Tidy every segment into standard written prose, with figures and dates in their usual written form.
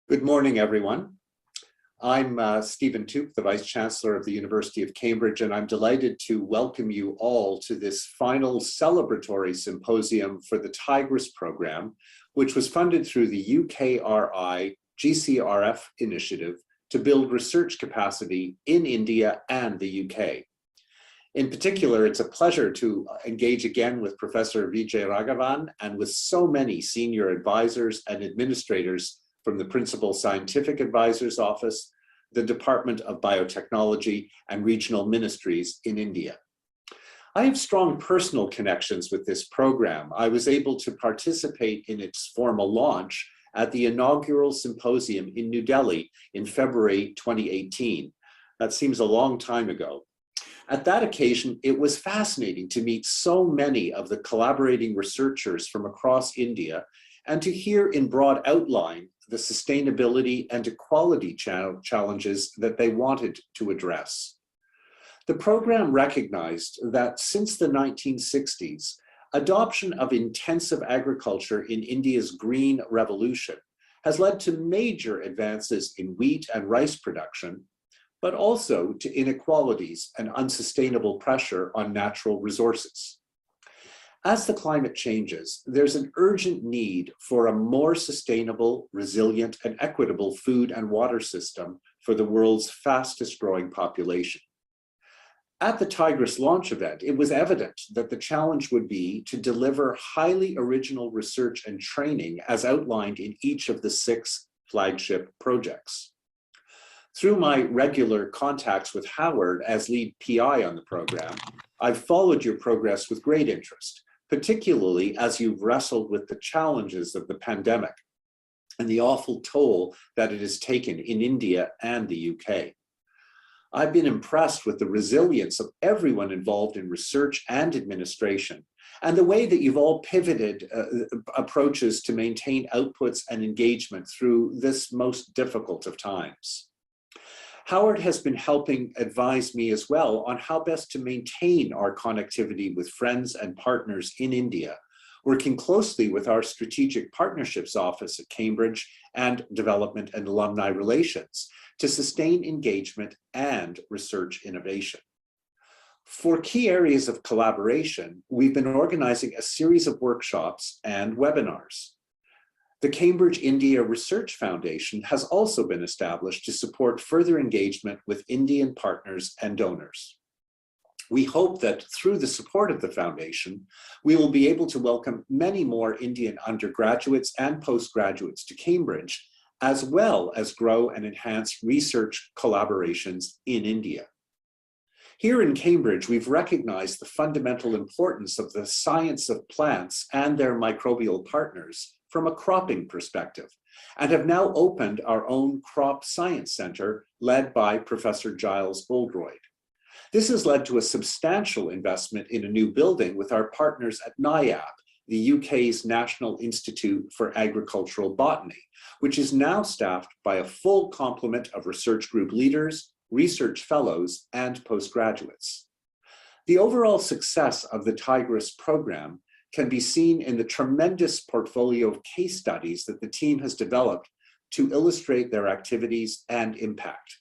Good morning, everyone. I'm Stephen Toope, the Vice Chancellor of the University of Cambridge, and I'm delighted to welcome you all to this final celebratory symposium for the TIGR2ESS program, which was funded through the UKRI GCRF initiative to build research capacity in India and the UK. In particular, it's a pleasure to engage again with Professor Vijay Raghavan and with so many senior advisors and administrators from the Principal Scientific Advisor's Office, the Department of Biotechnology, and regional ministries in India. I have strong personal connections with this program. I was able to participate in its formal launch at the inaugural symposium in New Delhi in February 2018. That seems a long time ago. At that occasion, it was fascinating to meet so many of the collaborating researchers from across India and to hear in broad outline the sustainability and equality challenges that they wanted to address. The program recognized that since the 1960s, adoption of intensive agriculture in India's green revolution has led to major advances in wheat and rice production, but also to inequalities and unsustainable pressure on natural resources. As the climate changes, there's an urgent need for a more sustainable, resilient, and equitable food and water system for the world's fastest growing population. At the TIGR2ESS launch event, it was evident that the challenge would be to deliver highly original research and training as outlined in each of the 6 flagship projects. Through my regular contacts with Howard as lead PI on the program, I've followed your progress with great interest, particularly as you've wrestled with the challenges of the pandemic and the awful toll that it has taken in India and the UK. I've been impressed with the resilience of everyone involved in research and administration, and the way that you've all pivoted approaches to maintain outputs and engagement through this most difficult of times. Howard has been helping advise me as well on how best to maintain our connectivity with friends and partners in India, working closely with our Strategic Partnerships Office at Cambridge and Development and Alumni Relations to sustain engagement and research innovation. For key areas of collaboration, we've been organizing a series of workshops and webinars. The Cambridge India Research Foundation has also been established to support further engagement with Indian partners and donors. We hope that through the support of the foundation, we will be able to welcome many more Indian undergraduates and postgraduates to Cambridge, as well as grow and enhance research collaborations in India. Here in Cambridge, we've recognized the fundamental importance of the science of plants and their microbial partners from a cropping perspective, and have now opened our own Crop Science Center led by Professor Giles Oldroyd. This has led to a substantial investment in a new building with our partners at NIAB, the UK's National Institute for Agricultural Botany, which is now staffed by a full complement of research group leaders, research fellows, and postgraduates. The overall success of the TIGR2ESS program can be seen in the tremendous portfolio of case studies that the team has developed to illustrate their activities and impact.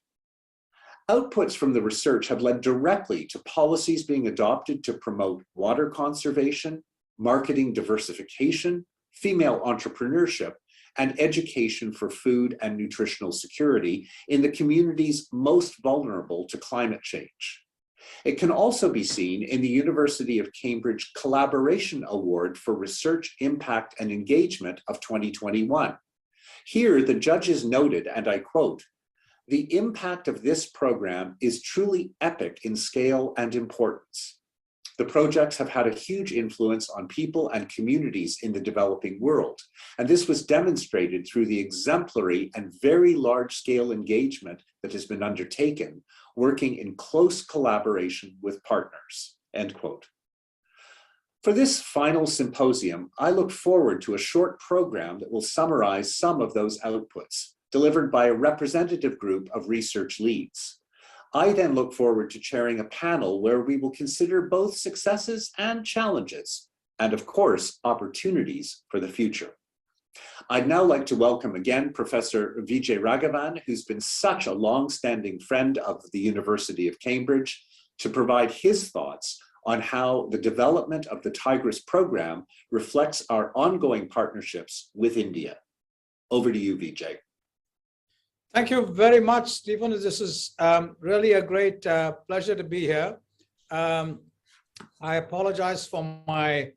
Outputs from the research have led directly to policies being adopted to promote water conservation, marketing diversification, female entrepreneurship, and education for food and nutritional security in the communities most vulnerable to climate change. It can also be seen in the University of Cambridge Collaboration Award for Research, Impact and Engagement of 2021. Here, the judges noted, and I quote, "The impact of this program is truly epic in scale and importance. The projects have had a huge influence on people and communities in the developing world, and this was demonstrated through the exemplary and very large-scale engagement that has been undertaken, working in close collaboration with partners," end quote. For this final symposium, I look forward to a short program that will summarize some of those outputs, delivered by a representative group of research leads. I then look forward to chairing a panel where we will consider both successes and challenges, and of course, opportunities for the future. I'd now like to welcome again Professor Vijay Raghavan, who's been such a long-standing friend of the University of Cambridge, to provide his thoughts on how the development of the TIGR2ESS program reflects our ongoing partnerships with India. Over to you, Vijay. Thank you very much, Stephen. This is really a great pleasure to be here. I apologize for my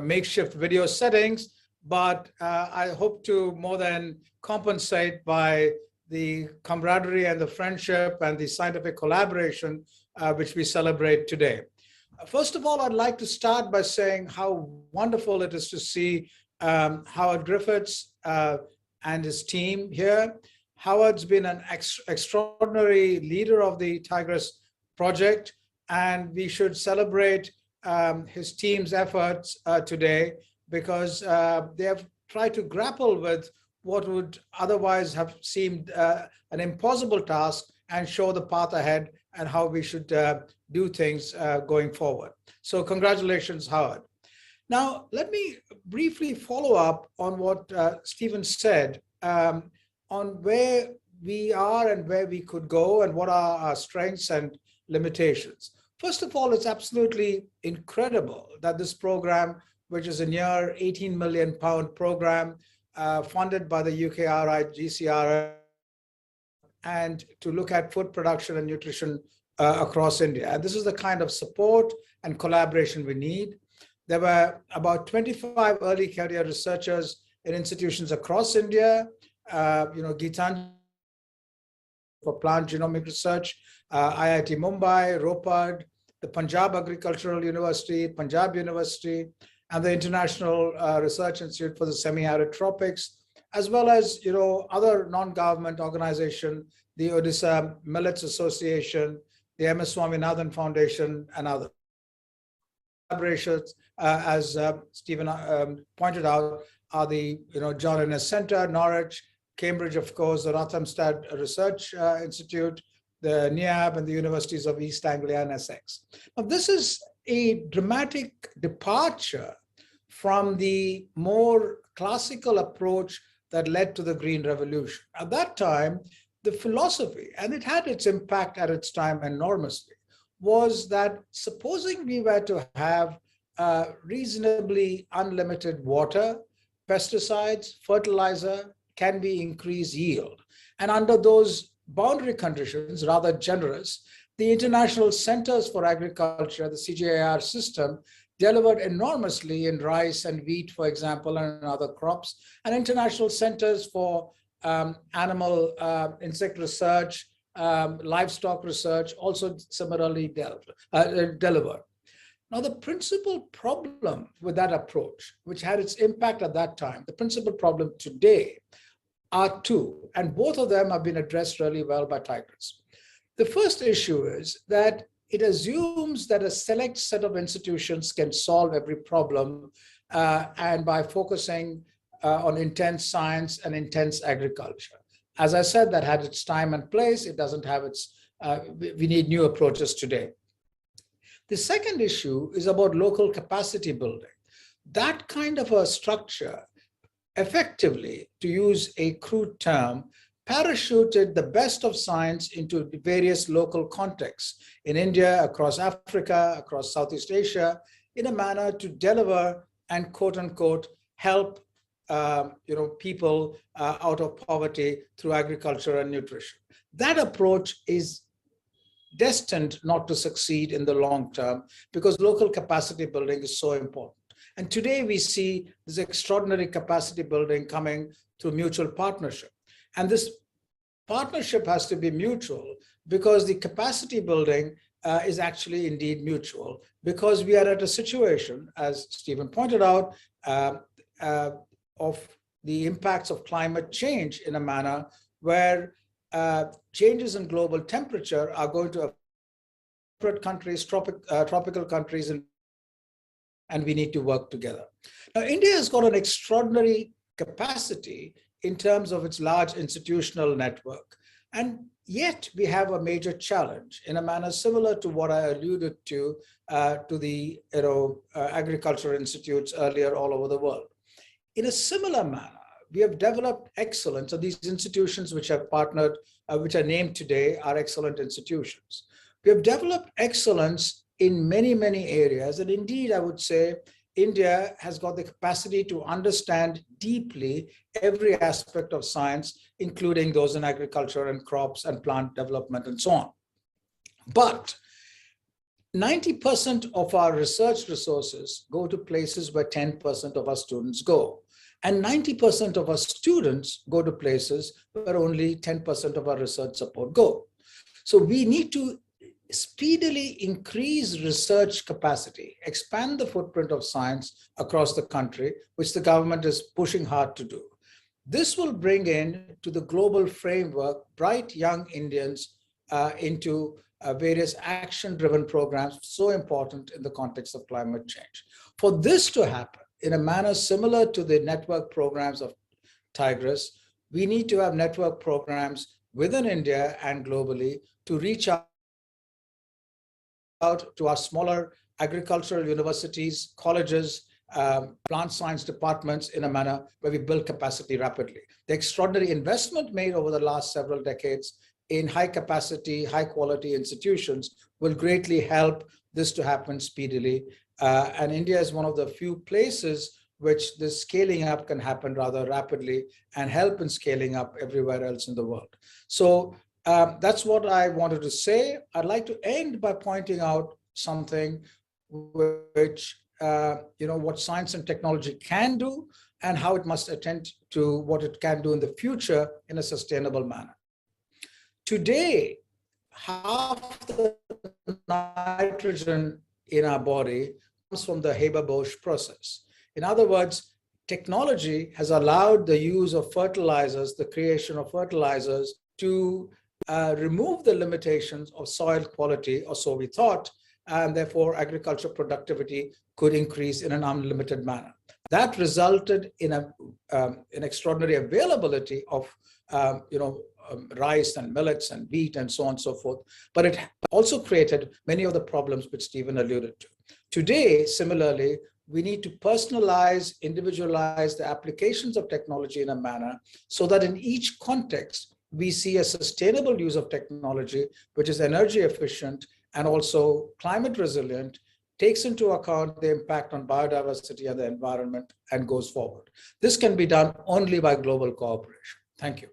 makeshift video settings, but I hope to more than compensate by the camaraderie and the friendship and the scientific collaboration which we celebrate today. First of all, I'd like to start by saying how wonderful it is to see Howard Griffiths and his team here. Howard's been an extraordinary leader of the TIGR2ESS project, and we should celebrate his team's efforts today, because they have tried to grapple with what would otherwise have seemed an impossible task and show the path ahead and how we should do things going forward. So congratulations, Howard. Now, let me briefly follow up on what Stephen said on where we are and where we could go and what are our strengths and limitations. First of all, it's absolutely incredible that this program, which is a near £18 million program funded by the UKRI GCR, and to look at food production and nutrition across India. And this is the kind of support and collaboration we need. There were about 25 early career researchers in institutions across India, Gitanjali for plant genomic research, IIT Mumbai, Ropad, the Punjab Agricultural University, Punjab University, and the International Research Institute for the Semi-Arid Tropics, as well as other non-government organizations, the Odisha Millets Association, the MS Swaminathan Foundation, and others. Collaborations, as Stephen pointed out, are the John Innes Center, Norwich, Cambridge, of course, the Rothamsted Research Institute, the NIAB, and the universities of East Anglia and Essex. Now, this is a dramatic departure from the more classical approach that led to the Green Revolution. At that time, the philosophy, and it had its impact at its time enormously, was that supposing we were to have reasonably unlimited water, pesticides, fertilizer, can be increased yield. And under those boundary conditions, rather generous, the International Centers for Agriculture, the CGIAR system, delivered enormously in rice and wheat, for example, and other crops. And international centers for animal insect research, livestock research also similarly delivered. Now, the principal problem with that approach, which had its impact at that time, the principal problem today are two, and both of them have been addressed really well by TIGR2ESS. The first issue is that it assumes that a select set of institutions can solve every problem, and by focusing on intense science and intense agriculture. As I said, that had its time and place. It doesn't have its, we need new approaches today. The second issue is about local capacity building. That kind of a structure effectively, to use a crude term, parachuted the best of science into various local contexts in India, across Africa, across Southeast Asia, in a manner to deliver and quote unquote help people out of poverty through agriculture and nutrition. That approach is destined not to succeed in the long term because local capacity building is so important. And today we see this extraordinary capacity building coming through mutual partnership. And this partnership has to be mutual because the capacity building is actually indeed mutual, because we are at a situation, as Stephen pointed out, of the impacts of climate change in a manner where changes in global temperature are going to affect countries, tropical countries, and we need to work together. Now, India has got an extraordinary capacity in terms of its large institutional network, and yet we have a major challenge in a manner similar to what I alluded to the agricultural institutes earlier all over the world. In a similar manner, we have developed excellence, and these institutions which have partnered, which are named today, are excellent institutions. We have developed excellence in many, many areas. And indeed, I would say India has got the capacity to understand deeply every aspect of science, including those in agriculture and crops and plant development and so on. But 90% of our research resources go to places where 10% of our students go. And 90% of our students go to places where only 10% of our research support go. So we need to speedily increase research capacity, expand the footprint of science across the country, which the government is pushing hard to do. This will bring in to the global framework bright young Indians into various action-driven programs, so important in the context of climate change. For this to happen in a manner similar to the network programs of TIGR2ESS, we need to have network programs within India and globally to reach out to our smaller agricultural universities, colleges, plant science departments in a manner where we build capacity rapidly. The extraordinary investment made over the last several decades in high capacity, high quality institutions will greatly help this to happen speedily. And India is one of the few places which this scaling up can happen rather rapidly and help in scaling up everywhere else in the world. So that's what I wanted to say. I'd like to end by pointing out something which, what science and technology can do and how it must attend to what it can do in the future in a sustainable manner. Today, half the nitrogen in our body comes from the Haber-Bosch process. In other words, technology has allowed the use of fertilizers, the creation of fertilizers to remove the limitations of soil quality, or so we thought, and therefore agriculture productivity could increase in an unlimited manner. That resulted in an extraordinary availability of rice and millets and wheat and so on and so forth, but it also created many of the problems which Stephen alluded to. Today, similarly, we need to personalize, individualize the applications of technology in a manner so that in each context, we see a sustainable use of technology, which is energy efficient and also climate resilient, takes into account the impact on biodiversity and the environment, and goes forward. This can be done only by global cooperation. Thank you.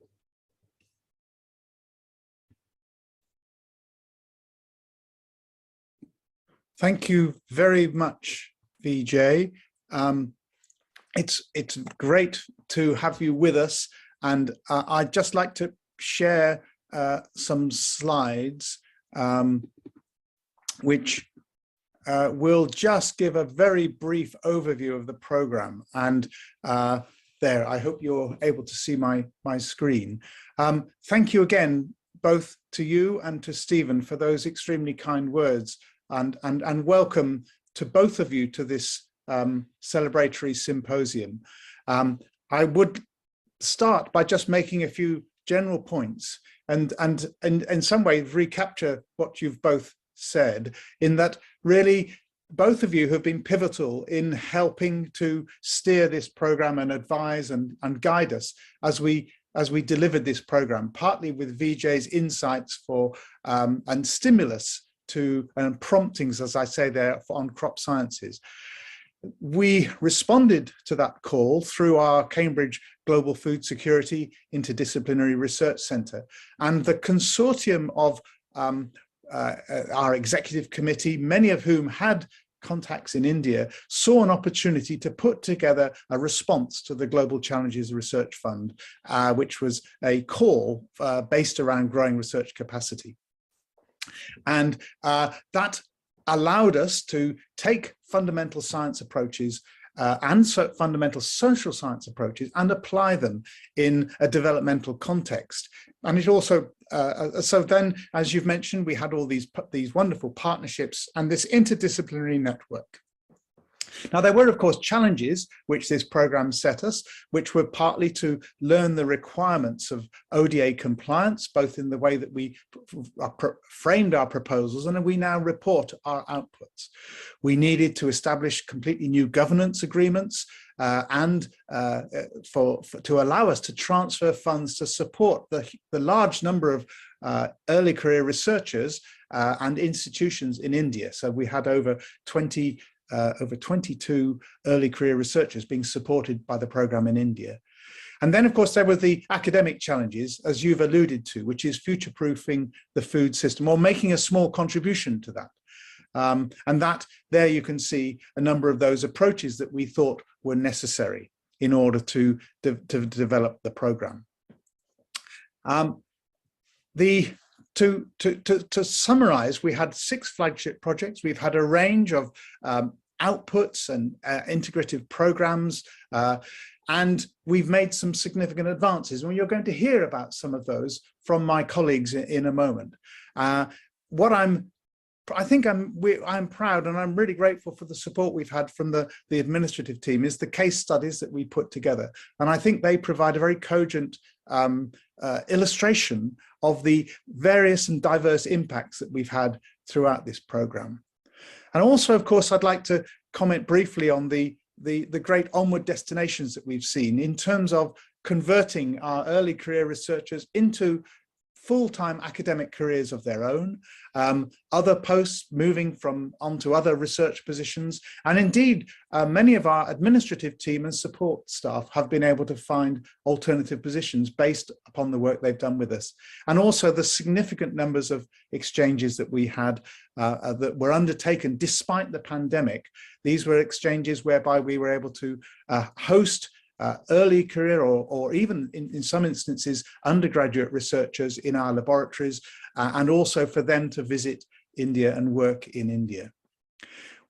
Thank you very much, Vijay. It's great to have you with us, and I'd just like to share some slides which will just give a very brief overview of the program. And there, I hope you're able to see my screen. Thank you again, both to you and to Stephen, for those extremely kind words, and welcome to both of you to this celebratory symposium. I would start by just making a few general points and in some ways recapture what you've both said, in that really both of you have been pivotal in helping to steer this program and advise and guide us as we delivered this program, partly with Vijay's insights for and stimulus to and promptings, as I say there, on crop sciences. We responded to that call through our Cambridge Global Food Security Interdisciplinary Research Centre, and the consortium of our executive committee, many of whom had contacts in India, saw an opportunity to put together a response to the Global Challenges Research Fund, which was a call based around growing research capacity. And that allowed us to take fundamental science approaches and fundamental social science approaches and apply them in a developmental context. And it also, so then, as you've mentioned, we had all these wonderful partnerships and this interdisciplinary network. Now, there were, of course, challenges which this program set us, which were partly to learn the requirements of ODA compliance, both in the way that we framed our proposals and we now report our outputs. We needed to establish completely new governance agreements to allow us to transfer funds to support the large number of early career researchers and institutions in India. So we had over 22 early career researchers being supported by the program in India. And then, of course, there were the academic challenges, as you've alluded to, which is future-proofing the food system or making a small contribution to that. And that there you can see a number of those approaches that we thought were necessary in order to develop the program. To summarize, we had 6 flagship projects. We've had a range of outputs and integrative programs, and we've made some significant advances. And you're going to hear about some of those from my colleagues in a moment. I'm proud, and I'm really grateful for the support we've had from the administrative team, is the case studies that we put together. And I think they provide a very cogent illustration of the various and diverse impacts that we've had throughout this program. And also, of course, I'd like to comment briefly on the great onward destinations that we've seen in terms of converting our early career researchers into full-time academic careers of their own, other posts moving onto other research positions, and indeed many of our administrative team and support staff have been able to find alternative positions based upon the work they've done with us. And also the significant numbers of exchanges that we had that were undertaken despite the pandemic. These were exchanges whereby we were able to host early career or even in some instances undergraduate researchers in our laboratories, and also for them to visit India and work in India.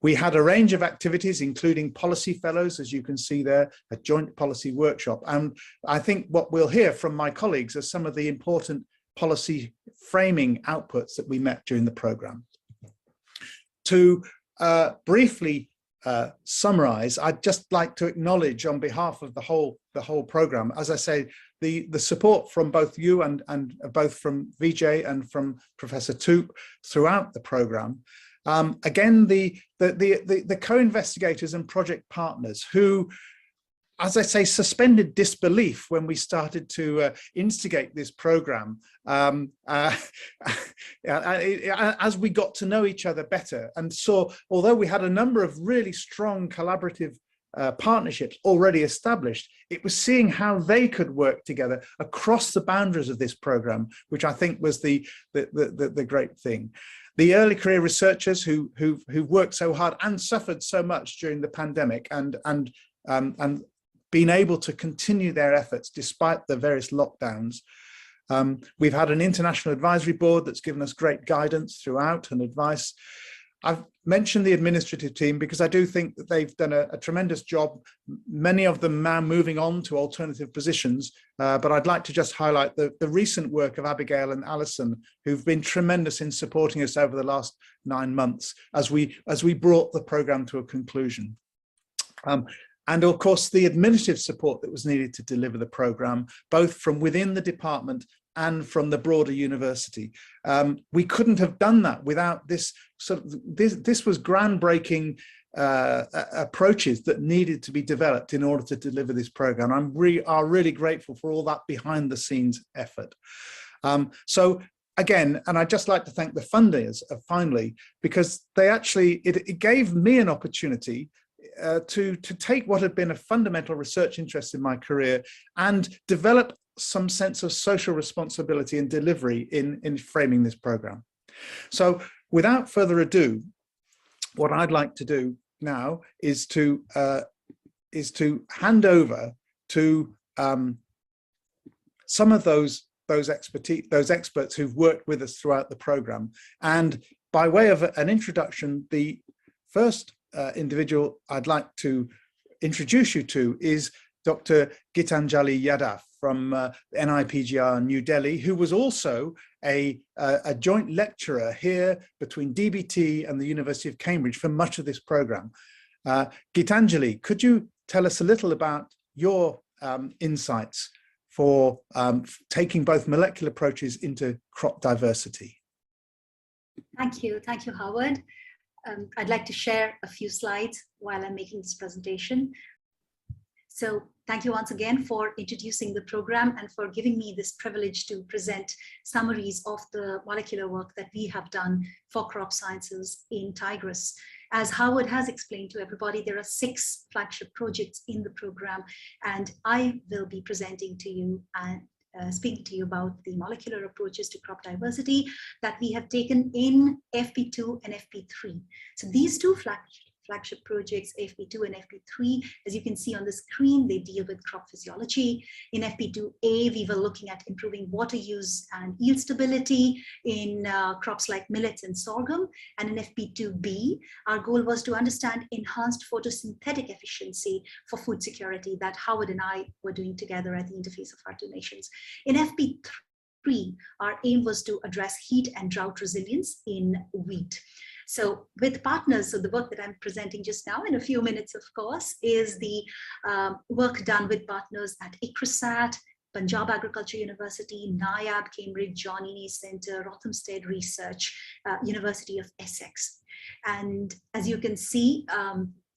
We had a range of activities, including policy fellows, as you can see there, a joint policy workshop. And I think what we'll hear from my colleagues are some of the important policy framing outputs that we met during the program. To briefly summarize, I'd just like to acknowledge on behalf of the whole program, as I say, the support from both you and both from Vijay and from Professor Toope throughout the program. Again, the co-investigators and project partners who, as I say, suspended disbelief when we started to instigate this program as we got to know each other better and saw, although we had a number of really strong collaborative partnerships already established, it was seeing how they could work together across the boundaries of this program, which I think was the great thing. The early career researchers who worked so hard and suffered so much during the pandemic and been able to continue their efforts despite the various lockdowns. We've had an international advisory board that's given us great guidance throughout and advice. I've mentioned the administrative team because I do think that they've done a tremendous job, many of them now moving on to alternative positions, but I'd like to just highlight the recent work of Abigail and Alison, who've been tremendous in supporting us over the last 9 months as we brought the program to a conclusion. And of course, the administrative support that was needed to deliver the program, both from within the department and from the broader university. We couldn't have done that without this this was groundbreaking approaches that needed to be developed in order to deliver this program. We are really grateful for all that behind the scenes effort. So again, and I'd just like to thank the funders finally, because they actually, it gave me an opportunity to take what had been a fundamental research interest in my career and develop some sense of social responsibility and delivery in framing this program. So without further ado, what I'd like to do now is to hand over to some of those experts who've worked with us throughout the program. And by way of an introduction, the first individual I'd like to introduce you to is Dr. Gitanjali Yadav from NIPGR New Delhi, who was also a joint lecturer here between DBT and the University of Cambridge for much of this program. Gitanjali, could you tell us a little about your insights for taking both molecular approaches into crop diversity? Thank you, Howard. I'd like to share a few slides while I'm making this presentation. So thank you once again for introducing the program and for giving me this privilege to present summaries of the molecular work that we have done for crop sciences in TIGR2ESS. As Howard has explained to everybody, there are 6 flagship projects in the program, and I will be presenting to you and speaking to you about the molecular approaches to crop diversity that we have taken in FP2 and FP3. So these 2 flagship projects, FP2 and FP3, as you can see on the screen, they deal with crop physiology. In FP2A, we were looking at improving water use and yield stability in crops like millets and sorghum. And in FP2B, our goal was to understand enhanced photosynthetic efficiency for food security that Howard and I were doing together at the interface of our 2 nations. In FP3, our aim was to address heat and drought resilience in wheat. So with partners, so the work that I'm presenting just now in a few minutes, of course, is the work done with partners at ICRISAT, Punjab Agriculture University, NIAB, Cambridge, John Innes Center, Rothamsted Research, University of Essex. And as you can see,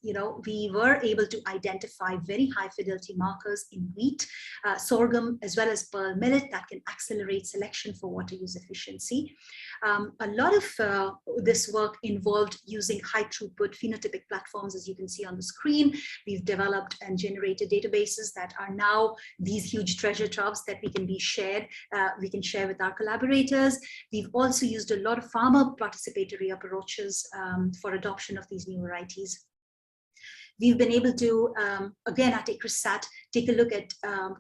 we were able to identify very high fidelity markers in wheat, sorghum, as well as pearl millet that can accelerate selection for water use efficiency. A lot of this work involved using high throughput phenotypic platforms, as you can see on the screen. We've developed and generated databases that are now these huge treasure troves that we can share with our collaborators. We've also used a lot of farmer participatory approaches for adoption of these new varieties. We've been able to, again at ICRISAT, take a look at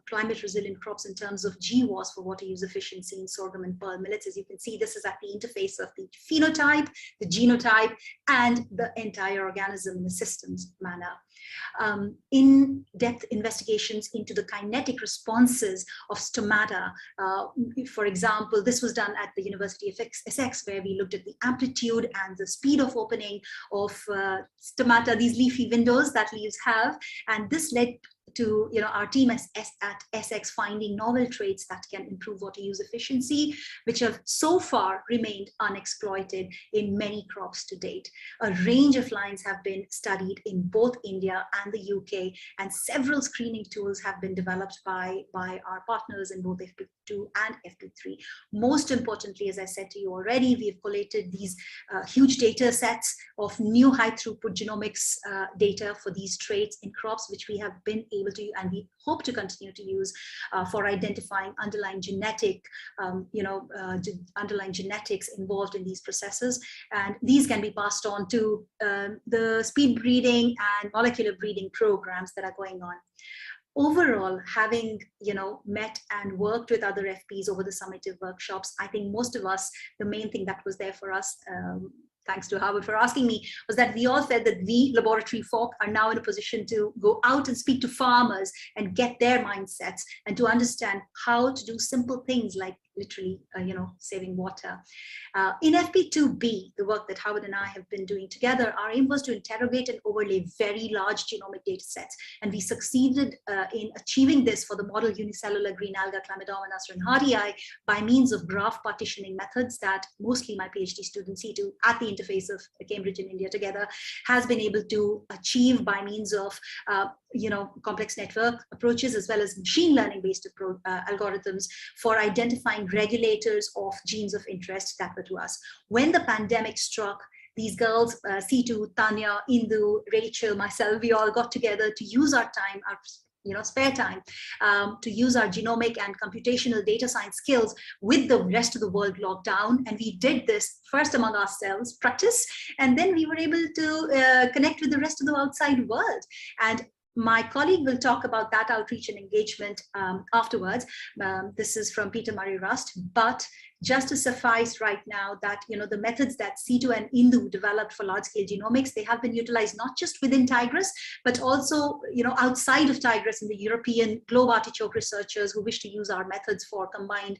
climate resilient crops in terms of GWAS for water use efficiency in sorghum and pearl millets. As you can see, this is at the interface of the phenotype, the genotype, and the entire organism in a systems manner. In-depth investigations into the kinetic responses of stomata. For example, this was done at the University of Essex, where we looked at the amplitude and the speed of opening of stomata, these leafy windows that leaves have, and this led to our team at Essex finding novel traits that can improve water use efficiency, which have so far remained unexploited in many crops to date. A range of lines have been studied in both India and the UK, and several screening tools have been developed by our partners in both FP2 and FP3. Most importantly, as I said to you already, we have collated these huge data sets of new high throughput genomics data for these traits in crops, which we have been able to, and we hope to continue to use for identifying underlying genetic, underlying genetics involved in these processes. And these can be passed on to the speed breeding and molecular breeding programs that are going on. Overall, having met and worked with other FPs over the summative workshops, I think most of us, the main thing that was there for us, thanks to Howard for asking me, was that we all felt that we laboratory folk are now in a position to go out and speak to farmers and get their mindsets and to understand how to do simple things like literally, saving water. In FP2B, the work that Howard and I have been doing together, our aim was to interrogate and overlay very large genomic data sets. And we succeeded in achieving this for the model unicellular green alga Chlamydomonas reinhardtii by means of graph partitioning methods that mostly my PhD students see to at the interface of Cambridge and India together has been able to achieve by means of complex network approaches as well as machine learning based algorithms for identifying regulators of genes of interest that were to us. When the pandemic struck, these girls, Situ, Tanya, Indu, Rachel, myself, we all got together to use our time, our spare time, to use our genomic and computational data science skills with the rest of the world locked down. And we did this first among ourselves, practice, and then we were able to connect with the rest of the outside world. And My colleague will talk about that outreach and engagement afterwards. This is from Peter Murray Rust, but just to suffice right now that, the methods that Situ and Indu developed for large-scale genomics, they have been utilized not just within TIGR2ESS, but also, outside of TIGR2ESS in the European globe artichoke researchers who wish to use our methods for combined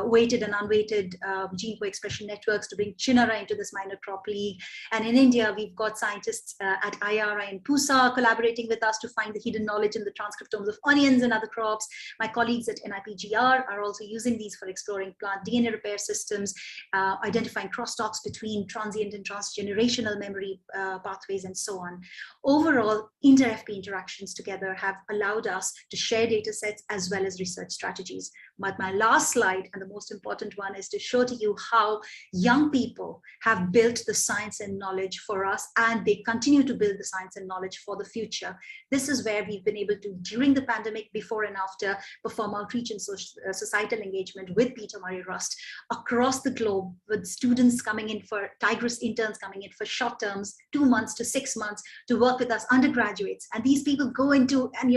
weighted and unweighted gene co-expression networks to bring Chinara into this minor crop league. And in India, we've got scientists at IRI and PUSA collaborating with us to find the hidden knowledge in the transcriptomes of onions and other crops. My colleagues at NIPGR are also using these for exploring plant DNA repair systems, identifying crosstalks between transient and transgenerational memory pathways, and so on. Overall, inter-FP interactions together have allowed us to share data sets as well as research strategies. But my last slide, and the most important one, is to show to you how young people have built the science and knowledge for us, and they continue to build the science and knowledge for the future. This is where we've been able to, during the pandemic, before and after, perform outreach and societal engagement with Peter Murray Rust across the globe, with students coming in for TIGR2ESS interns coming in for short terms, 2 months to 6 months, to work with us, undergraduates. And these people go into and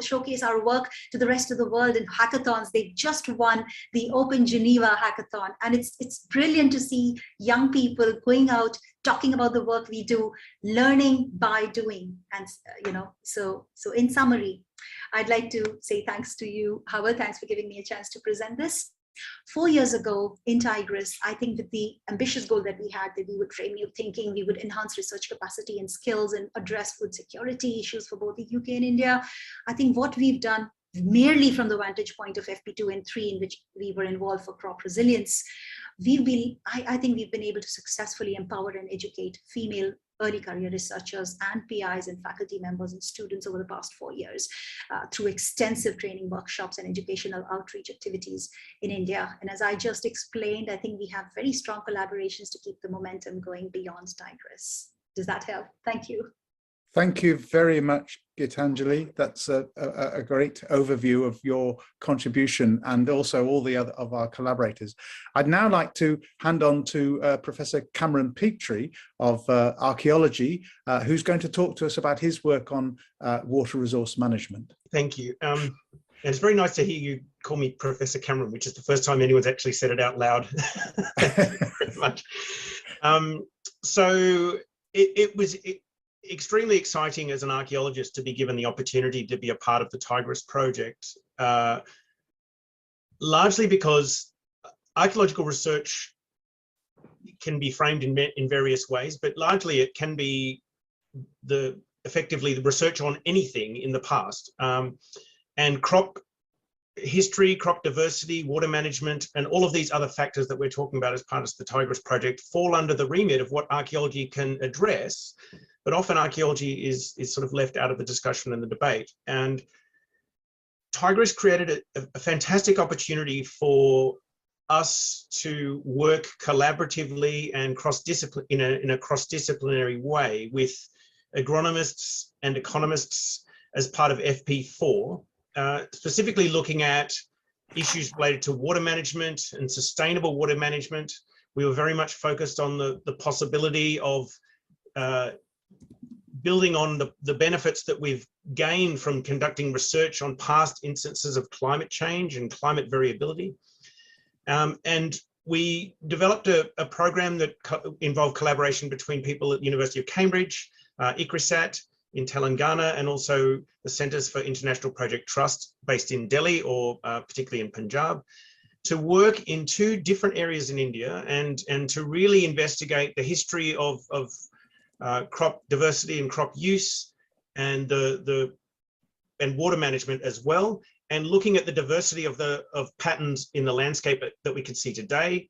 showcase our work to the rest of the world in hackathons. They just won the Open Geneva hackathon, and it's brilliant to see young people going out, talking about the work we do, learning by doing. And so in summary, I'd like to say thanks to you, Howard. Thanks for giving me a chance to present this. 4 years ago in TIGR2ESS, I think with the ambitious goal that we had, that we would frame new thinking, we would enhance research capacity and skills, and address food security issues for both the UK and India. I think what we've done, merely from the vantage point of FP2 and 3, in which we were involved for crop resilience, I think we've been able to successfully empower and educate female early career researchers and PIs and faculty members and students over the past 4 years through extensive training workshops and educational outreach activities in India. And as I just explained, I think we have very strong collaborations to keep the momentum going beyond TIGR2ESS. Does that help? Thank you. Thank you very much, Gitanjali. That's a great overview of your contribution, and also all the other of our collaborators. I'd now like to hand on to Professor Cameron Petrie of archaeology, who's going to talk to us about his work on water resource management. Thank you. And it's very nice to hear you call me Professor Cameron, which is the first time anyone's actually said it out loud. Thank you very much. So it was extremely exciting as an archaeologist to be given the opportunity to be a part of the TIGR2ESS project, largely because archaeological research can be framed in various ways, but largely it can be effectively the research on anything in the past. And crop history, crop diversity, water management, and all of these other factors that we're talking about as part of the TIGR2ESS project fall under the remit of what archaeology can address. But often archaeology is sort of left out of the discussion and the debate. And TIGR2ESS created a fantastic opportunity for us to work collaboratively and in a cross-disciplinary way with agronomists and economists as part of FP4, specifically looking at issues related to water management and sustainable water management. We were very much focused on the possibility of building on the benefits that we've gained from conducting research on past instances of climate change and climate variability. And we developed a program that involved collaboration between people at the University of Cambridge, ICRISAT in Telangana, and also the Centres for International Project Trust based in Delhi, or particularly in Punjab, to work in 2 different areas in India and to really investigate the history of crop diversity and crop use, and and water management as well, and looking at the diversity of patterns in the landscape that we can see today,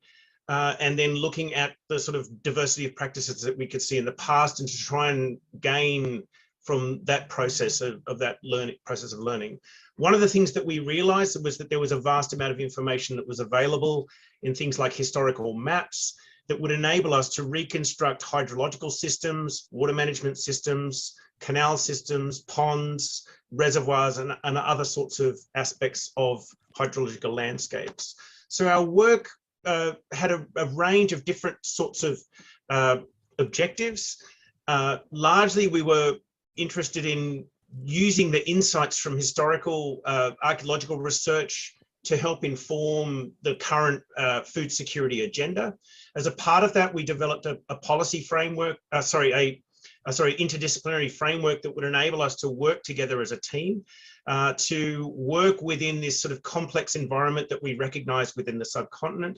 and then looking at the sort of diversity of practices that we could see in the past, and to try and gain from that process of learning. One of the things that we realized was that there was a vast amount of information that was available in things like historical maps that would enable us to reconstruct hydrological systems, water management systems, canal systems, ponds, reservoirs, and other sorts of aspects of hydrological landscapes. So our work had a range of different sorts of objectives. Largely, we were interested in using the insights from historical archaeological research to help inform the current food security agenda. As a part of that, we developed a policy framework, interdisciplinary framework that would enable us to work together as a team to work within this sort of complex environment that we recognize within the subcontinent.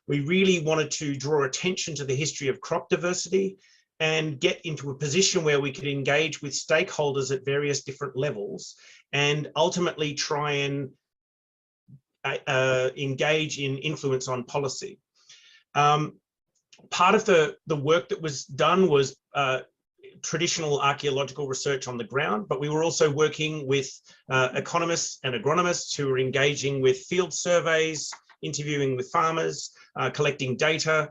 We really wanted to draw attention to the history of crop diversity and get into a position where we could engage with stakeholders at various different levels and ultimately try and engage in influence on policy. Part of the work that was done was traditional archaeological research on the ground, but we were also working with economists and agronomists who were engaging with field surveys, interviewing with farmers, collecting data,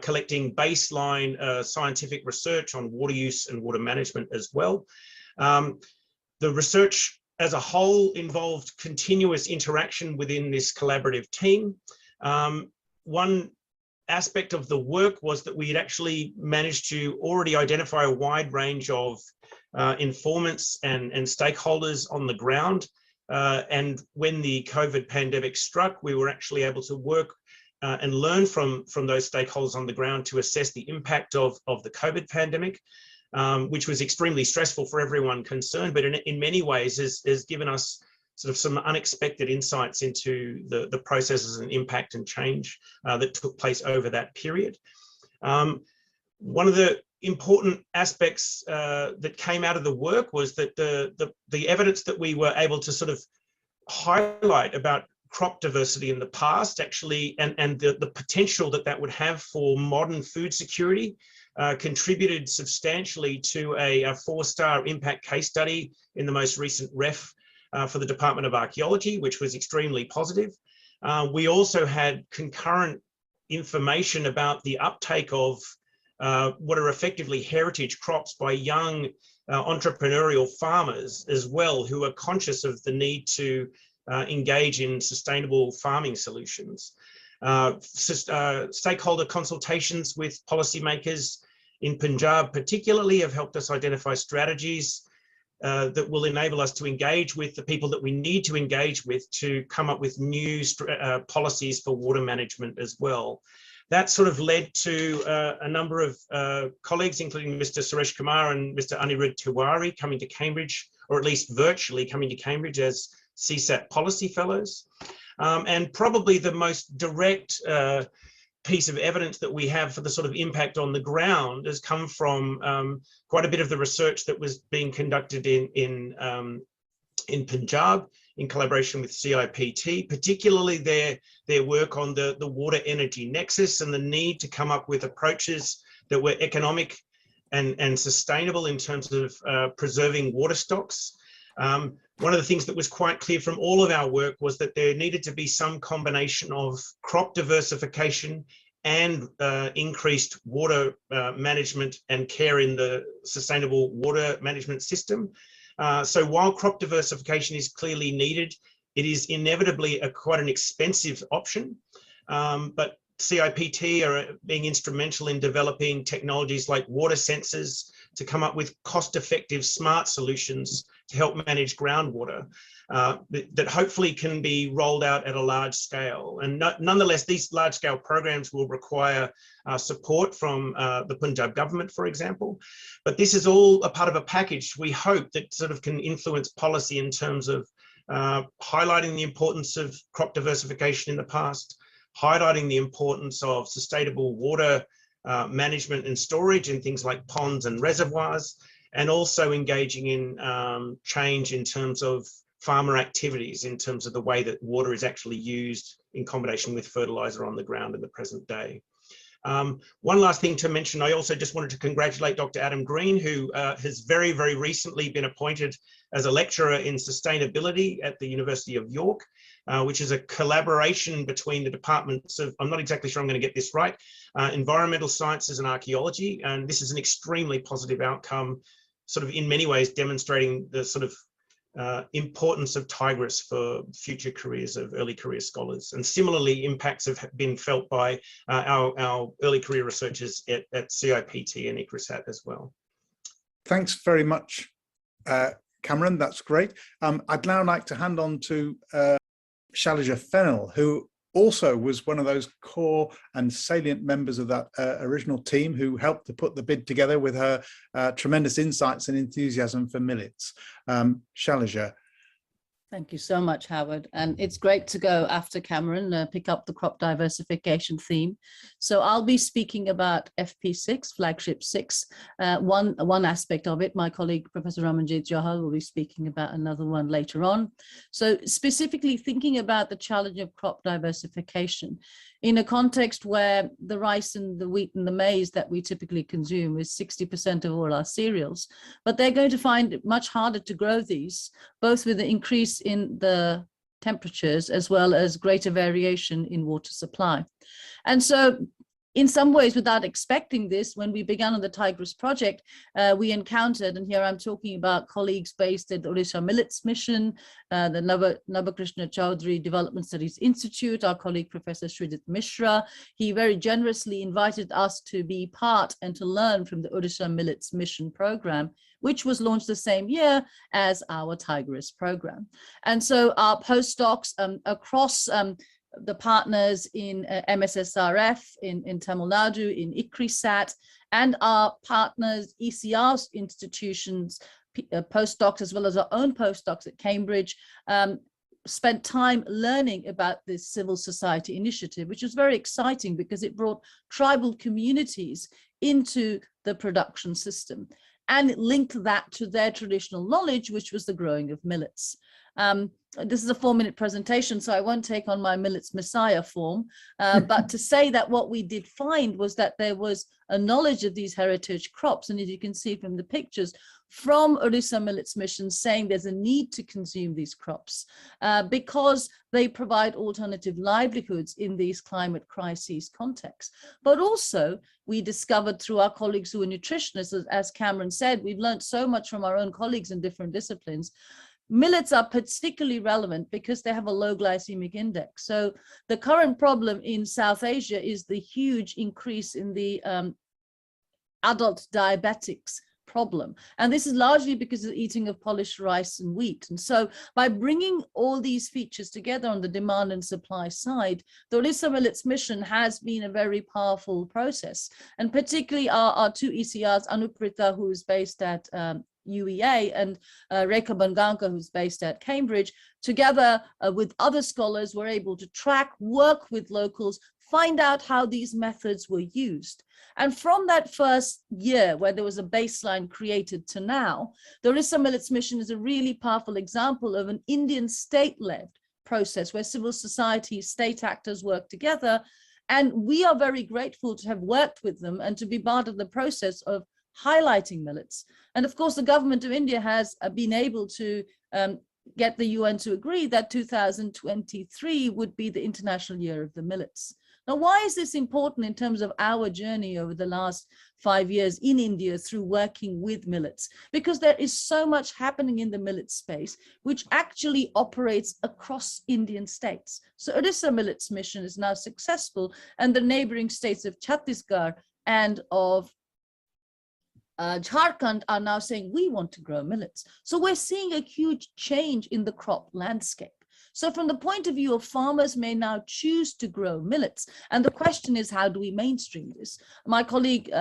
collecting baseline scientific research on water use and water management as well. The research as a whole involved continuous interaction within this collaborative team. One aspect of the work was that we had actually managed to already identify a wide range of informants and stakeholders on the ground. And when the COVID pandemic struck, we were actually able to work and learn from those stakeholders on the ground to assess the impact of the COVID pandemic, which was extremely stressful for everyone concerned, but in many ways has given us sort of some unexpected insights into the processes and impact and change that took place over that period. One of the important aspects that came out of the work was that the evidence that we were able to sort of highlight about crop diversity in the past actually, and the potential that would have for modern food security contributed substantially to a 4-star impact case study in the most recent ref for the Department of Archaeology, which was extremely positive. We also had concurrent information about the uptake of what are effectively heritage crops by young entrepreneurial farmers as well, who are conscious of the need to engage in sustainable farming solutions. Stakeholder consultations with policymakers in Punjab particularly have helped us identify strategies that will enable us to engage with the people that we need to engage with to come up with new policies for water management as well. That sort of led to a number of colleagues, including Mr. Suresh Kumar and Mr. Anirudh Tiwari, coming to Cambridge, or at least virtually coming to Cambridge as CSAT policy fellows. And probably the most direct piece of evidence that we have for the sort of impact on the ground has come from quite a bit of the research that was being conducted in Punjab in collaboration with CIPT, particularly their work on the water energy nexus and the need to come up with approaches that were economic and sustainable in terms of preserving water stocks. One of the things that was quite clear from all of our work was that there needed to be some combination of crop diversification and increased water management and care in the sustainable water management system. So while crop diversification is clearly needed, it is inevitably quite an expensive option. But CIPT are being instrumental in developing technologies like water sensors to come up with cost-effective smart solutions to help manage groundwater that hopefully can be rolled out at a large scale. And nonetheless, these large-scale programs will require support from the Punjab government, for example. But this is all a part of a package we hope that sort of can influence policy in terms of highlighting the importance of crop diversification in the past, highlighting the importance of sustainable water management and storage in things like ponds and reservoirs, and also engaging in change in terms of farmer activities, in terms of the way that water is actually used in combination with fertilizer on the ground in the present day. One last thing to mention, I also just wanted to congratulate Dr. Adam Green, who has very, very recently been appointed as a lecturer in sustainability at the University of York, which is a collaboration between the departments of, I'm not exactly sure I'm going to get this right, environmental sciences and archaeology. And this is an extremely positive outcome, sort of in many ways demonstrating the sort of importance of TIGR2ESS for future careers of early career scholars. And similarly, impacts have been felt by our early career researchers at CIPT and ICRISAT as well. Thanks very much, Cameron, that's great. I'd now like to hand on to Shailaja Fennell, who also was one of those core and salient members of that original team who helped to put the bid together with her tremendous insights and enthusiasm for millets. Shailaja. Thank you so much, Howard. And it's great to go after Cameron, pick up the crop diversification theme. So I'll be speaking about FP6, flagship 6, one aspect of it. My colleague, Professor Ramanjit Johal, will be speaking about another one later on. So specifically thinking about the challenge of crop diversification in a context where the rice and the wheat and the maize that we typically consume is 60% of all our cereals, but they're going to find it much harder to grow these, both with the increase in the temperatures as well as greater variation in water supply. And so in some ways, without expecting this, when we began on the TIGR2ESS project, we encountered, and here I'm talking about colleagues based at the Odisha Millets Mission, the Nabhakrishna Chowdhury Development Studies Institute, our colleague Professor Sridhar Mishra. He very generously invited us to be part and to learn from the Odisha Millets Mission program, which was launched the same year as our TIGR2ESS program. And so our postdocs across the partners in MSSRF, in Tamil Nadu, in ICRISAT, and our partners, ECR institutions, postdocs, as well as our own postdocs at Cambridge, spent time learning about this civil society initiative, which was very exciting because it brought tribal communities into the production system and it linked that to their traditional knowledge, which was the growing of millets. This is a 4-minute presentation, so I won't take on my millets messiah form, but to say that what we did find was that there was a knowledge of these heritage crops, and as you can see from the pictures, from Odisha Millets Mission saying there's a need to consume these crops because they provide alternative livelihoods in these climate crises contexts. But also we discovered through our colleagues who are nutritionists, as Cameron said, we've learned so much from our own colleagues in different disciplines. Millets are particularly relevant because they have a low glycemic index. So the current problem in South Asia is the huge increase in the adult diabetics problem. And this is largely because of the eating of polished rice and wheat. And so by bringing all these features together on the demand and supply side, the Odisha Millets Mission has been a very powerful process. And particularly our two ECRs, Anuprita, who is based at UEA, and Rekha Banganka, who's based at Cambridge, together with other scholars, were able to track, work with locals, find out how these methods were used. And from that first year, where there was a baseline created to now, the Odisha Millets Mission is a really powerful example of an Indian state-led process where civil society, state actors work together. And we are very grateful to have worked with them and to be part of the process of highlighting millets. And of course, the government of India has been able to get the UN to agree that 2023 would be the International Year of the Millets. Now, why is this important in terms of our journey over the last 5 years in India through working with millets? Because there is so much happening in the millet space, which actually operates across Indian states. So Odisha Millets Mission is now successful, and the neighboring states of Chhattisgarh and of Jharkhand are now saying, we want to grow millets. So we're seeing a huge change in the crop landscape. So from the point of view of farmers may now choose to grow millets. And the question is, how do we mainstream this? My colleague,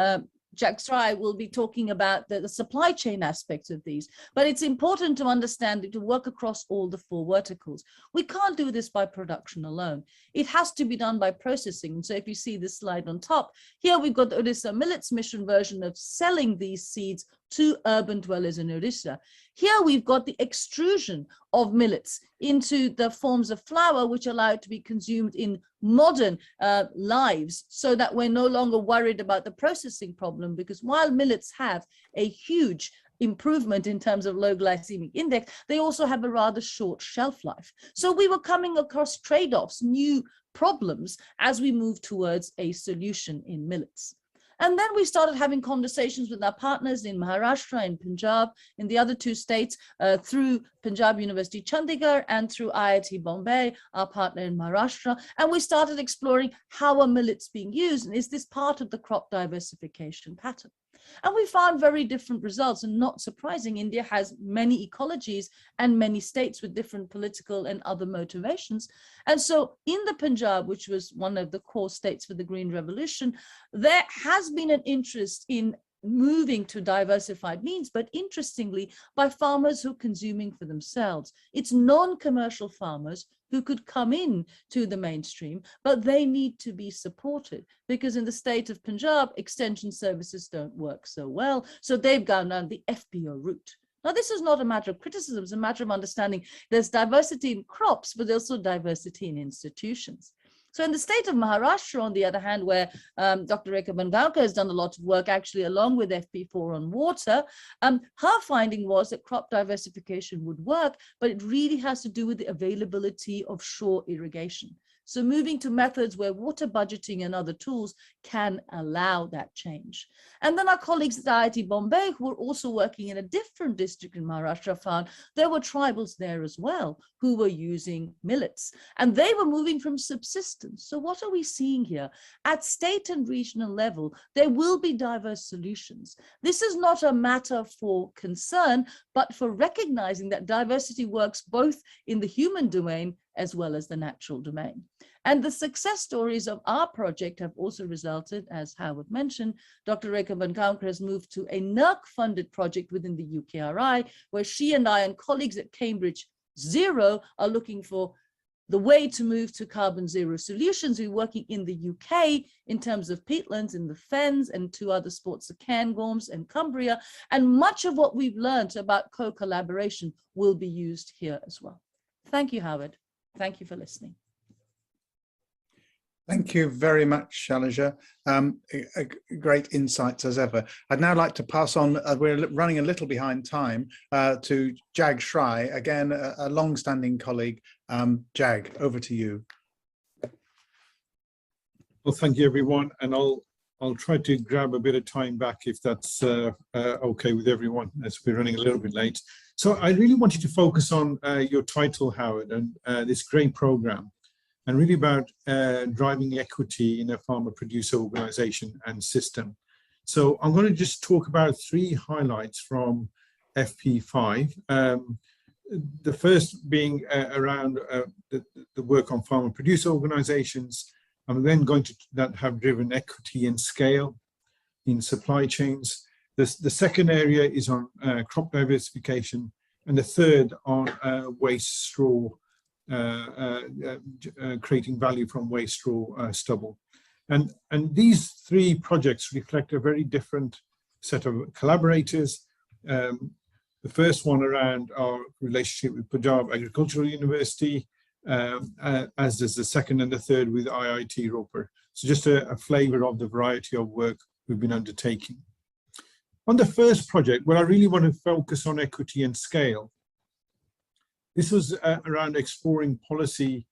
Jack Stry, will be talking about the supply chain aspects of these, but it's important to understand it to work across all the 4 verticals. We can't do this by production alone. It has to be done by processing. So if you see this slide on top, here we've got the Odisha Millets Mission version of selling these seeds to urban dwellers in Odisha. Here we've got the extrusion of millets into the forms of flour, which allow it to be consumed in modern lives, so that we're no longer worried about the processing problem, because while millets have a huge improvement in terms of low glycemic index, they also have a rather short shelf life. So we were coming across trade-offs, new problems, as we move towards a solution in millets. And then we started having conversations with our partners in Maharashtra and Punjab, in the other 2 states, through Punjab University Chandigarh and through IIT Bombay, our partner in Maharashtra. And we started exploring how are millets being used, and is this part of the crop diversification pattern? And we found very different results, and not surprising, India has many ecologies and many states with different political and other motivations. And so in the Punjab, which was one of the core states for the Green Revolution, there has been an interest in moving to diversified means, but interestingly, by farmers who are consuming for themselves. It's non-commercial farmers who could come in to the mainstream, but they need to be supported, because in the state of Punjab, extension services don't work so well. So they've gone down the FPO route. Now, this is not a matter of criticism, it's a matter of understanding there's diversity in crops, but there's also diversity in institutions. So in the state of Maharashtra, on the other hand, where Dr. Raghavan has done a lot of work actually along with FP4 on water, her finding was that crop diversification would work, but it really has to do with the availability of shore irrigation. So moving to methods where water budgeting and other tools can allow that change. And then our colleagues at IIT Bombay, who were also working in a different district in Maharashtra, found there were tribals there as well who were using millets, and they were moving from subsistence. So what are we seeing here? At state and regional level, there will be diverse solutions. This is not a matter for concern, but for recognizing that diversity works both in the human domain as well as the natural domain. And the success stories of our project have also resulted, as Howard mentioned, Dr. Raghavan has moved to a NERC-funded project within the UKRI, where she and I and colleagues at Cambridge Zero are looking for the way to move to carbon zero solutions. We're working in the UK in terms of peatlands in the Fens and 2 other spots of Cairngorms and Cumbria. And much of what we've learned about co-collaboration will be used here as well. Thank you, Howard. Thank you for listening. Thank you very much, Shailaja. Great insights as ever. I'd now like to pass on, we're running a little behind time, to Jag Shrai, again, a long-standing colleague. Jag, over to you. Well, thank you, everyone. And I'll try to grab a bit of time back if that's okay with everyone, as we're running a little bit late. So I really wanted to focus on your title, Howard, and this great program, and really about driving equity in a farmer-producer organization and system. So I'm going to just talk about 3 highlights from FP5. The first being around the work on farmer-producer organizations. I'm then going to that have driven equity and scale in supply chains. The second area is on crop diversification, and the third on waste straw, creating value from waste straw stubble. And these 3 projects reflect a very different set of collaborators. The first one around our relationship with Punjab Agricultural University, as does the second and the third with IIT Roper. So just a flavor of the variety of work we've been undertaking. On the first project, where I really want to focus on equity and scale, this was around exploring policy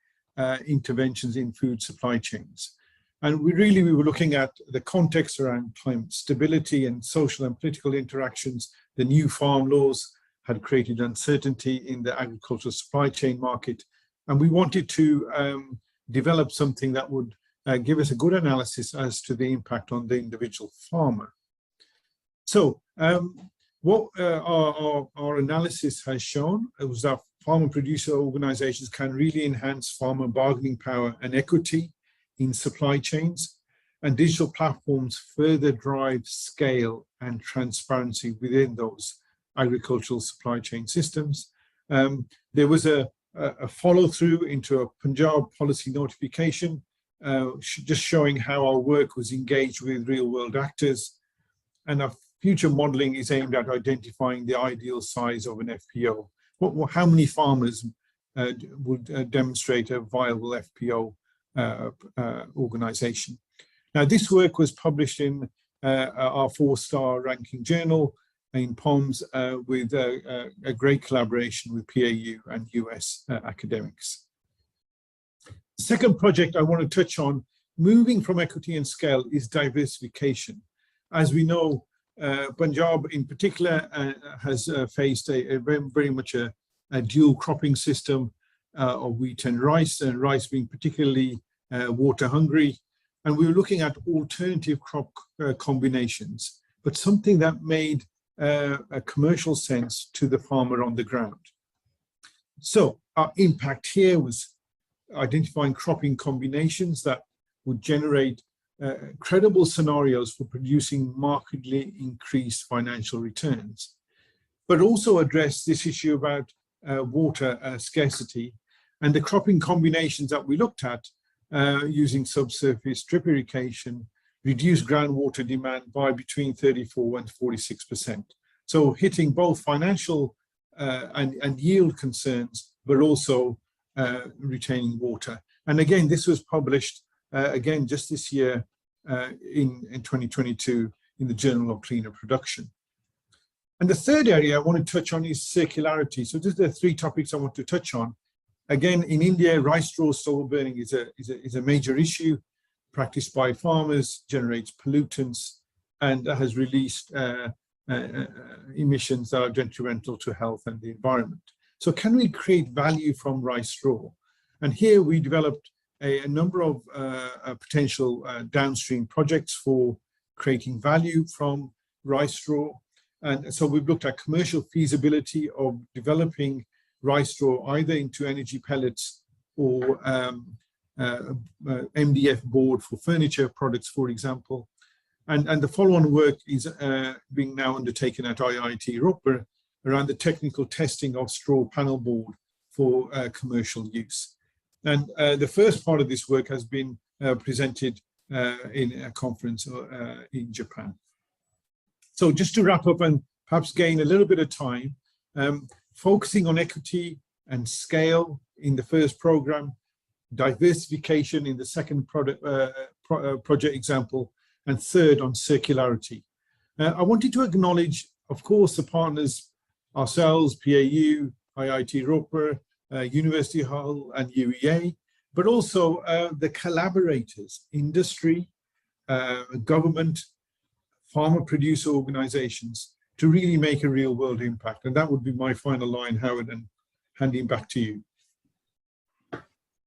interventions in food supply chains. And we were looking at the context around climate stability and social and political interactions. The new farm laws had created uncertainty in the agricultural supply chain market. And we wanted to develop something that would give us a good analysis as to the impact on the individual farmer. So what our analysis has shown was that farmer-producer organizations can really enhance farmer bargaining power and equity in supply chains, and digital platforms further drive scale and transparency within those agricultural supply chain systems. There was a follow-through into a Punjab policy notification, just showing how our work was engaged with real-world actors, and our future modeling is aimed at identifying the ideal size of an FPO. How many farmers would demonstrate a viable FPO organization? Now, this work was published in our 4-star ranking journal in POMS with a great collaboration with PAU and US academics. The second project I want to touch on, moving from equity and scale, is diversification. As we know, Punjab in particular has faced very much a dual cropping system of wheat and rice being particularly water hungry. And we were looking at alternative crop combinations but something that made a commercial sense to the farmer on the ground. So our impact here was identifying cropping combinations that would generate credible scenarios for producing markedly increased financial returns, but also address this issue about water scarcity. And the cropping combinations that we looked at using subsurface drip irrigation reduced groundwater demand by between 34 and 46%. So hitting both financial and yield concerns, but also retaining water. And again, this was published again just this year in 2022 in the Journal of Cleaner Production. And the third area I want to touch on is circularity. So these are the three topics I want to touch on. Again, in India, rice straw stubble burning is a major issue practiced by farmers, generates pollutants, and has released emissions that are detrimental to health and the environment. So can we create value from rice straw? And here we developed a number of potential downstream projects for creating value from rice straw. And so we've looked at commercial feasibility of developing rice straw either into energy pellets or MDF board for furniture products, for example. And the follow-on work is being now undertaken at IIT Roper around the technical testing of straw panel board for commercial use. And the first part of this work has been presented in a conference in Japan. So just to wrap up and perhaps gain a little bit of time, focusing on equity and scale in the first program, diversification in the second project example, and third on circularity. I wanted to acknowledge, of course, the partners, ourselves, PAU, IIT Roper, University Hull and UEA, but also the collaborators, industry, government, farmer producer organizations to really make a real world impact. And that would be my final line, Howard, and handing back to you.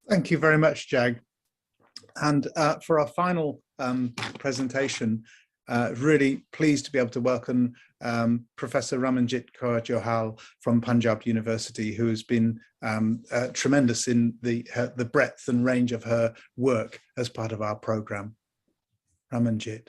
Thank you very much, Jag. And for our final presentation, really pleased to be able to welcome Professor Ramanjit Kaur Johal from Punjab University, who has been tremendous in the breadth and range of her work as part of our program. Ramanjit.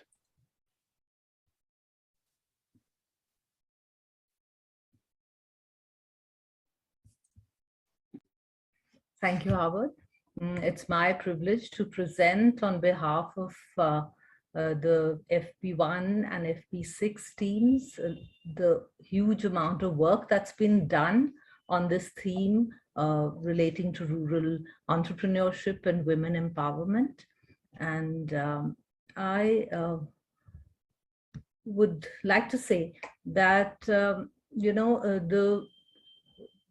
Thank you, Howard. It's my privilege to present on behalf of the FP1 and FP6 teams, the huge amount of work that's been done on this theme relating to rural entrepreneurship and women empowerment. And I would like to say that, the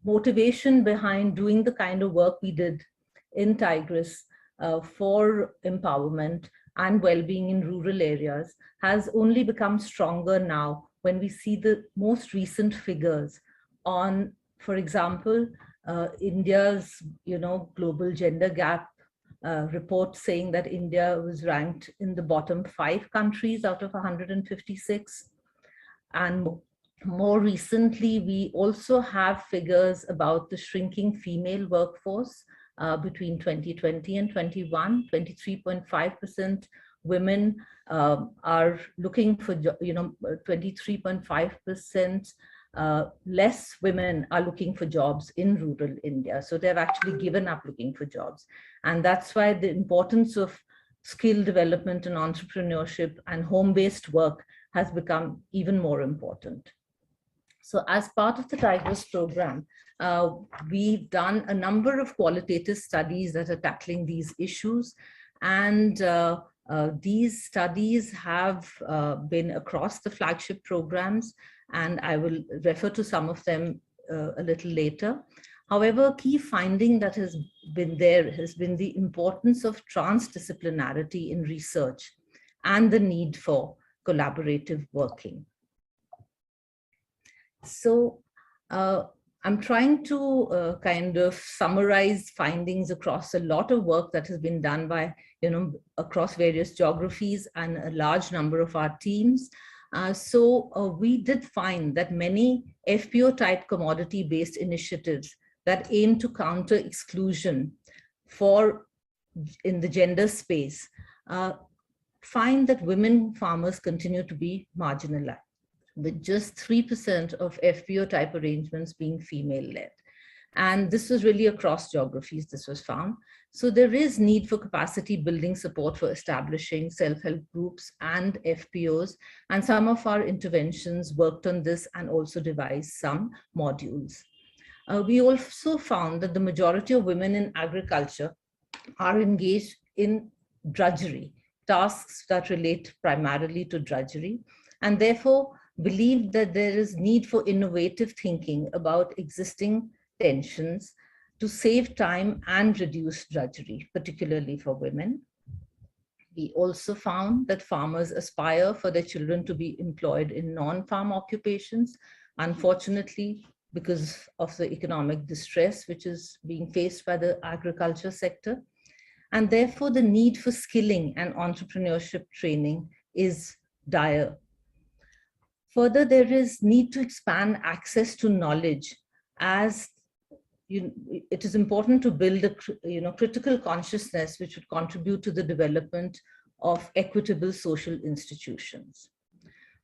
motivation behind doing the kind of work we did in TIGR2ESS for empowerment and well-being in rural areas has only become stronger now when we see the most recent figures on, for example, India's global gender gap report saying that India was ranked in the bottom 5 countries out of 156. And more recently, we also have figures about the shrinking female workforce between 2020 and 21. 23.5% women are looking for, 23.5% less women are looking for jobs in rural India. So they've actually given up looking for jobs. And that's why the importance of skill development and entrepreneurship and home-based work has become even more important. So as part of the TIGR2ESS program, we've done a number of qualitative studies that are tackling these issues. And these studies have been across the flagship programs, and I will refer to some of them a little later. However, a key finding that has been there has been the importance of transdisciplinarity in research and the need for collaborative working. So I'm trying to kind of summarize findings across a lot of work that has been done by, across various geographies and a large number of our teams. We did find that many FPO type commodity based initiatives that aim to counter exclusion in the gender space find that women farmers continue to be marginalized, with just 3% of FPO type arrangements being female led. And this was really across geographies this was found. So there is need for capacity building support for establishing self-help groups and FPOs. And some of our interventions worked on this and also devised some modules. We also found that the majority of women in agriculture are engaged in drudgery, tasks that relate primarily to drudgery, and therefore believe that there is need for innovative thinking about existing tensions to save time and reduce drudgery, particularly for women. We also found that farmers aspire for their children to be employed in non-farm occupations. Unfortunately, because of the economic distress which is being faced by the agriculture sector, and therefore the need for skilling and entrepreneurship training is dire. Further, there is need to expand access to knowledge, as it is important to build a critical consciousness which would contribute to the development of equitable social institutions.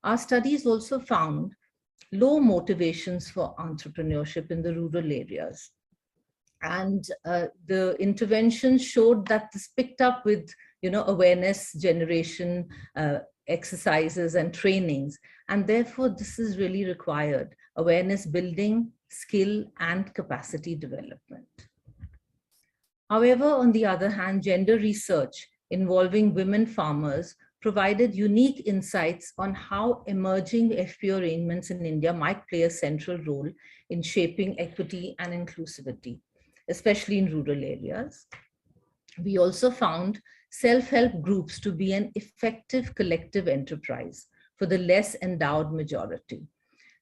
Our studies also found low motivations for entrepreneurship in the rural areas. And the intervention showed that this picked up with awareness generation, exercises and trainings. And therefore, this is really required: awareness building, skill and capacity development. However, on the other hand, gender research involving women farmers provided unique insights on how emerging FPO arrangements in India might play a central role in shaping equity and inclusivity, especially in rural areas. We also found self-help groups to be an effective collective enterprise for the less endowed majority.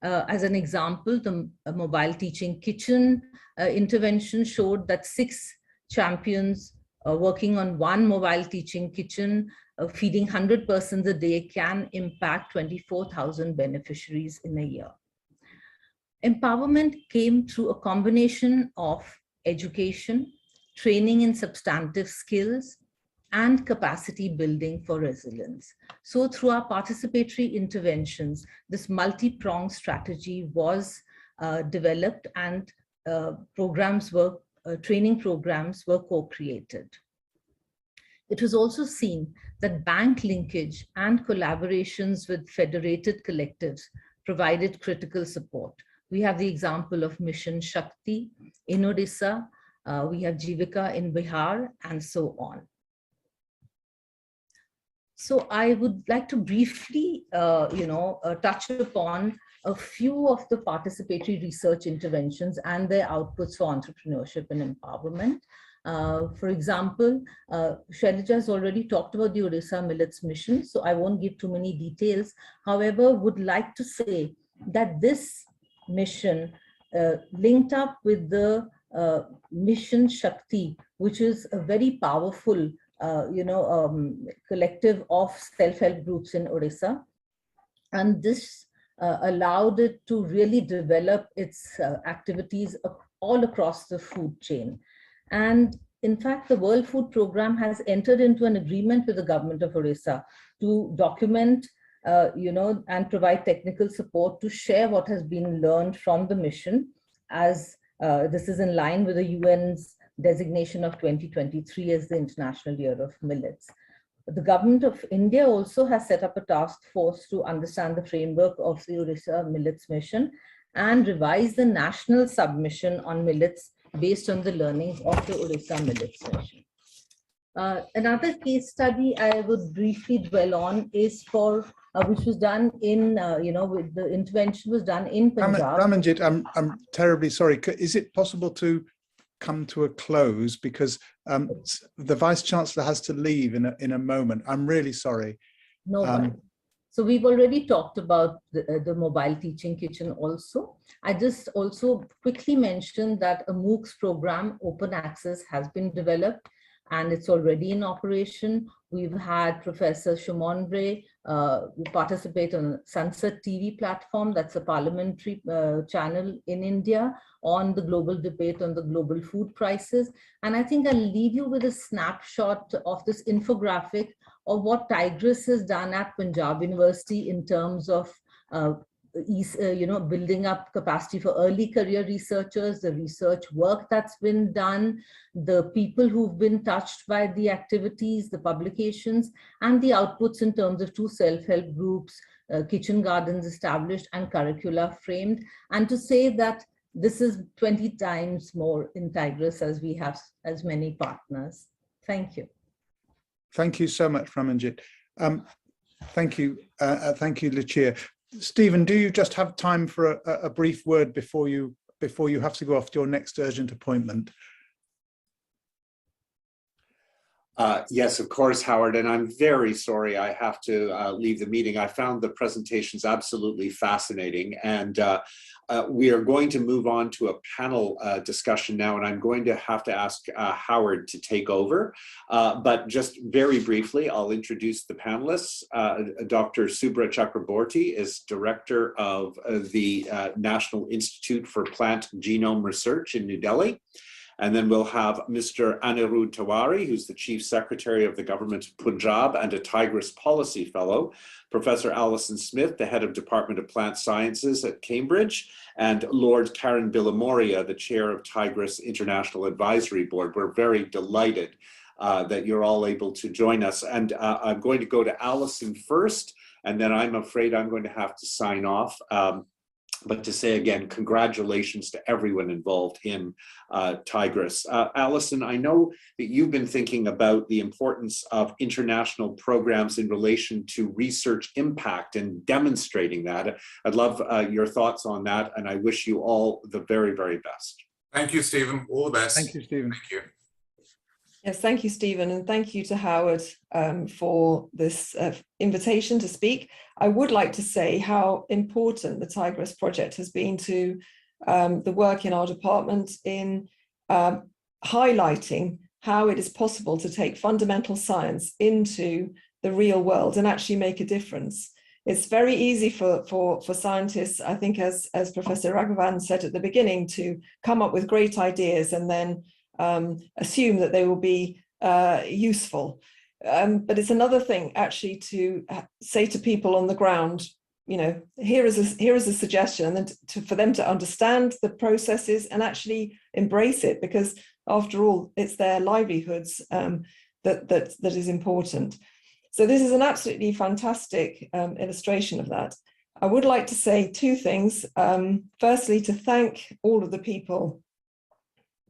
As an example, the mobile teaching kitchen intervention showed that 6 champions working on one mobile teaching kitchen, feeding 100 persons a day, can impact 24,000 beneficiaries in a year. Empowerment came through a combination of education, training in substantive skills, and capacity building for resilience. So through our participatory interventions, this multi-pronged strategy was developed, and training programs were co-created. It was also seen that bank linkage and collaborations with federated collectives provided critical support. We have the example of Mission Shakti in Odisha, we have Jivika in Bihar, and so on. So I would like to briefly, touch upon a few of the participatory research interventions and their outputs for entrepreneurship and empowerment. For example, Shailaja has already talked about the Odisha Millets Mission, so I won't give too many details. However, would like to say that this mission linked up with the Mission Shakti, which is a very powerful collective of self-help groups in Odisha. And this allowed it to really develop its activities all across the food chain. And in fact, the World Food Programme has entered into an agreement with the government of Odisha to document, and provide technical support to share what has been learned from the mission, as this is in line with the UN's designation of 2023 as the International Year of Millets. The government of India also has set up a task force to understand the framework of the Odisha Millets Mission and revise the national submission on millets based on the learnings of the Odisha Millets Mission. Another case study I would briefly dwell on is which was done in, the intervention was done in Punjab. Ramanjit, I'm terribly sorry. Is it possible to come to a close, because the Vice Chancellor has to leave in a moment? I'm really sorry. No worries. So we've already talked about the mobile teaching kitchen also. I just also quickly mentioned that a MOOCs program, open access, has been developed and it's already in operation. We've had Professor Shumondre participate on Sunset TV platform, that's a parliamentary channel in India, on the global debate on the global food crisis. And I think I'll leave you with a snapshot of this infographic of what TIGR2ESS has done at Punjab University in terms of building up capacity for early career researchers, the research work that's been done, the people who've been touched by the activities, the publications, and the outputs in terms of 2 self-help groups, kitchen gardens established, and curricula framed. And to say that this is 20 times more in TIGR2ESS as we have as many partners. Thank you. Thank you so much, Ramanjit. Thank you, Lucia. Stephen, do you just have time for a brief word before you have to go off to your next urgent appointment? Yes, of course, Howard, and I'm very sorry I have to leave the meeting. I found the presentations absolutely fascinating, and we are going to move on to a panel discussion now, and I'm going to have to ask Howard to take over. But just very briefly, I'll introduce the panelists. Dr. Subhra Chakraborty is Director of the National Institute for Plant Genome Research in New Delhi. And then we'll have Mr. Anirudh Tiwari, who's the Chief Secretary of the Government of Punjab and a TIGR2ESS Policy Fellow, Professor Alison Smith, the Head of Department of Plant Sciences at Cambridge, and Lord Karen Billamoria, the Chair of TIGR2ESS International Advisory Board. We're very delighted that you're all able to join us. And I'm going to go to Alison first, and then I'm afraid I'm going to have to sign off. But to say again, congratulations to everyone involved in TIGR2ESS. Alison, I know that you've been thinking about the importance of international programs in relation to research impact and demonstrating that. I'd love your thoughts on that, and I wish you all the very, very best. Thank you, Stephen. All the best. Thank you, Stephen. Thank you. Yes, thank you, Stephen, and thank you to Howard for this invitation to speak. I would like to say how important the TIGR2ESS project has been to the work in our department in highlighting how it is possible to take fundamental science into the real world and actually make a difference. It's very easy for scientists, I think, as Professor Raghavan said at the beginning, to come up with great ideas and then assume that they will be useful. But it's another thing actually to say to people on the ground, you know, here is a suggestion, and then for them to understand the processes and actually embrace it, because after all, it's their livelihoods that is important. So this is an absolutely fantastic illustration of that. I would like to say 2 things. Firstly, to thank all of the people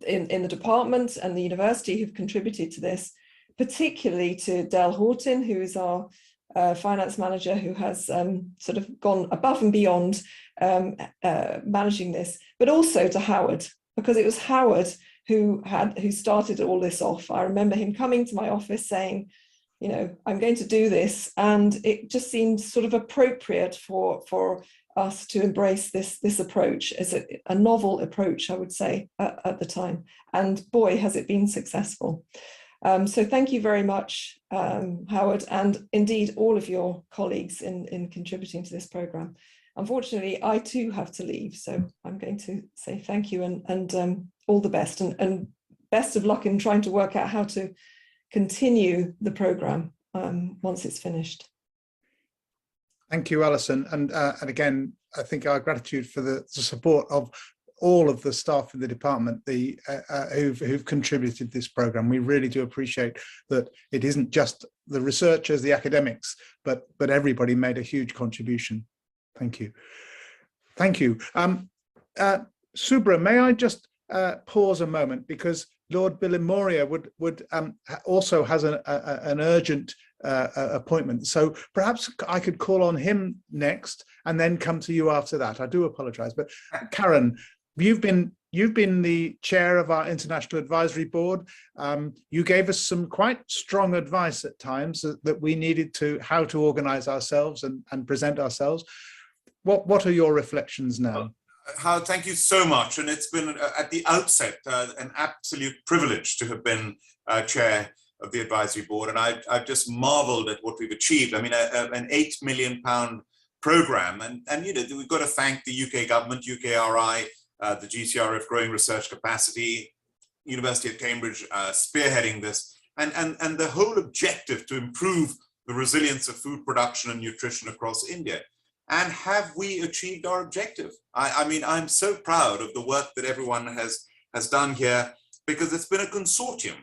in the department and the university who've contributed to this, particularly to Del Horton, who is our finance manager, who has sort of gone above and beyond managing this, but also to Howard, because it was Howard who started all this off. I remember him coming to my office saying, you know, I'm going to do this, and it just seemed sort of appropriate for us to embrace this approach as a novel approach, I would say, at the time. And boy, has it been successful. So thank you very much, Howard, and indeed all of your colleagues in contributing to this program. Unfortunately, I too have to leave, so I'm going to say thank you and all the best, and best of luck in trying to work out how to continue the program once it's finished. Thank you, Alison. And again, I think our gratitude for the support of all of the staff in the department who've contributed this program. We really do appreciate that it isn't just the researchers, the academics, but everybody made a huge contribution. Thank you. Thank you. Subhra, may I just pause a moment, because Lord Billamoria also has an urgent appointment. So perhaps I could call on him next and then come to you after that. I do apologize, but Karen, you've been the chair of our International Advisory Board. You gave us some quite strong advice at times that we needed how to organize ourselves and present ourselves. What are your reflections now? Howard, thank you so much. And it's been at the outset an absolute privilege to have been chair of the advisory board, and I've just marveled at what we've achieved. I mean, an £8 million program, and you know, we've got to thank the UK government, UKRI, the GCRF growing research capacity, University of Cambridge spearheading this, and the whole objective to improve the resilience of food production and nutrition across India. And have we achieved our objective? I mean, I'm so proud of the work that everyone has done here, because it's been a consortium.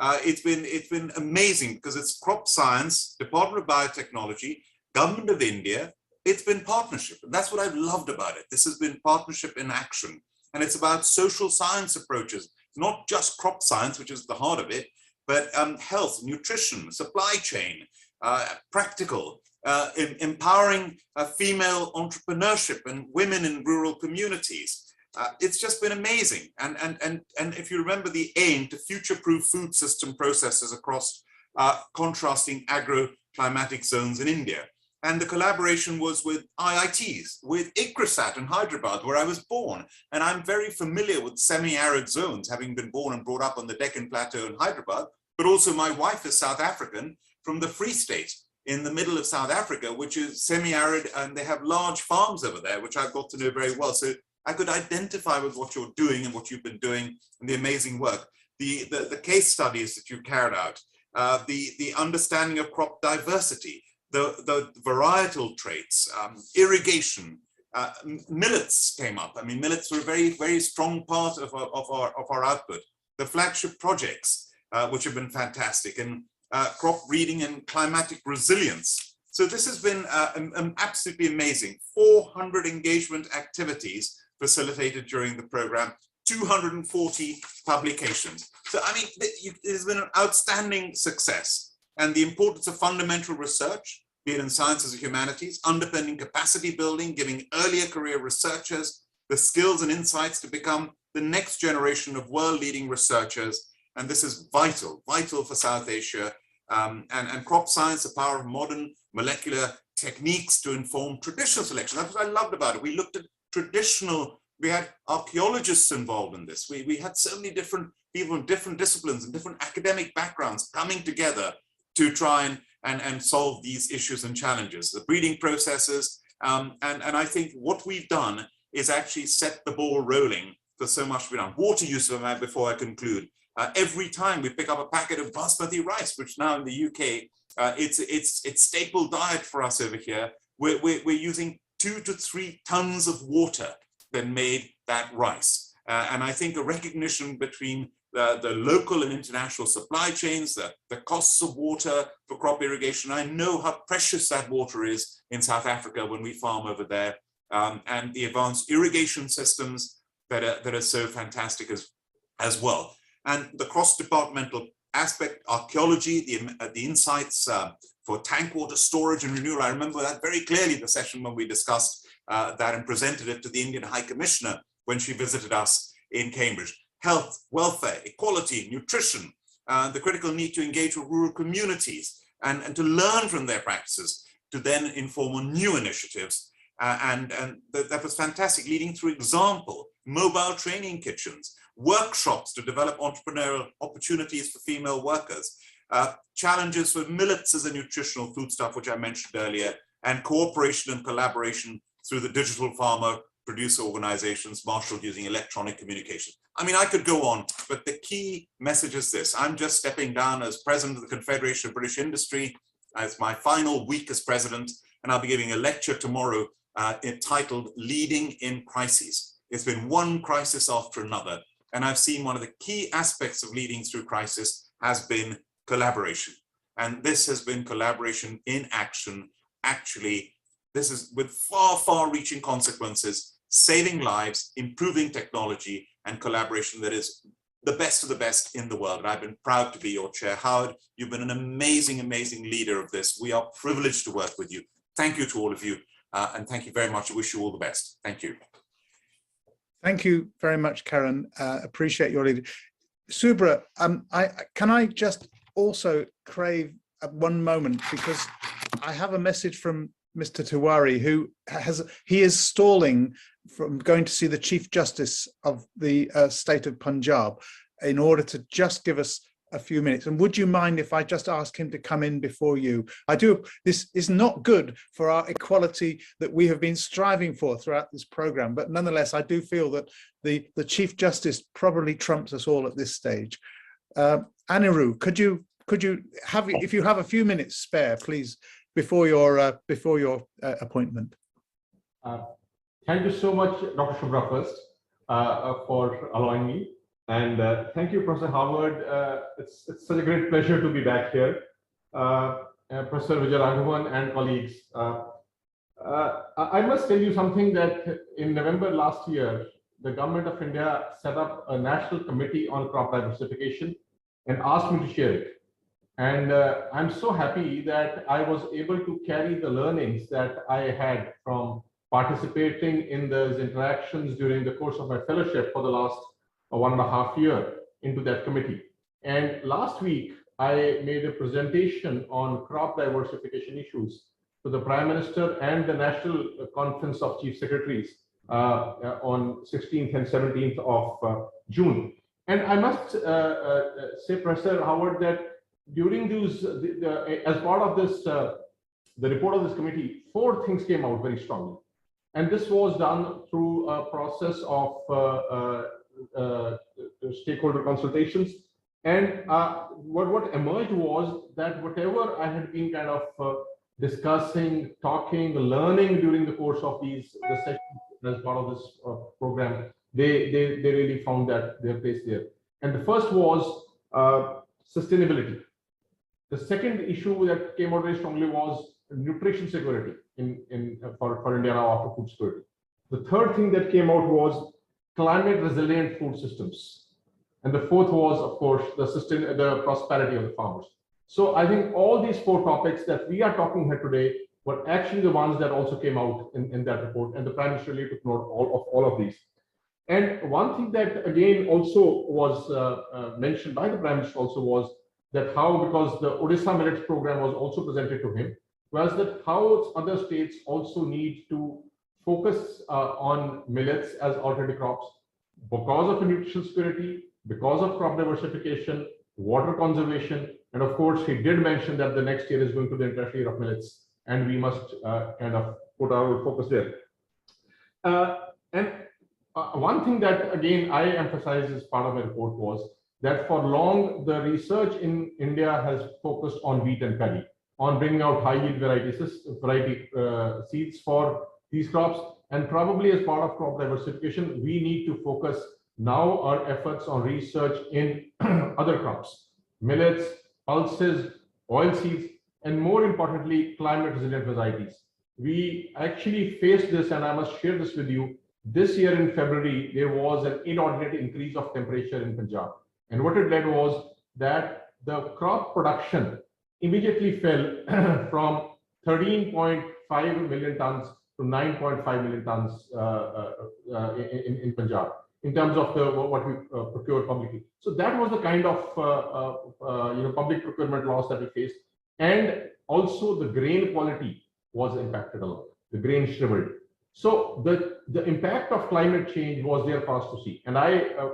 It's been amazing, because it's crop science, Department of Biotechnology, Government of India. It's been partnership, and that's what I've loved about it. This has been partnership in action, and it's about social science approaches, not just crop science, which is the heart of it, but health, nutrition, supply chain, practical, empowering female entrepreneurship and women in rural communities. It's just been amazing. And if you remember the aim to future-proof food system processes across contrasting agro-climatic zones in India. And the collaboration was with IITs, with ICRISAT in Hyderabad, where I was born. And I'm very familiar with semi-arid zones, having been born and brought up on the Deccan Plateau in Hyderabad. But also my wife is South African from the Free State in the middle of South Africa, which is semi-arid, and they have large farms over there, which I've got to know very well. So I could identify with what you're doing and what you've been doing and the amazing work. The case studies that you've carried out, the understanding of crop diversity, the varietal traits, irrigation, millets came up. I mean, millets were a very, very strong part of our output. The flagship projects, which have been fantastic, and crop breeding and climatic resilience. So this has been absolutely amazing. 400 engagement activities facilitated during the program, 240 publications. So, I mean, it has been an outstanding success. And the importance of fundamental research, be it in sciences or humanities, underpinning capacity building, giving earlier career researchers the skills and insights to become the next generation of world-leading researchers. And this is vital for South Asia. And crop science, the power of modern molecular techniques to inform traditional selection. That's what I loved about it. We looked at traditional, we had archaeologists involved in this. We had so many different people in different disciplines and different academic backgrounds coming together to try and solve these issues and challenges, the breeding processes. And I think what we've done is actually set the ball rolling for so much to be done. Water use, before I conclude. Every time we pick up a packet of basmati rice, which now in the UK, it's staple diet for us over here. We're using 2 to 3 tons of water that made that rice. And I think a recognition between the local and international supply chains, the costs of water for crop irrigation. I know how precious that water is in South Africa when we farm over there, and the advanced irrigation systems that are so fantastic as well. And the cross-departmental aspect, archaeology, the insights for tank water storage and renewal. I remember that very clearly, the session when we discussed that and presented it to the Indian High Commissioner when she visited us in Cambridge. Health, welfare, equality, nutrition, the critical need to engage with rural communities and to learn from their practices to then inform on new initiatives. And that was fantastic, leading through example, mobile training kitchens, workshops to develop entrepreneurial opportunities for female workers, challenges for millets as a nutritional foodstuff, which I mentioned earlier, and cooperation and collaboration through the digital farmer producer organizations marshaled using electronic communication. I mean, I could go on, but the key message is this. I'm just stepping down as president of the Confederation of British Industry as my final week as president, and I'll be giving a lecture tomorrow entitled Leading in Crises. It's been one crisis after another, and I've seen one of the key aspects of leading through crisis has been collaboration. And this has been collaboration in action. Actually, this is with far, far-reaching consequences, saving lives, improving technology, and collaboration that is the best of the best in the world. And I've been proud to be your chair. Howard, you've been an amazing, amazing leader of this. We are privileged to work with you. Thank you to all of you. And thank you very much. I wish you all the best. Thank you. Thank you very much, Karen. Appreciate your leadership. Subhra, can I just also crave one moment, because I have a message from Mr. Tiwari, who is stalling from going to see the Chief Justice of the state of Punjab in order to just give us a few minutes. And would you mind if I just ask him to come in before you? This is not good for our equality that we have been striving for throughout this program, but nonetheless, I do feel that the Chief Justice probably trumps us all at this stage. Anirudh, could you have, if you have a few minutes spare, please, before your appointment? Thank you so much, Dr. Subhra, first, for allowing me. And thank you, Professor Howard. It's such a great pleasure to be back here. Professor Vijay, Raghavan, and colleagues. I must tell you something that in November last year, the government of India set up a national committee on crop diversification and asked me to chair it. And I'm so happy that I was able to carry the learnings that I had from participating in those interactions during the course of my fellowship for the last 1.5 years into that committee. And last week, I made a presentation on crop diversification issues to the Prime Minister and the National Conference of Chief Secretaries on 16th and 17th of June. And I must say, Professor Howard, that during those, as part of this, the report of this committee, 4 things came out very strongly. And this was done through a process of stakeholder consultations. And what emerged was that whatever I had been kind of discussing, talking, learning during the course of the sessions as part of this program, they really found that their place there. And the first was sustainability. The second issue that came out very strongly was nutrition security for India now after food security. The third thing that came out was climate resilient food systems. And the fourth was, of course, the prosperity of the farmers. So I think all these 4 topics that we are talking here today were actually the ones that also came out in that report, and the Prime Minister really took note of all of these. And one thing that again also was mentioned by the Prime Minister also was that how, because the Odisha Millets program was also presented to him, was that how other states also need to focus on millets as alternative crops because of nutrition security, because of crop diversification, water conservation, and of course he did mention that the next year is going to be the International Year of Millets, and we must kind of put our focus there. One thing that again I emphasized as part of my report was that for long the research in India has focused on wheat and paddy, on bringing out high yield variety seeds for these crops, and probably as part of crop diversification we need to focus now our efforts on research in other crops, millets, pulses, oil seeds, and more importantly climate resilient varieties. We actually faced this, and I must share this with you. This year in February there was an inordinate increase of temperature in Punjab, and what it led was that the crop production immediately fell from 13.5 million tons to 9.5 million tons in Punjab in terms of what we procure publicly. So that was the kind of public procurement loss that we faced, and also the grain quality was impacted a lot. The grain shriveled. So the impact of climate change was there for us to see, and I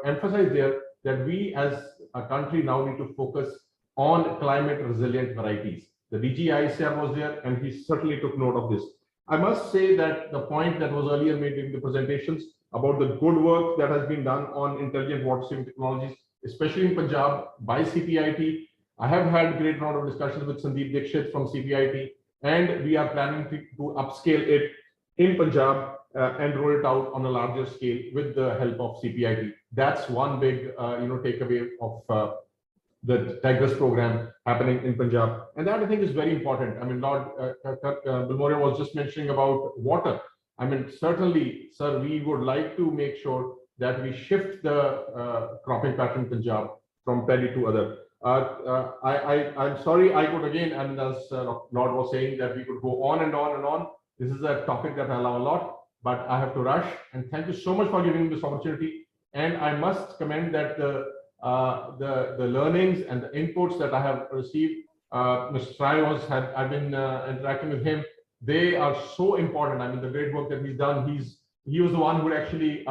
emphasize there that we as a country now need to focus on climate resilient varieties. The DG ICR was there, and he certainly took note of this. I must say that the point that was earlier made in the presentations about the good work that has been done on intelligent water saving technologies, especially in Punjab by CPIT. I have had great round of discussions with Sandeep Dixit from CPIT, and we are planning to upscale it in Punjab and roll it out on a larger scale with the help of CPIT. That's one big takeaway of the TIGR2ESS program happening in Punjab, and that I think is very important. I mean, Lord Bilmoria was just mentioning about water. I mean, certainly, sir, we would like to make sure that we shift the cropping pattern in Punjab from paddy to other. I'm sorry, I could again, and as Lord was saying, that we could go on and on and on. This is a topic that I love a lot, but I have to rush. And thank you so much for giving me this opportunity. And I must commend that the learnings and the inputs that I have received. Mr. Try I've been interacting with him. They are so important. I mean, the great work that he's done. He was the one who actually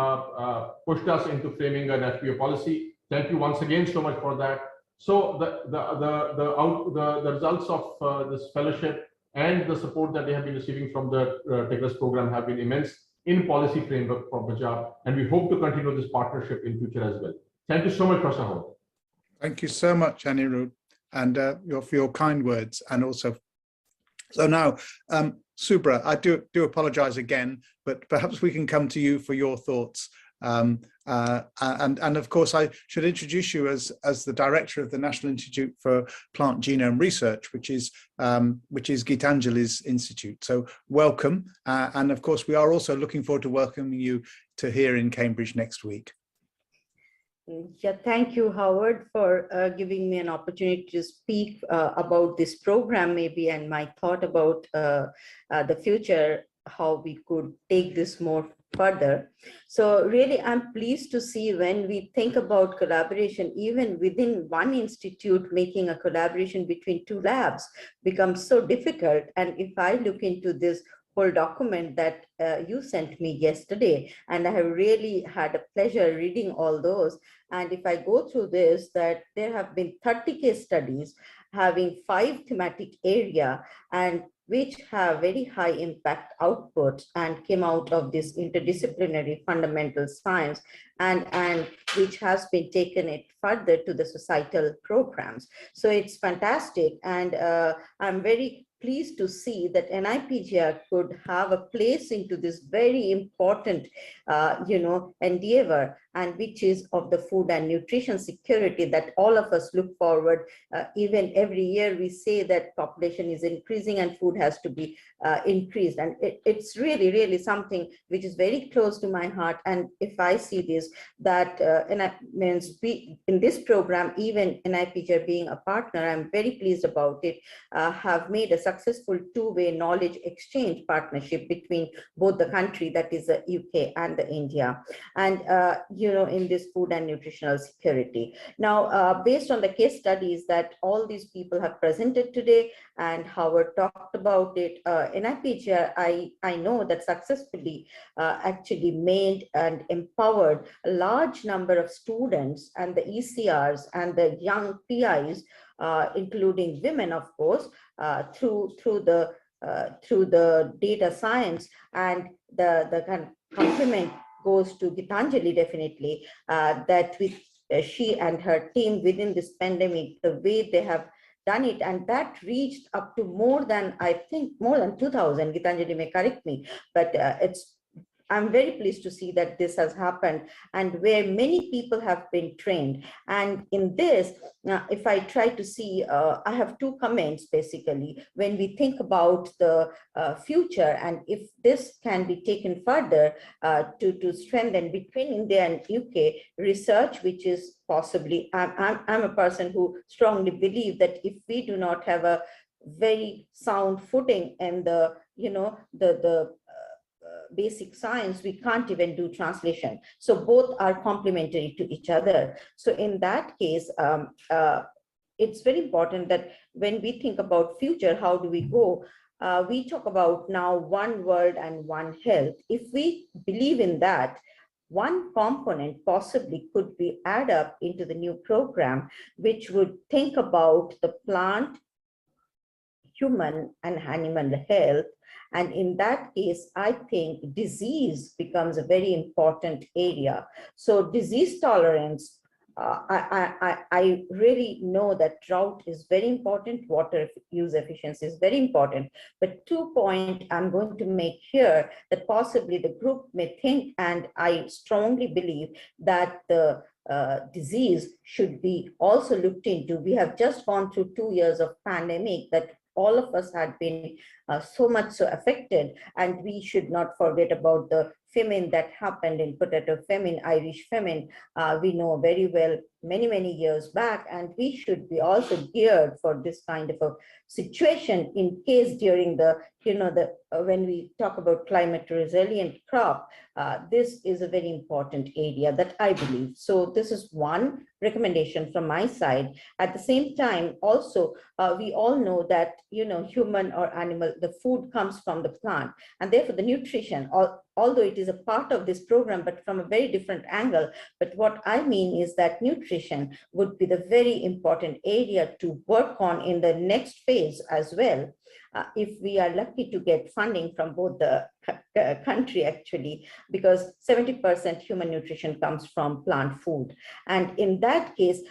pushed us into framing an FPO policy. Thank you once again so much for that. So the results of this fellowship and the support that they have been receiving from the TIGR2ESS program have been immense in policy framework for Punjab, and we hope to continue this partnership in future as well. Thank you so much, Professor Howard. Thank you so much, Anirudh, and for your kind words, and also. So now, Subhra, I do apologize again, but perhaps we can come to you for your thoughts. And of course, I should introduce you as the director of the National Institute for Plant Genome Research, which is Gitanjali's institute. So welcome, and of course, we are also looking forward to welcoming you to here in Cambridge next week. Yeah, thank you, Howard, for giving me an opportunity to speak about this program, maybe, and my thought about the future, how we could take this more further. So really, I'm pleased to see when we think about collaboration, even within one institute, making a collaboration between two labs becomes so difficult. And if I look into this whole document that you sent me yesterday, and I have really had a pleasure reading all those. And if I go through this, that there have been 30 case studies having 5 thematic area, and which have very high impact outputs and came out of this interdisciplinary fundamental science, and which has been taken it further to the societal programs. So it's fantastic. And I'm very pleased to see that NIPGR could have a place into this very important, endeavor, and which is of the food and nutrition security that all of us look forward. Even every year we say that population is increasing and food has to be increased. And it's really, really something which is very close to my heart. And if I see this, that in this program, even NIPGR being a partner, I'm very pleased about it, have made a successful two-way knowledge exchange partnership between both the country, that is the UK and the India, and in this food and nutritional security. Now, based on the case studies that all these people have presented today, and Howard talked about it, NIPGR, I know that successfully actually made and empowered a large number of students and the ECRs and the young PIs, including women, of course, through the data science. And the compliment goes to Gitanjali, definitely, that with she and her team within this pandemic, the way they have done it, and that reached up to more than 2,000. Gitanjali may correct me, but I'm very pleased to see that this has happened, and where many people have been trained. And in this, if I try to see, I have 2 comments basically. When we think about the future, and if this can be taken further to strengthen between India and UK research, which is possibly, I'm a person who strongly believe that if we do not have a very sound footing and the basic science, we can't even do translation. So both are complementary to each other. So in that case, it's very important that when we think about future, how do we go? We talk about now one world and one health. If we believe in that, one component possibly could be add up into the new program, which would think about the plant, human and animal health. And in that case, I think disease becomes a very important area. So disease tolerance, I really know that drought is very important, water use efficiency is very important. But 2 points I'm going to make here that possibly the group may think, and I strongly believe that the disease should be also looked into. We have just gone through 2 years of pandemic that all of us had been so much so affected, and we should not forget about the famine that happened in potato famine, Irish famine. We know very well many years back, and we should be also geared for this kind of a situation in case during the, when we talk about climate resilient crop, this is a very important area that I believe. So this is one recommendation from my side. At the same time, also, we all know that, human or animal, the food comes from the plant, and therefore the nutrition, although it is a part of this program, but from a very different angle. But what I mean is that nutrition would be the very important area to work on in the next phase as well. If we are lucky to get funding from both the country, actually, because 70% human nutrition comes from plant food. And in that case,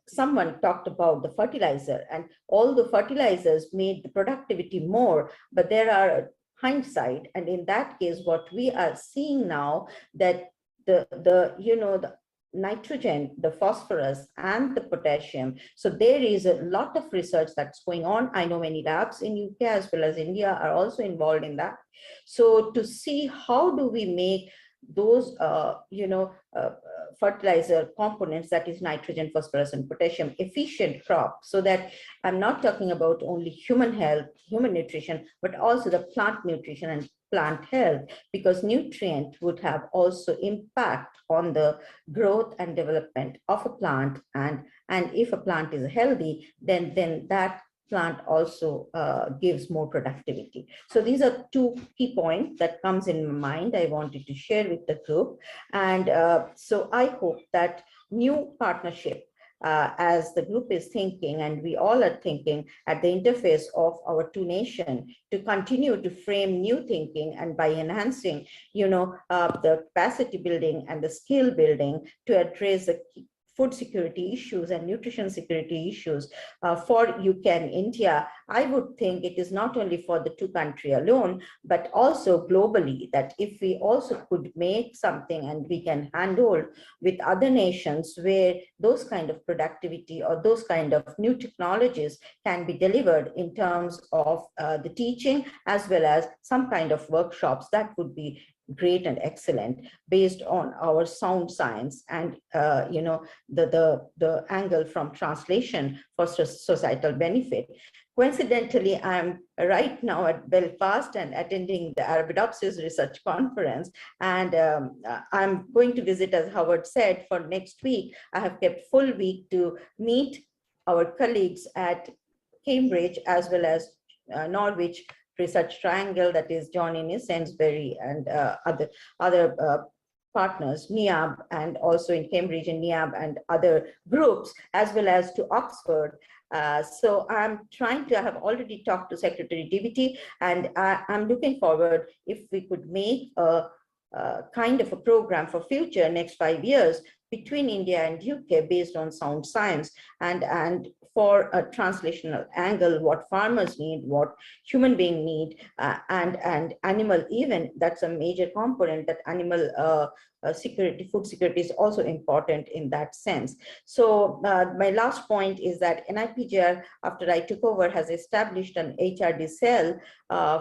someone talked about the fertilizer, and all the fertilizers made the productivity more, but there are hindsight. And in that case, what we are seeing now, that the nitrogen, the phosphorus, and the potassium. So there is a lot of research that's going on. I know many labs in UK as well as India are also involved in that. So to see how do we make those fertilizer components, that is nitrogen, phosphorus, and potassium, efficient crop, so that I'm not talking about only human health, human nutrition, but also the plant nutrition and plant health, because nutrient would have also impact on the growth and development of a plant. And if a plant is healthy, then that plant also gives more productivity. So these are two key points that comes in my mind I wanted to share with the group. And so I hope that new partnership, as the group is thinking, and we all are thinking at the interface of our two nations, to continue to frame new thinking, and by enhancing, the capacity building and the skill building to address the food security issues and nutrition security issues for UK and India. I would think it is not only for the two countries alone, but also globally, that if we also could make something and we can handle with other nations where those kind of productivity or those kind of new technologies can be delivered in terms of the teaching as well as some kind of workshops, that would be great and excellent, based on our sound science and the angle from translation for societal benefit. Coincidentally, I'm right now at Belfast and attending the Arabidopsis Research Conference, and I'm going to visit, as Howard said, for next week. I have kept full week to meet our colleagues at Cambridge as well as Norwich Research Triangle, that is John Innes, Sainsbury, and other partners, NIAB, and also in Cambridge and NIAB and other groups, as well as to Oxford. So I have already talked to Secretary Dept, and I'm looking forward if we could make a kind of a program for future next 5 years between India and UK based on sound science, and for a translational angle, what farmers need, what human beings need, and animal, even that's a major component, that animal security, food security is also important in that sense. So my last point is that NIPGR, after I took over, has established an HRD cell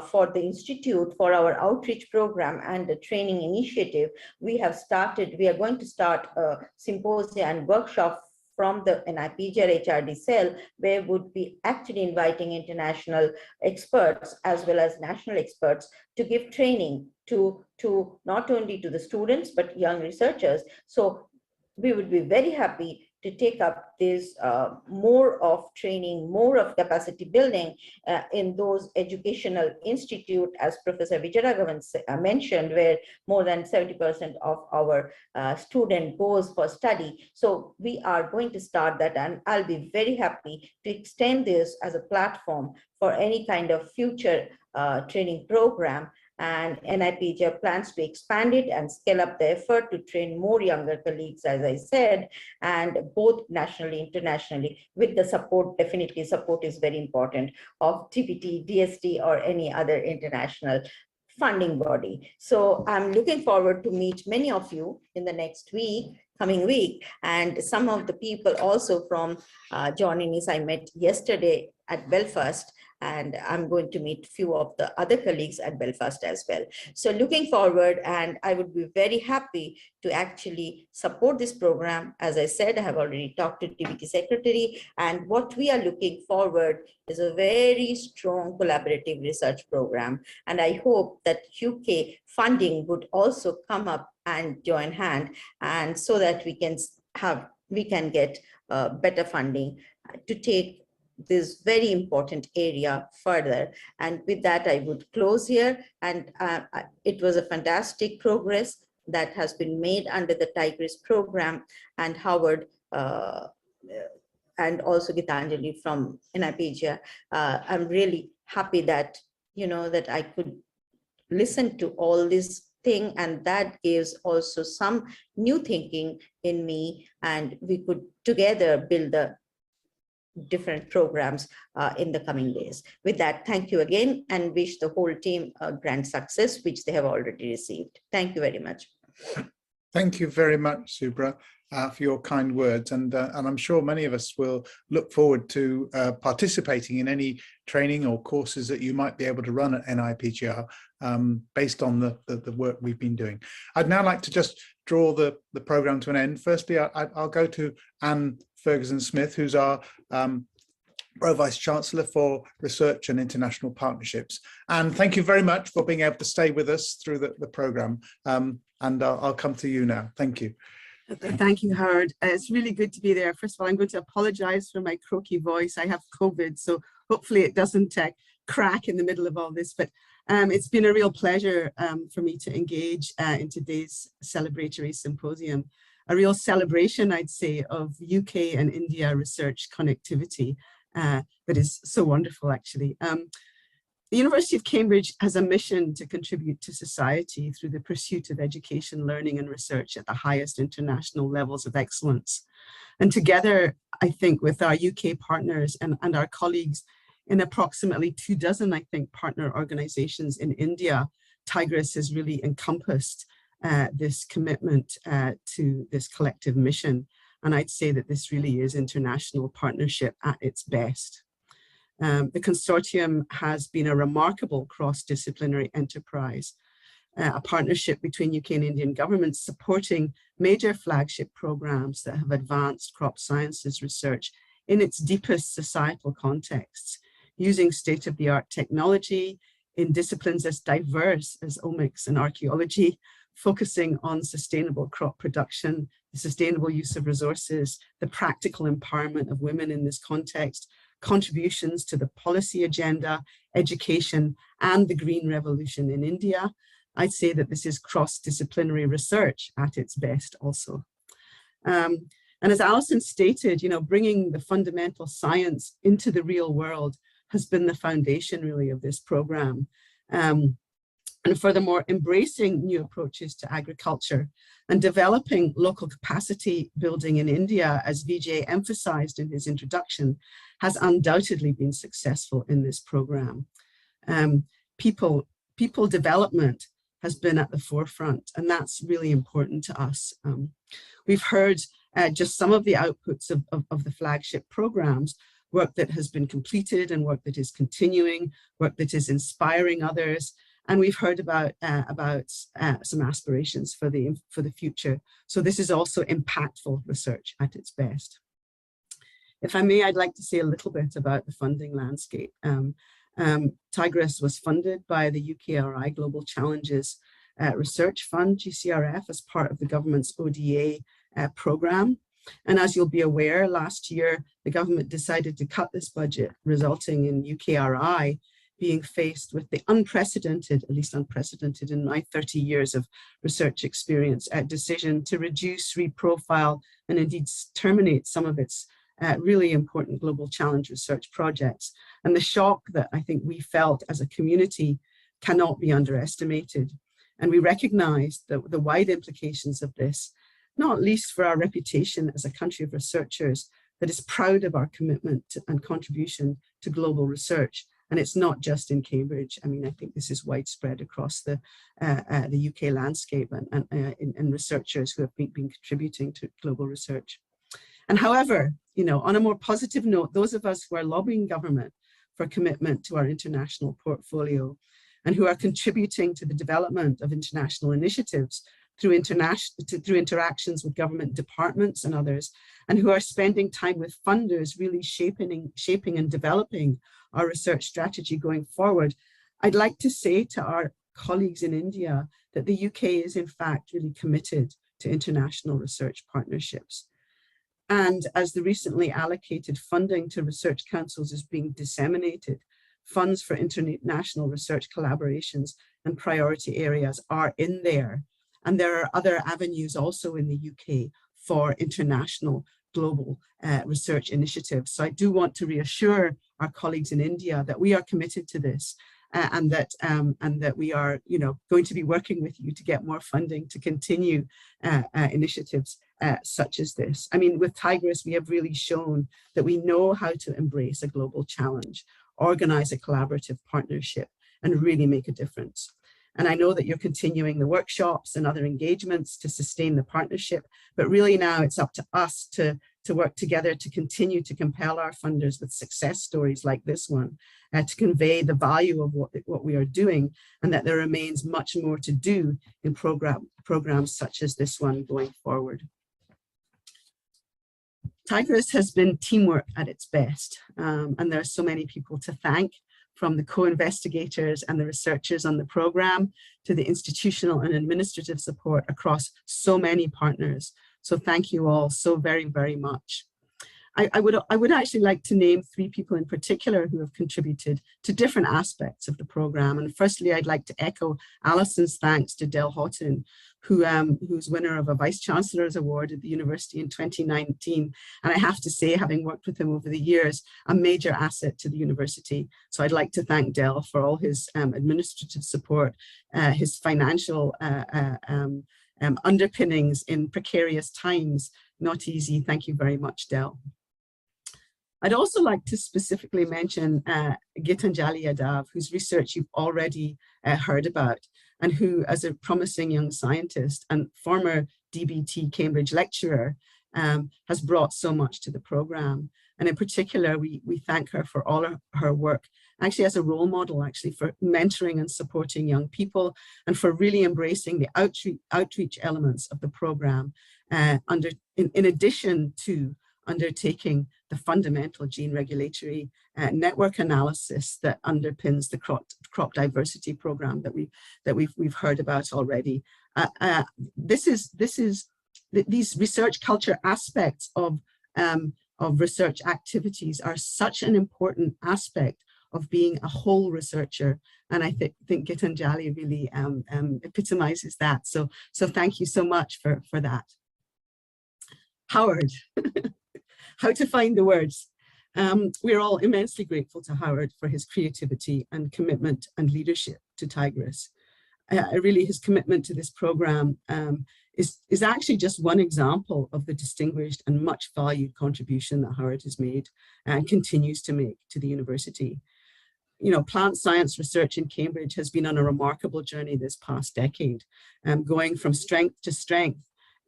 for the Institute for our outreach program and the training initiative. We are going to start a symposium and workshop from the NIPGR HRD cell, where would be actually inviting international experts as well as national experts to give training to not only to the students, but young researchers. So we would be very happy to take up this more of training, more of capacity building in those educational institute, as Professor Vijay Raghavan mentioned, where more than 70% of our student goes for study. So we are going to start that, and I'll be very happy to extend this as a platform for any kind of future training program. And NIPGR plans to expand it and scale up the effort to train more younger colleagues, as I said, and both nationally, internationally, with the support. Definitely support is very important of TPT, DST, or any other international funding body. So I'm looking forward to meet many of you in the next coming week, and some of the people also from John Innes I met yesterday at Belfast, and I'm going to meet a few of the other colleagues at Belfast as well. So looking forward, and I would be very happy to actually support this program. As I said, I have already talked to Deputy Secretary, and what we are looking forward is a very strong collaborative research program. And I hope that UK funding would also come up and join hand, and so that we can get better funding to take this very important area further. And with that, I would close here. And it was a fantastic progress that has been made under the TIGR2ESS program, and Howard and also Gitanjali from NIPGIA. I'm really happy that, that I could listen to all this thing, and that gives also some new thinking in me, and we could together build the different programs in the coming days. With that, thank you again, and wish the whole team a grand success, which they have already received. Thank you very much. Thank you very much, Subhra, for your kind words. And I'm sure many of us will look forward to participating in any training or courses that you might be able to run at NIPGR based on the work we've been doing. I'd now like to just draw the program to an end. Firstly, I'll go to Anne Ferguson-Smith, who's our Pro-Vice Chancellor for Research and International Partnerships. And thank you very much for being able to stay with us through the program. And I'll come to you now. Thank you. Thank you, Howard. It's really good to be there. First of all, I'm going to apologize for my croaky voice. I have COVID, so hopefully it doesn't crack in the middle of all this. But it's been a real pleasure for me to engage in today's celebratory symposium. A real celebration, I'd say, of UK and India research connectivity that is so wonderful, actually. The University of Cambridge has a mission to contribute to society through the pursuit of education, learning and research at the highest international levels of excellence. And together, I think, with our UK partners and our colleagues in approximately 24, I think, partner organizations in India, TIGR2ESS has really encompassed this commitment to this collective mission. And I'd say that this really is international partnership at its best. The consortium has been a remarkable cross-disciplinary enterprise, a partnership between UK and Indian governments supporting major flagship programs that have advanced crop sciences research in its deepest societal contexts, using state-of-the-art technology in disciplines as diverse as omics and archaeology, focusing on sustainable crop production, the sustainable use of resources, the practical empowerment of women in this context, contributions to the policy agenda, education, and the green revolution in India. I'd say that this is cross-disciplinary research at its best also. And as Alison stated, bringing the fundamental science into the real world has been the foundation really of this program. And furthermore, embracing new approaches to agriculture and developing local capacity building in India, as Vijay emphasized in his introduction, has undoubtedly been successful in this program. People development has been at the forefront, and that's really important to us. We've heard just some of the outputs of the flagship programs, work that has been completed and work that is continuing, work that is inspiring others. And we've heard about some aspirations for the future. So this is also impactful research at its best. If I may, I'd like to say a little bit about the funding landscape. TIGR2ESS was funded by the UKRI Global Challenges Research Fund, GCRF, as part of the government's ODA program. And as you'll be aware, last year, the government decided to cut this budget, resulting in UKRI being faced with the unprecedented, at least unprecedented in my 30 years of research experience, a decision to reduce, reprofile, and indeed terminate some of its really important global challenge research projects. And the shock that I think we felt as a community cannot be underestimated. And we recognize the wide implications of this, not least for our reputation as a country of researchers that is proud of our commitment and contribution to global research. And it's not just in Cambridge. I mean, I think this is widespread across the UK landscape and researchers who have been contributing to global research. And however, on a more positive note, those of us who are lobbying government for commitment to our international portfolio and who are contributing to the development of international initiatives through interactions with government departments and others, and who are spending time with funders really shaping and developing our research strategy going forward, I'd like to say to our colleagues in India that the UK is in fact really committed to international research partnerships. And as the recently allocated funding to research councils is being disseminated, funds for international research collaborations and priority areas are in there. And there are other avenues also in the UK for international global research initiatives. So I do want to reassure our colleagues in India that we are committed to this and that we are, going to be working with you to get more funding to continue initiatives such as this. I mean, with TIGR2ESS, we have really shown that we know how to embrace a global challenge, organize a collaborative partnership, and really make a difference. And I know that you're continuing the workshops and other engagements to sustain the partnership, but really now it's up to us to work together to continue to compel our funders with success stories like this one, to convey the value of what we are doing, and that there remains much more to do in programs such as this one going forward. TIGR2ESS has been teamwork at its best, and there are so many people to thank, from the co-investigators and the researchers on the program to the institutional and administrative support across so many partners. So thank you all so very, very much. I would actually like to name 3 people in particular who have contributed to different aspects of the program. And firstly, I'd like to echo Alison's thanks to Del Houghton, who's winner of a Vice Chancellor's Award at the university in 2019. And I have to say, having worked with him over the years, a major asset to the university. So I'd like to thank Del for all his administrative support, his financial underpinnings in precarious times. Not easy. Thank you very much, Del. I'd also like to specifically mention Gitanjali Yadav, whose research you've already heard about, and who, as a promising young scientist and former DBT Cambridge lecturer, has brought so much to the program. And in particular, we thank her for all her work, actually as a role model, actually for mentoring and supporting young people, and for really embracing the outreach elements of the program, in addition to undertaking the fundamental gene regulatory network analysis that underpins the crop diversity program that we've heard about already. These research culture aspects of research activities are such an important aspect of being a whole researcher, and I think Gitanjali really epitomizes that. So thank you so much for that. Howard. How to find the words. We're all immensely grateful to Howard for his creativity and commitment and leadership to TIGR2ESS. Really, his commitment to this program is actually just one example of the distinguished and much valued contribution that Howard has made and continues to make to the university. Plant science research in Cambridge has been on a remarkable journey this past decade, going from strength to strength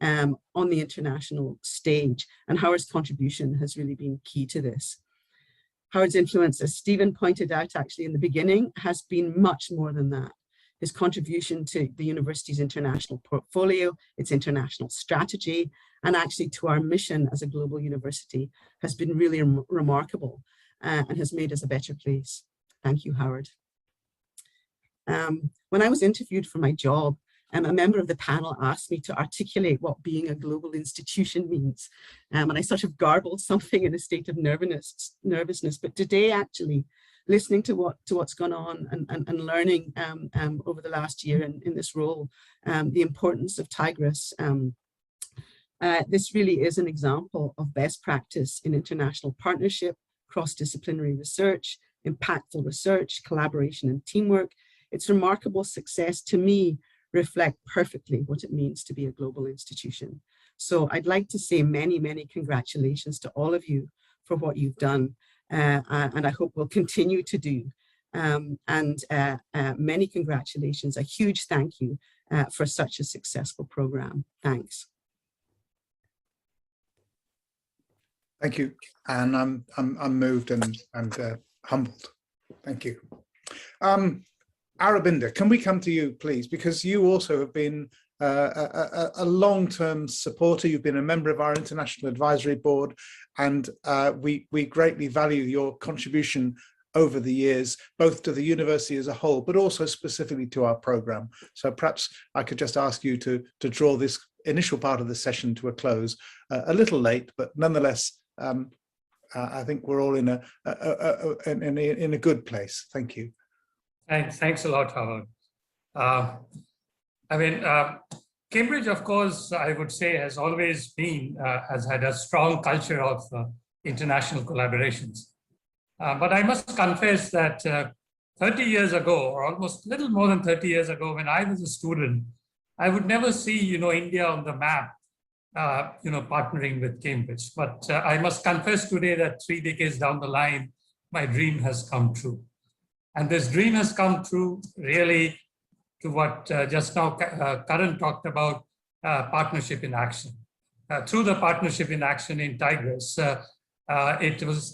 on the international stage, and Howard's contribution has really been key to this. Howard's influence, as Stephen pointed out actually in the beginning, has been much more than that. His contribution to the university's international portfolio, its international strategy, and actually to our mission as a global university has been really remarkable and has made us a better place. Thank you, Howard. When I was interviewed for my job, a member of the panel asked me to articulate what being a global institution means. And I sort of garbled something in a state of nervousness. But today, actually, listening to what's gone on and learning over the last year in this role, the importance of TIGR2ESS, this really is an example of best practice in international partnership, cross-disciplinary research, impactful research, collaboration and teamwork. Its remarkable success, to me, reflect perfectly what it means to be a global institution. So I'd like to say many, many congratulations to all of you for what you've done, and I hope we'll continue to do. Many congratulations, a huge thank you for such a successful program. Thanks. Thank you, and I'm moved and humbled. Thank you. Aravinda, can we come to you, please? Because you also have been a long-term supporter. You've been a member of our International Advisory Board, and we greatly value your contribution over the years, both to the university as a whole, but also specifically to our program. So perhaps I could just ask you to draw this initial part of the session to a close, a little late, but nonetheless, I think we're all in a good place. Thank you. Thanks a lot, Howard. Cambridge, of course, I would say has always been, has had a strong culture of international collaborations. But I must confess that 30 years ago, or almost little more than 30 years ago, when I was a student, I would never see, India on the map, partnering with Cambridge. But I must confess today that 3 decades down the line, my dream has come true. And this dream has come true really to what just now Karan talked about, partnership in action. Through the partnership in action in TIGR2ESS,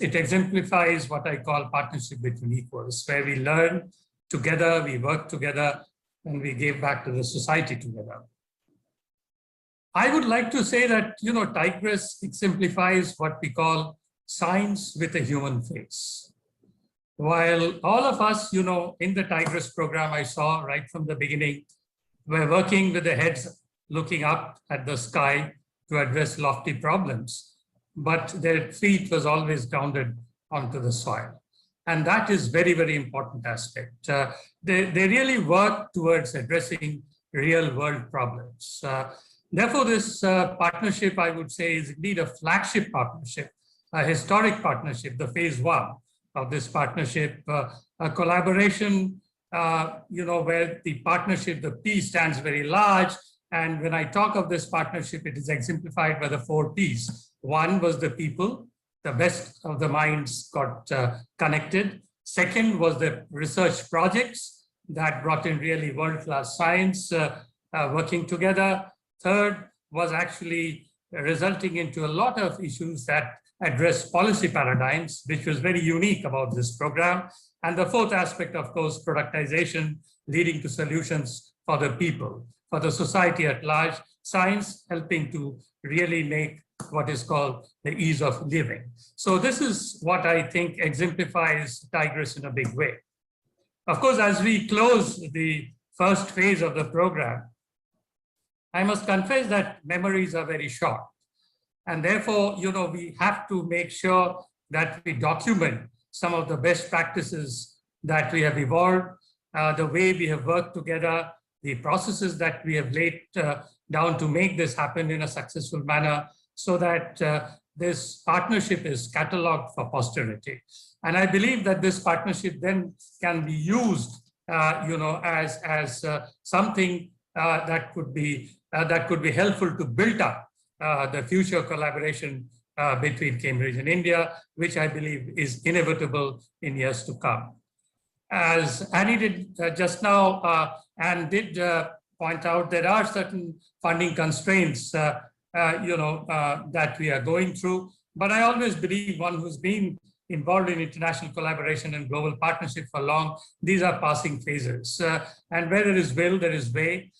it exemplifies what I call partnership between equals, where we learn together, we work together, and we give back to the society together. I would like to say that, TIGR2ESS exemplifies what we call science with a human face. While all of us, in the TIGR2ESS program I saw right from the beginning, we're working with the heads looking up at the sky to address lofty problems, but their feet was always grounded onto the soil. And that is very, very important aspect. They really work towards addressing real world problems. Therefore, this partnership, I would say, is indeed a flagship partnership, a historic partnership, the phase 1 of this partnership, a collaboration, where the partnership, the P stands very large. And when I talk of this partnership, it is exemplified by the 4 Ps. One was the people, the best of the minds got connected. Second was the research projects that brought in really world-class science working together. Third was actually resulting into a lot of issues that address policy paradigms, which was very unique about this program. And the 4th aspect, of course, productization, leading to solutions for the people, for the society at large, science helping to really make what is called the ease of living. So this is what I think exemplifies TIGR2ESS in a big way. Of course, as we close the first phase of the program, I must confess that memories are very short. And therefore, we have to make sure that we document some of the best practices that we have evolved, the way we have worked together, the processes that we have laid down to make this happen in a successful manner, so that this partnership is catalogued for posterity. And I believe that this partnership then can be used, as something that could be helpful to build up the future collaboration between Cambridge and India, which I believe is inevitable in years to come. As Annie did just now, Anne did point out, there are certain funding constraints that we are going through. But I always believe, one who's been involved in international collaboration and global partnership for long, these are passing phases. And where there is will, there is way.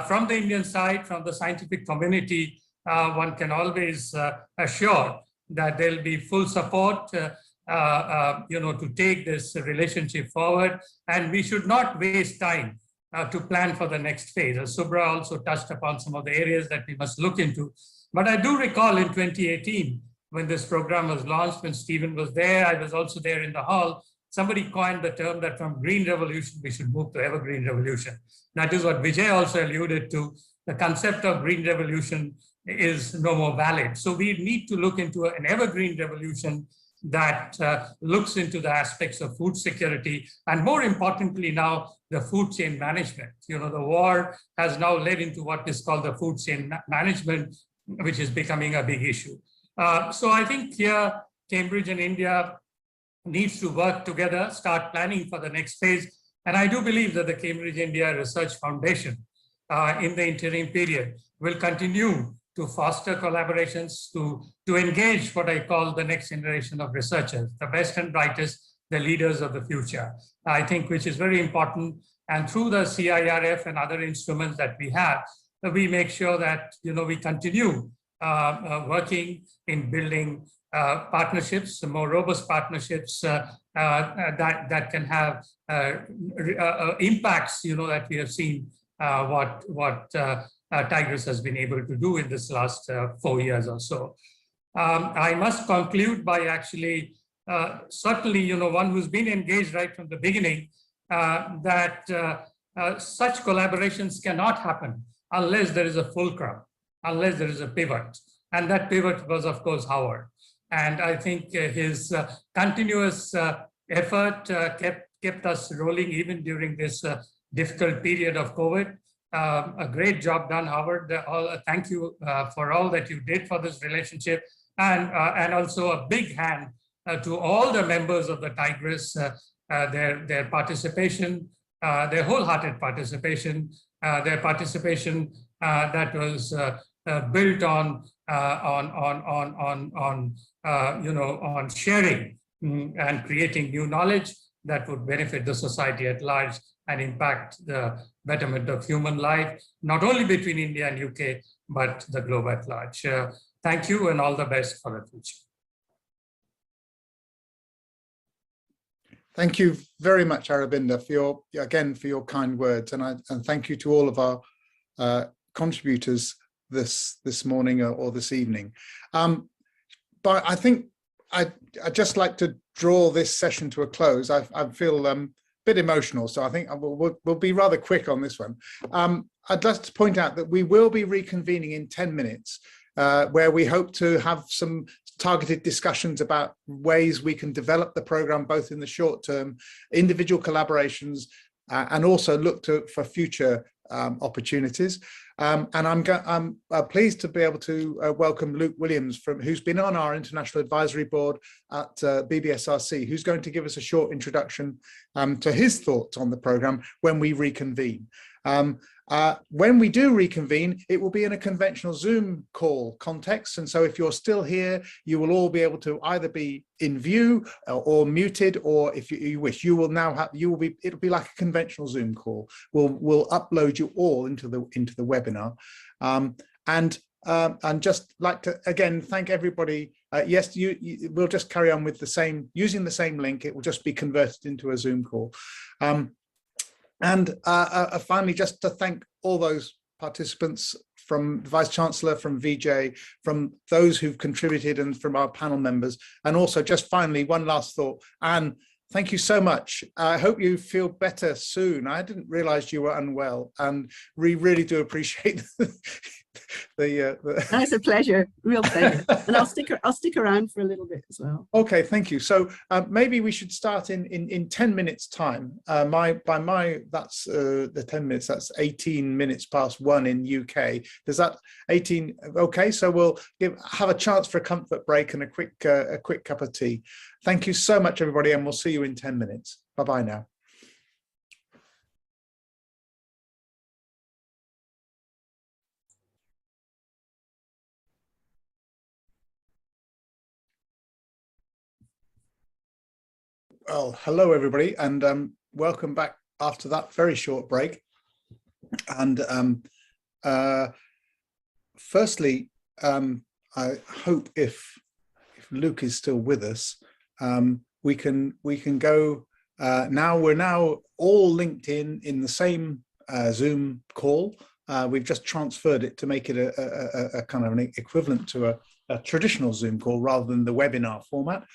From the Indian side, from the scientific community, one can always assure that there'll be full support to take this relationship forward. And we should not waste time to plan for the next phase. As Subhra also touched upon some of the areas that we must look into. But I do recall in 2018, when this program was launched, when Stephen was there, I was also there in the hall, somebody coined the term that from green revolution, we should move to evergreen revolution. That is what Vijay also alluded to. The concept of green revolution is no more valid. So we need to look into an evergreen revolution that looks into the aspects of food security, and more importantly now, the food chain management. The war has now led into what is called the food chain management, which is becoming a big issue. So I think here, Cambridge and India needs to work together, start planning for the next phase. And I do believe that the Cambridge India Research Foundation in the interim period will continue to foster collaborations, to engage what I call the next generation of researchers, the best and brightest, the leaders of the future, I think, which is very important. And through the CIRF and other instruments that we have, we make sure that we continue working in building partnerships, more robust partnerships that can have impacts, that we have seen what Tigris has been able to do in this last 4 years or so. I must conclude by actually certainly, one who's been engaged right from the beginning, that such collaborations cannot happen unless there is a fulcrum, unless there is a pivot. And that pivot was, of course, Howard. And I think his continuous effort kept us rolling even during this difficult period of COVID. A great job done, Howard. Thank you for all that you did for this relationship. And also a big hand to all the members of the Tigris, their participation, their wholehearted participation, their participation that was built on sharing and creating new knowledge that would benefit the society at large and impact the betterment of human life, not only between India and UK, but the globe at large. Thank you and all the best for the future. Thank you very much, Aravinda, for your kind words, and thank you to all of our contributors this morning or this evening. But I think I'd just like to draw this session to a close. I feel a bit emotional, so I think we'll be rather quick on this one. I'd like to point out that we will be reconvening in 10 minutes, where we hope to have some targeted discussions about ways we can develop the program, both in the short term, individual collaborations, and also look for future opportunities. And I'm pleased to be able to welcome Luke Williams, who's been on our International Advisory Board at BBSRC, who's going to give us a short introduction to his thoughts on the program when we reconvene. When we do reconvene, it will be in a conventional Zoom call context. And so if you're still here, you will all be able to either be in view or muted, or if you wish, you will now have, it'll be like a conventional Zoom call. We'll upload you all into the webinar. And just like to, again, thank everybody. Yes, we'll just carry on with using the same link. It will just be converted into a Zoom call. And finally, just to thank all those participants, from the Vice Chancellor, from Vijay, from those who've contributed, and from our panel members. And also, just finally, one last thought. Anne, thank you so much. I hope you feel better soon. I didn't realize you were unwell, and we really do appreciate That's a pleasure, real pleasure. And I'll stick around for a little bit as well. Okay, thank you. So maybe we should start in 10 minutes time. That's the 10 minutes, that's 18 minutes past 1 in UK. Does that 18? Okay, so we'll have a chance for a comfort break and a quick cup of tea. Thank you so much, everybody, and we'll see you in 10 minutes. Bye-bye now. Well, hello, everybody, and welcome back after that very short break. And firstly, I hope if Luke is still with us, we can go now. We're now all linked in the same Zoom call. We've just transferred it to make it a kind of an equivalent to a traditional Zoom call rather than the webinar format.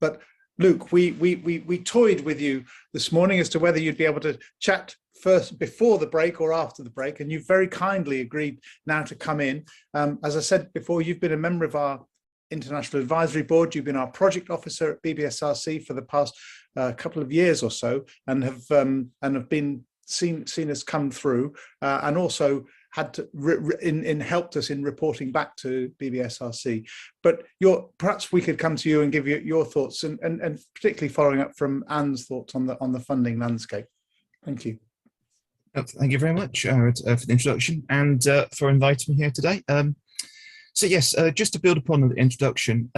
But Luke, we toyed with you this morning as to whether you'd be able to chat first before the break or after the break, and you've very kindly agreed now to come in. As I said before, you've been a member of our International Advisory Board. You've been our project officer at BBSRC for the past couple of years or so, and have been seen us come through, and also had to helped us in reporting back to BBSRC. But perhaps we could come to you and give you your thoughts, and particularly following up from Anne's thoughts on the funding landscape. Thank you. Thank you very much for the introduction, and for inviting me here today. So yes, just to build upon the introduction,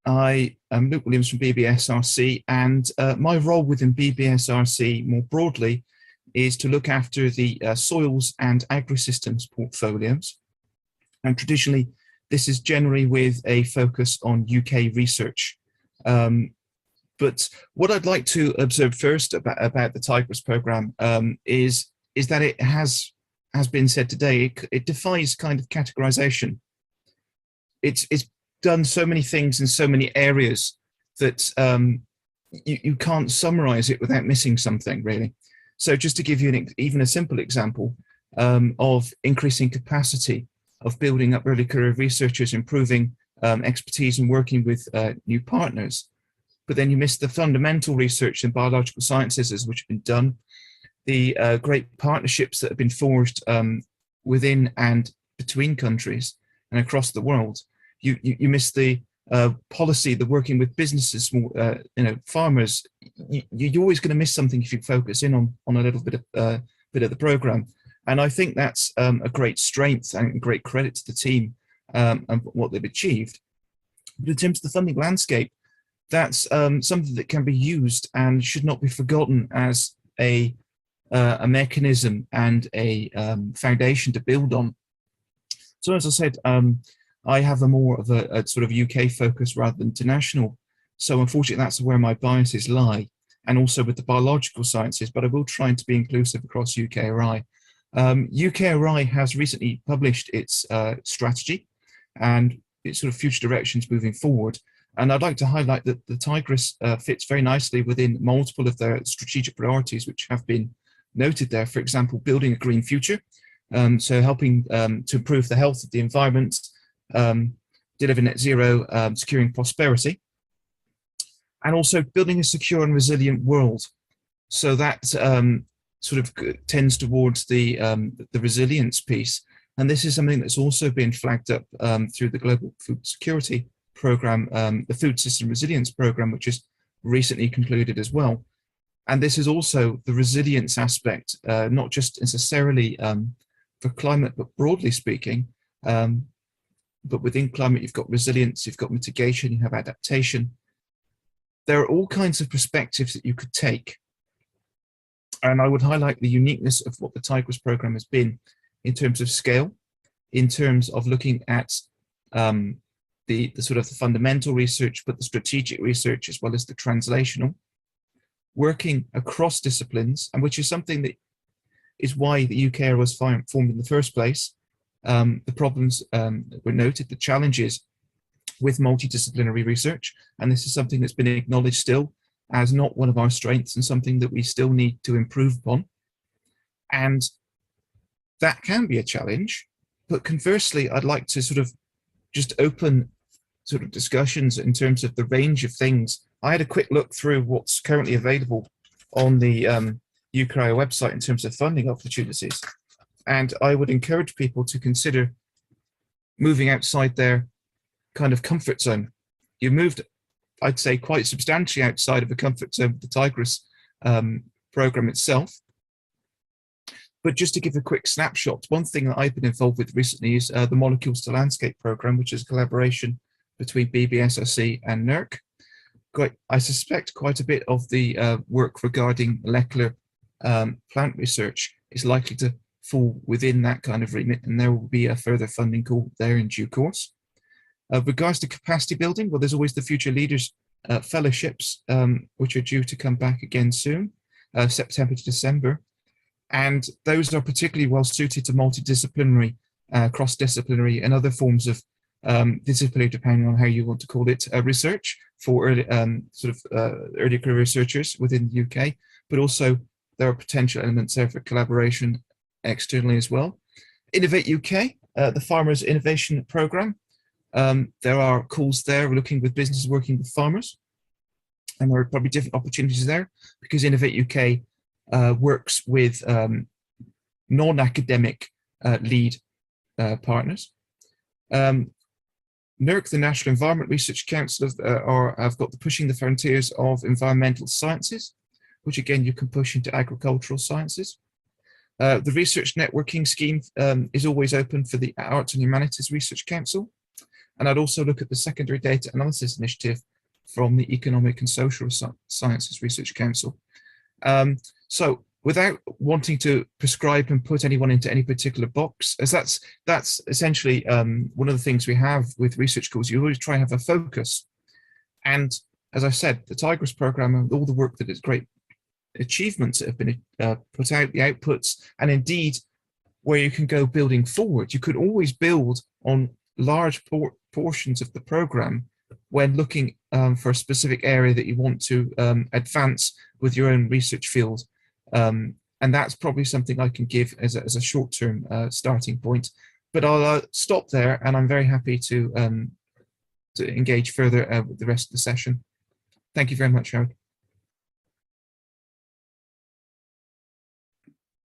I am Luke Williams from BBSRC, and my role within BBSRC more broadly is to look after the soils and agri-systems portfolios. And traditionally, this is generally with a focus on UK research. But what I'd like to observe first about the Tigris program is that it has has been said today, it defies kind of categorization. It's done so many things in so many areas that you can't summarize it without missing something, really. So just to give you even a simple example of increasing capacity, of building up early career researchers, improving expertise and working with new partners. But then you miss the fundamental research in biological sciences which have been done, the great partnerships that have been forged within and between countries and across the world. You miss the policy, the working with businesses, small, farmers. You're always going to miss something if you focus in on a little bit of the program. And I think that's a great strength and great credit to the team and what they've achieved. But in terms of the funding landscape, that's something that can be used and should not be forgotten as a mechanism and a foundation to build on. So as I said, I have a more of a sort of UK focus rather than international. So unfortunately, that's where my biases lie, and also with the biological sciences, but I will try to be inclusive across UKRI. UKRI has recently published its strategy and its sort of future directions moving forward. And I'd like to highlight that the TIGR2ESS fits very nicely within multiple of their strategic priorities, which have been noted there. For example, building a green future, so helping to improve the health of the environment, delivering net zero, securing prosperity, and also building a secure and resilient world. So that sort of tends towards the resilience piece. And this is something that's also been flagged up through the Global Food Security Program, the Food System Resilience Program, which is recently concluded as well. And this is also the resilience aspect, not just necessarily for climate, but broadly speaking. But within climate, you've got resilience, you've got mitigation, you have adaptation. There are all kinds of perspectives that you could take. And I would highlight the uniqueness of what the TIGR2ESS program has been in terms of scale, in terms of looking at the sort of the fundamental research, but the strategic research as well as the translational, working across disciplines, and which is something that is why the UKR was formed in the first place. The problems were noted, the challenges with multidisciplinary research, and this is something that's been acknowledged still as not one of our strengths and something that we still need to improve upon. And that can be a challenge, but conversely, I'd like to sort of just open sort of discussions in terms of the range of things. I had a quick look through what's currently available on the UKRI website in terms of funding opportunities. And I would encourage people to consider moving outside their kind of comfort zone. You moved, I'd say, quite substantially outside of the comfort zone of the TIGR2ESS program itself. But just to give a quick snapshot, one thing that I've been involved with recently is the Molecules to Landscape program, which is a collaboration between BBSRC and NERC. I suspect quite a bit of the work regarding molecular plant research is likely to fall within that kind of remit, and there will be a further funding call there in due course. Regards to capacity building, well, there's always the Future Leaders Fellowships, which are due to come back again soon, September to December. And those are particularly well suited to multidisciplinary, cross-disciplinary and other forms of disciplinary, depending on how you want to call it, research for early, early career researchers within the UK, but also there are potential elements there for collaboration externally as well. Innovate UK, the Farmers Innovation Programme. There are calls there looking with businesses working with farmers, and there are probably different opportunities there because Innovate UK works with non-academic lead partners. NERC, the National Environment Research Council, have got the Pushing the Frontiers of Environmental Sciences, which again you can push into agricultural sciences. The Research Networking Scheme is always open for the Arts and Humanities Research Council. And I'd also look at the Secondary Data Analysis Initiative from the Economic and Social Sciences Research Council. So without wanting to prescribe and put anyone into any particular box, as that's essentially one of the things we have with research calls, you always try and have a focus. And as I said, the TIGR2ESS program and all the work that is great achievements that have been put out, the outputs, and indeed where you can go building forward. You could always build on large portions of the program when looking for a specific area that you want to advance with your own research field. And that's probably something I can give as a short-term starting point. But I'll stop there, and I'm very happy to engage further with the rest of the session. Thank you very much, Howard.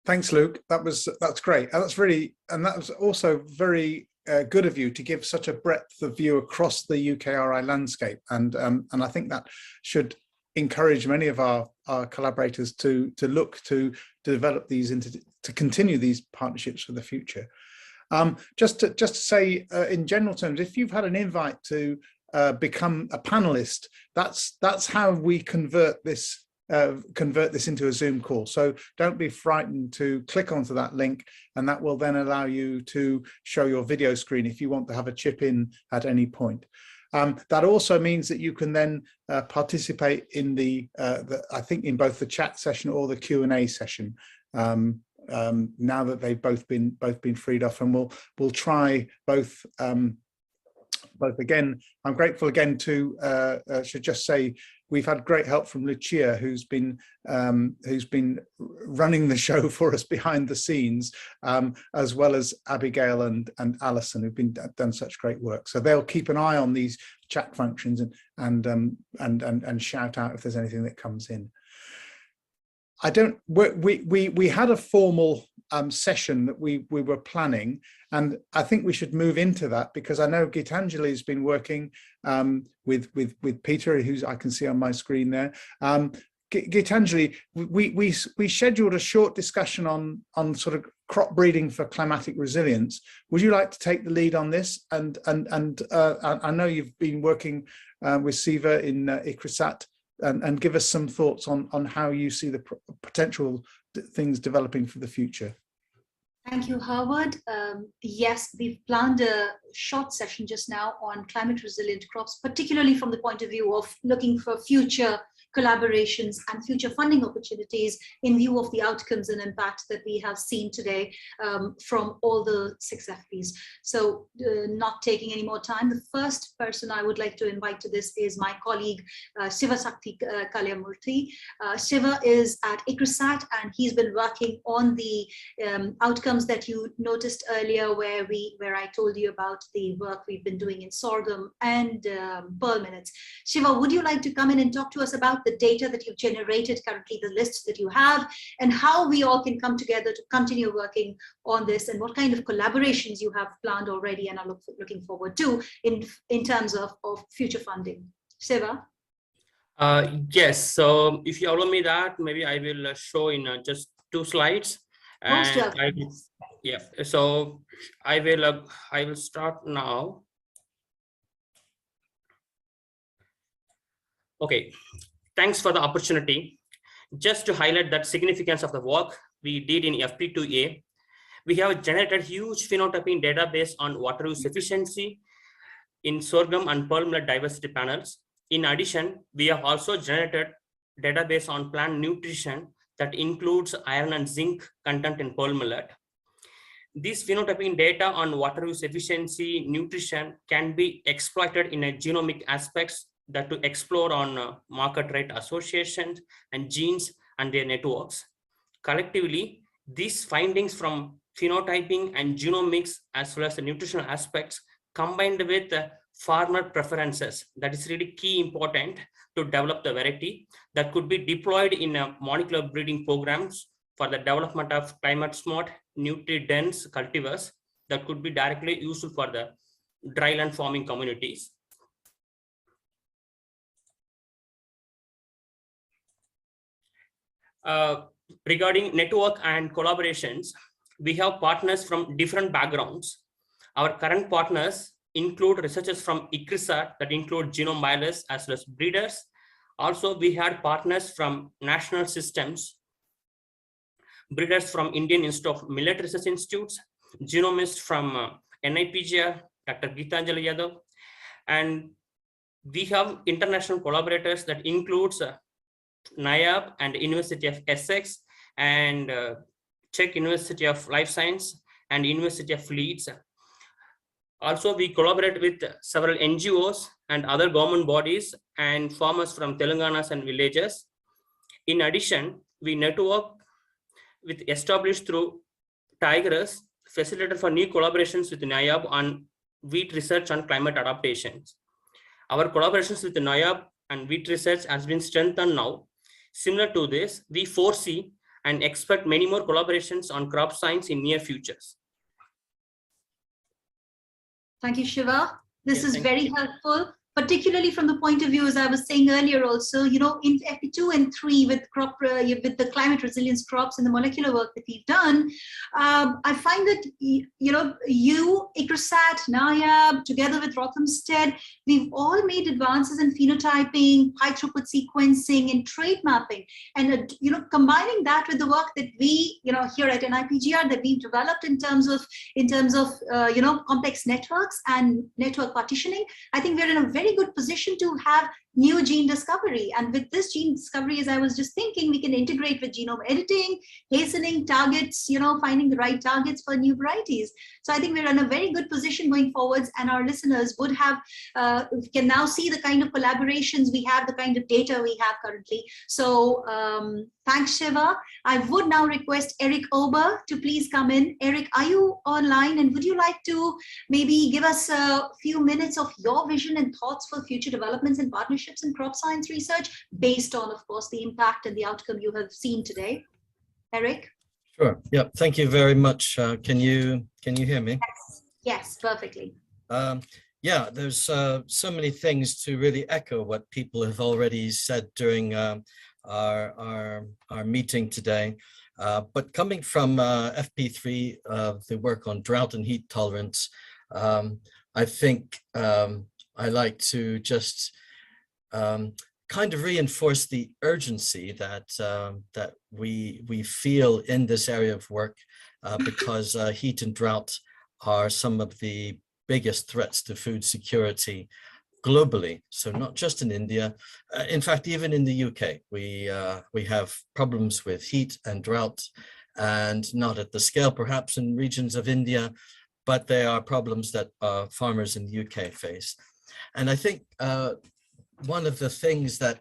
Thanks, Luke. That's great. And that was also very good of you to give such a breadth of view across the UKRI landscape. And I think that should encourage many of our collaborators to look to develop these to continue these partnerships for the future. Just to say in general terms, if you've had an invite to become a panelist, that's how we convert this into a Zoom call. So don't be frightened to click onto that link, and that will then allow you to show your video screen if you want to have a chip in at any point. That also means that you can then participate in I think in both the chat session or the Q&A session. Now that they've both been freed off, and we'll try both. Both again. I'm grateful again to should just say we've had great help from Lucia, who's been running the show for us behind the scenes, as well as Abigail and Alison, who've done such great work. So they'll keep an eye on these chat functions and shout out if there's anything that comes in. We had a formal session that we were planning, and I think we should move into that, because I know Gitanjali has been working with Peter, who's I can see on my screen there. Gitanjali, we scheduled a short discussion on sort of crop breeding for climatic resilience. Would you like to take the lead on this? And I know you've been working with Siva in ICRISAT, and give us some thoughts on how you see the potential things developing for the future. Thank you, Howard. Yes, we've planned a short session just now on climate resilient crops, particularly from the point of view of looking for future collaborations and future funding opportunities in view of the outcomes and impact that we have seen today from all the 6 FPs. So not taking any more time, the first person I would like to invite to this is my colleague, Siva Sakti Kalyamurthy. Siva is at ICRISAT, and he's been working on the outcomes that you noticed earlier, where I told you about the work we've been doing in sorghum and pearl millets. Siva, would you like to come in and talk to us about the data that you've generated currently, the lists that you have, and how we all can come together to continue working on this, and what kind of collaborations you have planned already and are looking forward to in terms of future funding? Siva? Yes, so if you allow me that, maybe I will show in just 2 slides. And yeah, so I will start now. Okay, thanks for the opportunity. Just to highlight that significance of the work we did in FP2A, we have generated huge phenotyping database on water use efficiency in sorghum and pearl millet diversity panels. In addition, we have also generated database on plant nutrition that includes iron and zinc content in pearl millet. This phenotyping data on water use efficiency, nutrition can be exploited in a genomic aspects that to explore on market rate associations and genes and their networks. Collectively, these findings from phenotyping and genomics, as well as the nutritional aspects, combined with farmer preferences, that is really key important to develop the variety that could be deployed in molecular breeding programs for the development of climate smart, nutrient-dense cultivars that could be directly useful for the dryland farming communities. Regarding network and collaborations, we have partners from different backgrounds. Our current partners include researchers from ICRISAT that include genome biologists as well as breeders. Also, we had partners from national systems, breeders from Indian Institute of Millet Research Institutes, genomists from NIPGR, Dr. Gitanjali Yadav, and we have international collaborators that includes NIAB and University of Essex and Czech University of Life Science, and University of Leeds. Also, we collaborate with several NGOs and other government bodies and farmers from Telangana and villages. In addition, we network with established through TIGR2ESS, facilitator for new collaborations with NIAB on wheat research on climate adaptations. Our collaborations with NIAB and wheat research has been strengthened now. Similar to this, we foresee and expect many more collaborations on crop science in near futures. Thank you, Shiva. This is very helpful, particularly from the point of view, as I was saying earlier also, you know, in FP2 and 3 with with the climate resilience crops and the molecular work that we've done, I find that, you know, ICRISAT, NIAB, together with Rothamsted, we've all made advances in phenotyping, high throughput sequencing, and trait mapping. And, you know, combining that with the work that we, you know, here at NIPGR that we've developed in terms of you know, complex networks and network partitioning, I think we're in a very good position to have new gene discovery. And with this gene discovery, as I was just thinking, we can integrate with genome editing, hastening targets, you know, finding the right targets for new varieties. So I think we're in a very good position going forwards, and our listeners would have, can now see the kind of collaborations we have, the kind of data we have currently. So thanks, Shiva. I would now request Eric Ober to please come in. Eric, are you online, and would you like to maybe give us a few minutes of your vision and thoughts for future developments and partnerships in crop science research based on, of course, the impact and the outcome you have seen today? Eric? Sure. Yeah. Thank you very much. Can you hear me? Yes, yes, perfectly. Yeah, there's so many things to really echo what people have already said during our meeting today. But coming from FP3, the work on drought and heat tolerance, I think I like to just kind of reinforce the urgency that that we feel in this area of work, because heat and drought are some of the biggest threats to food security globally. So not just in India, in fact, even in the UK, we have problems with heat and drought, and not at the scale perhaps in regions of India, but they are problems that farmers in the UK face. And I think one of the things that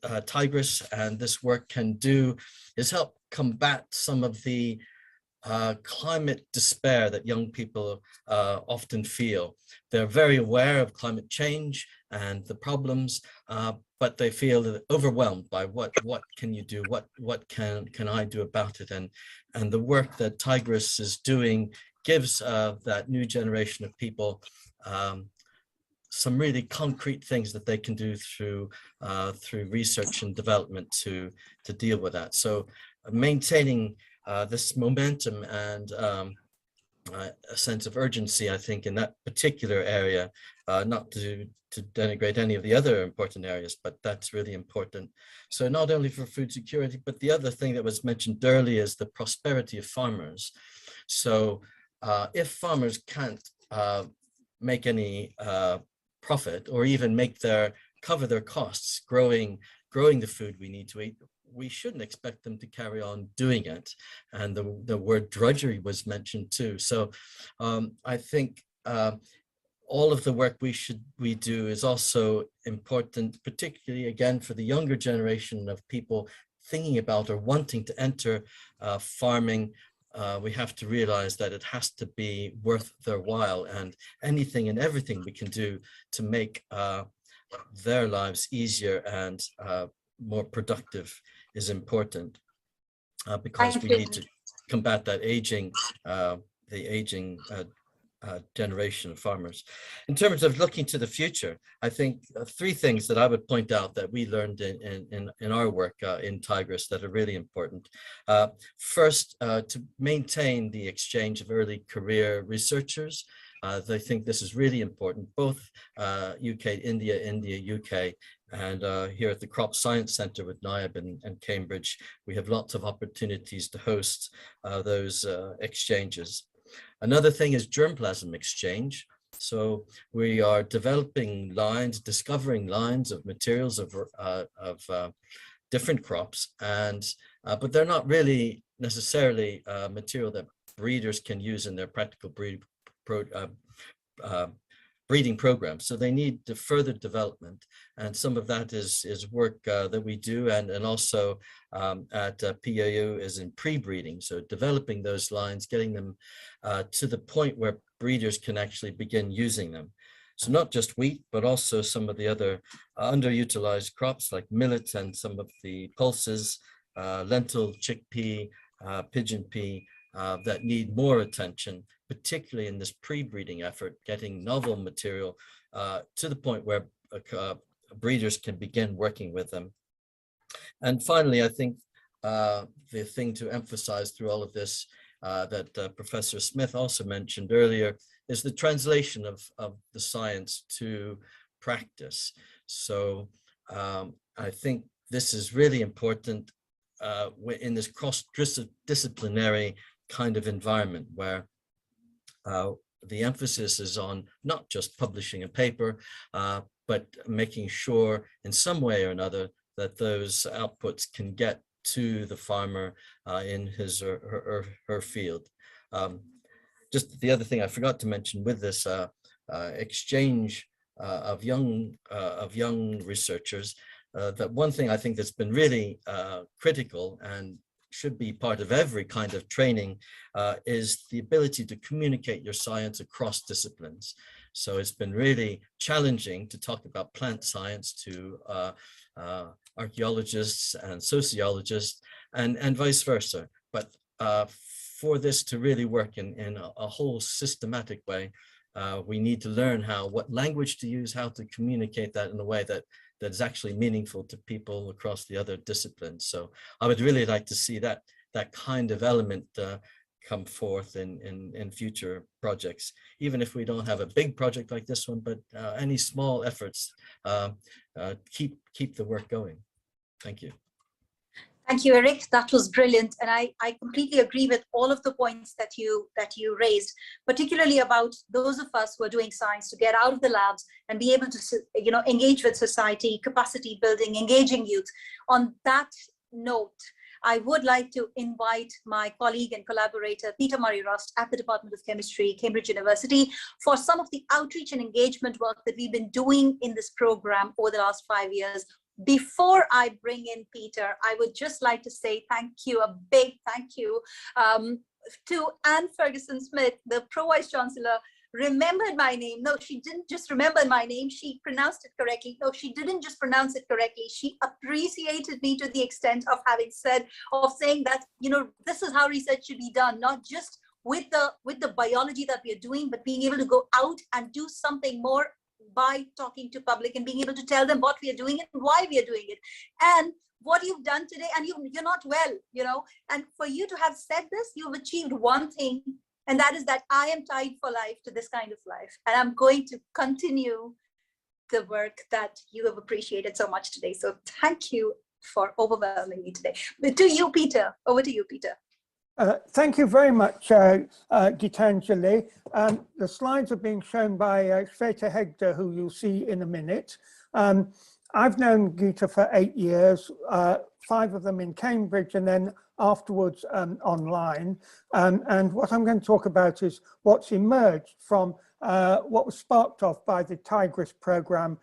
TIGR2ESS and this work can do is help combat some of the climate despair that young people often feel. They're very aware of climate change and the problems, but they feel overwhelmed by what can you do, what can I do about it, and the work that TIGR2ESS is doing gives that new generation of people some really concrete things that they can do through research and development to deal with that. So maintaining this momentum and a sense of urgency, I think, in that particular area, not to denigrate any of the other important areas, but that's really important. So not only for food security, but the other thing that was mentioned earlier is the prosperity of farmers. So if farmers can't make any profit, or even cover their costs growing the food we need to eat, we shouldn't expect them to carry on doing it. And the word drudgery was mentioned too. So I think all of the work we do is also important, particularly again for the younger generation of people thinking about or wanting to enter farming. We have to realize that it has to be worth their while, and anything and everything we can do to make their lives easier and more productive is important, because we need to combat that aging generation of farmers. In terms of looking to the future, I think three things that I would point out that we learned in our work in TIGR2ESS that are really important. First, to maintain the exchange of early career researchers. I think this is really important, both UK, India, UK, and here at the Crop Science Centre with NIAB and Cambridge, we have lots of opportunities to host those exchanges. Another thing is germplasm exchange. So we are developing lines, discovering lines of materials of different crops, and but they're not really necessarily material that breeders can use in their practical breeding programs. So they need the further development, and some of that is work that we do, and also at PAU is in pre-breeding. So developing those lines, getting them to the point where breeders can actually begin using them. So not just wheat, but also some of the other underutilized crops like millet and some of the pulses, lentil, chickpea, pigeon pea, that need more attention, particularly in this pre-breeding effort, getting novel material to the point where breeders can begin working with them. And finally, I think the thing to emphasize through all of this that Professor Smith also mentioned earlier is the translation of the science to practice. So I think this is really important in this cross-disciplinary kind of environment where the emphasis is on not just publishing a paper, but making sure in some way or another that those outputs can get to the farmer in his or her field. Just the other thing I forgot to mention with this exchange of young researchers, that one thing I think that's been really critical and should be part of every kind of training is the ability to communicate your science across disciplines. So it's been really challenging to talk about plant science to archaeologists and sociologists and vice versa. But for this to really work in a whole systematic way, we need to learn what language to use, how to communicate that in a way that is actually meaningful to people across the other disciplines. So I would really like to see that kind of element come forth in future projects, even if we don't have a big project like this one, but any small efforts keep the work going. Thank you. Thank you, Eric. That was brilliant. And I completely agree with all of the points that you raised, particularly about those of us who are doing science to get out of the labs and be able to, engage with society, capacity building, engaging youth. On that note, I would like to invite my colleague and collaborator, Peter Murray-Rust at the Department of Chemistry, Cambridge University, for some of the outreach and engagement work that we've been doing in this program over the last 5 years. Before I bring in Peter, I would just like to say thank you, a big thank you to Anne Ferguson-Smith, the Pro-Vice Chancellor, remembered my name. No, she didn't just remember my name, she pronounced it correctly. No, she didn't just pronounce it correctly. She appreciated me to the extent of saying that, this is how research should be done, not just with the biology that we are doing, but being able to go out and do something more by talking to public and being able to tell them what we are doing and why we are doing it. And what you've done today, and you're not well, and for you to have said this, you've achieved one thing, and that is that I am tied for life to this kind of life. And I'm going to continue the work that you have appreciated so much today. So thank you for overwhelming me today. But to you, Peter, over to you, Peter. Thank you very much, Gitanjali. The slides are being shown by Shweta Hegde, who you'll see in a minute. I've known Gita for 8 years, 5 of them in Cambridge and then afterwards online. And what I'm going to talk about is what's emerged from what was sparked off by the TIGR2ESS program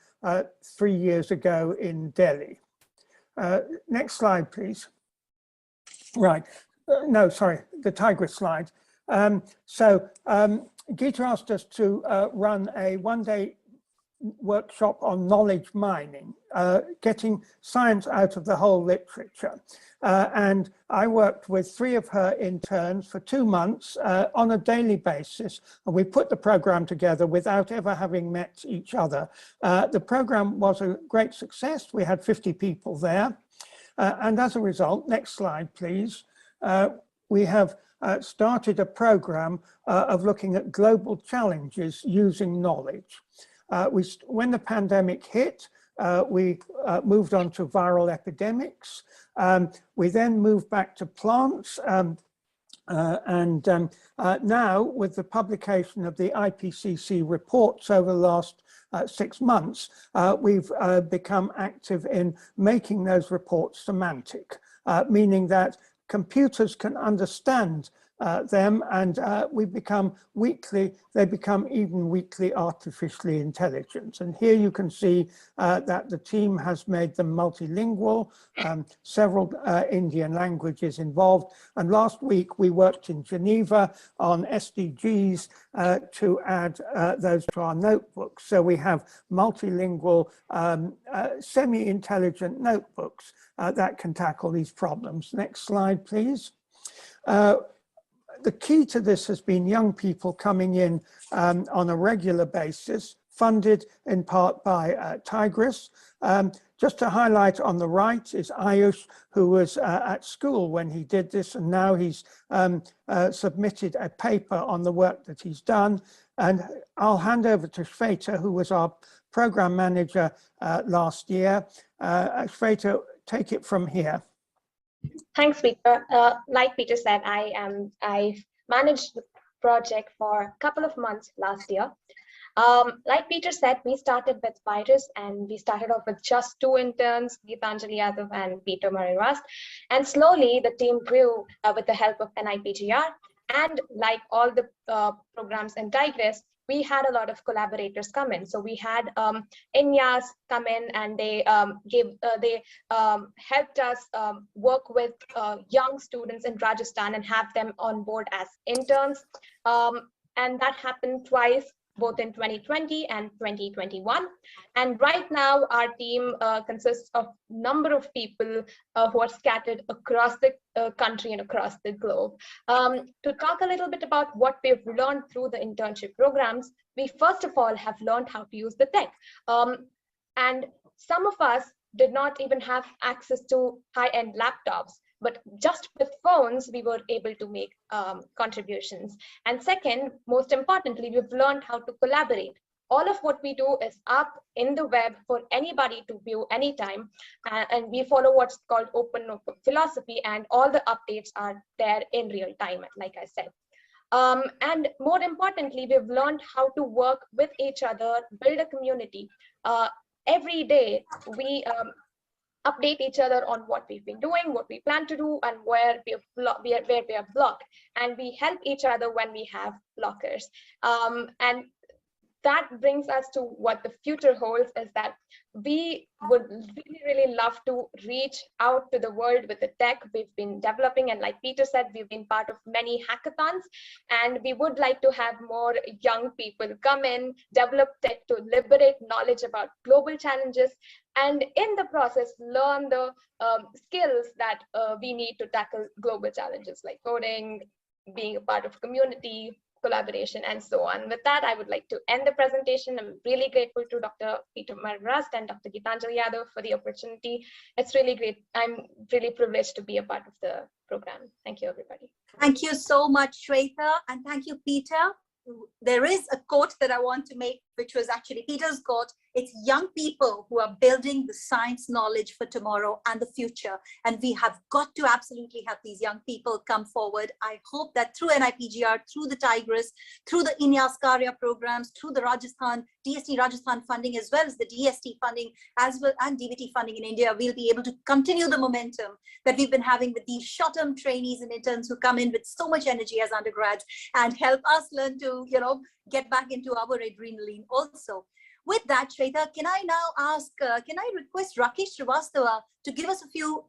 3 years ago in Delhi. Next slide, please. Right. No, sorry, the TIGR2ESS slide. Gita asked us to run a one-day workshop on knowledge mining, getting science out of the whole literature. And I worked with 3 of her interns for 2 months on a daily basis. And we put the program together without ever having met each other. The program was a great success. We had 50 people there. And as a result, next slide, please. We have started a program of looking at global challenges using knowledge. When the pandemic hit, we moved on to viral epidemics. We then moved back to plants. Now, with the publication of the IPCC reports over the last 6 months, we've become active in making those reports semantic. meaning that computers can understand them, and they become even weakly artificially intelligent. And here you can see that the team has made them multilingual, several Indian languages involved. And last week we worked in Geneva on SDGs to add those to our notebooks. So we have multilingual, semi-intelligent notebooks that can tackle these problems. Next slide, please. The key to this has been young people coming in on a regular basis, funded in part by TIGR2ESS. Just to highlight, on the right is Ayush, who was at school when he did this, and now he's submitted a paper on the work that he's done. And I'll hand over to Shweta, who was our program manager last year. Shweta, take it from here. Thanks, Peter. Like Peter said, I managed the project for a couple of months last year. Like Peter said, we started with virus, and we started off with just 2 interns, Gitanjali Yadav and Peter Murray-Rust. And slowly the team grew with the help of NIPGR. And like all the programs in TIGR2ESS, we had a lot of collaborators come in. So we had INYAS come in, and they helped us work with young students in Rajasthan and have them on board as interns. And that happened twice, both in 2020 and 2021. And right now our team consists of a number of people who are scattered across the country and across the globe. To talk a little bit about what we've learned through the internship programs, we first of all have learned how to use the tech. And some of us did not even have access to high-end laptops, but just with phones, we were able to make contributions. And second, most importantly, we've learned how to collaborate. All of what we do is up in the web for anybody to view anytime. And we follow what's called open notebook philosophy, and all the updates are there in real time, like I said. And more importantly, we've learned how to work with each other, build a community. Every day, we update each other on what we've been doing, what we plan to do, and where we are blocked. And we help each other when we have blockers. And that brings us to what the future holds, is that we would really, really love to reach out to the world with the tech we've been developing. And like Peter said, we've been part of many hackathons, and we would like to have more young people come in, develop tech to liberate knowledge about global challenges, and in the process, learn the skills that we need to tackle global challenges like coding, being a part of community, collaboration, and so on. With that, I would like to end the presentation. I'm really grateful to Dr. Peter Murray-Rust and Dr. Gitanjali Yadav for the opportunity. It's really great. I'm really privileged to be a part of the program. Thank you, everybody. Thank you so much, Shweta, and thank you, Peter. There is a quote that I want to make, which was actually Peter's quote. It's young people who are building the science knowledge for tomorrow and the future. And we have got to absolutely have these young people come forward. I hope that through NIPGR, through the TIGR2ESS, through the INYAS programs, through the DST Rajasthan funding, as well as the DST funding, as well, and DVT funding in India, we'll be able to continue the momentum that we've been having with these short-term trainees and interns who come in with so much energy as undergrads and help us learn to, get back into our adrenaline also. With that, Shweta, can I now ask, can I request Rakesh Srivastava to give us a few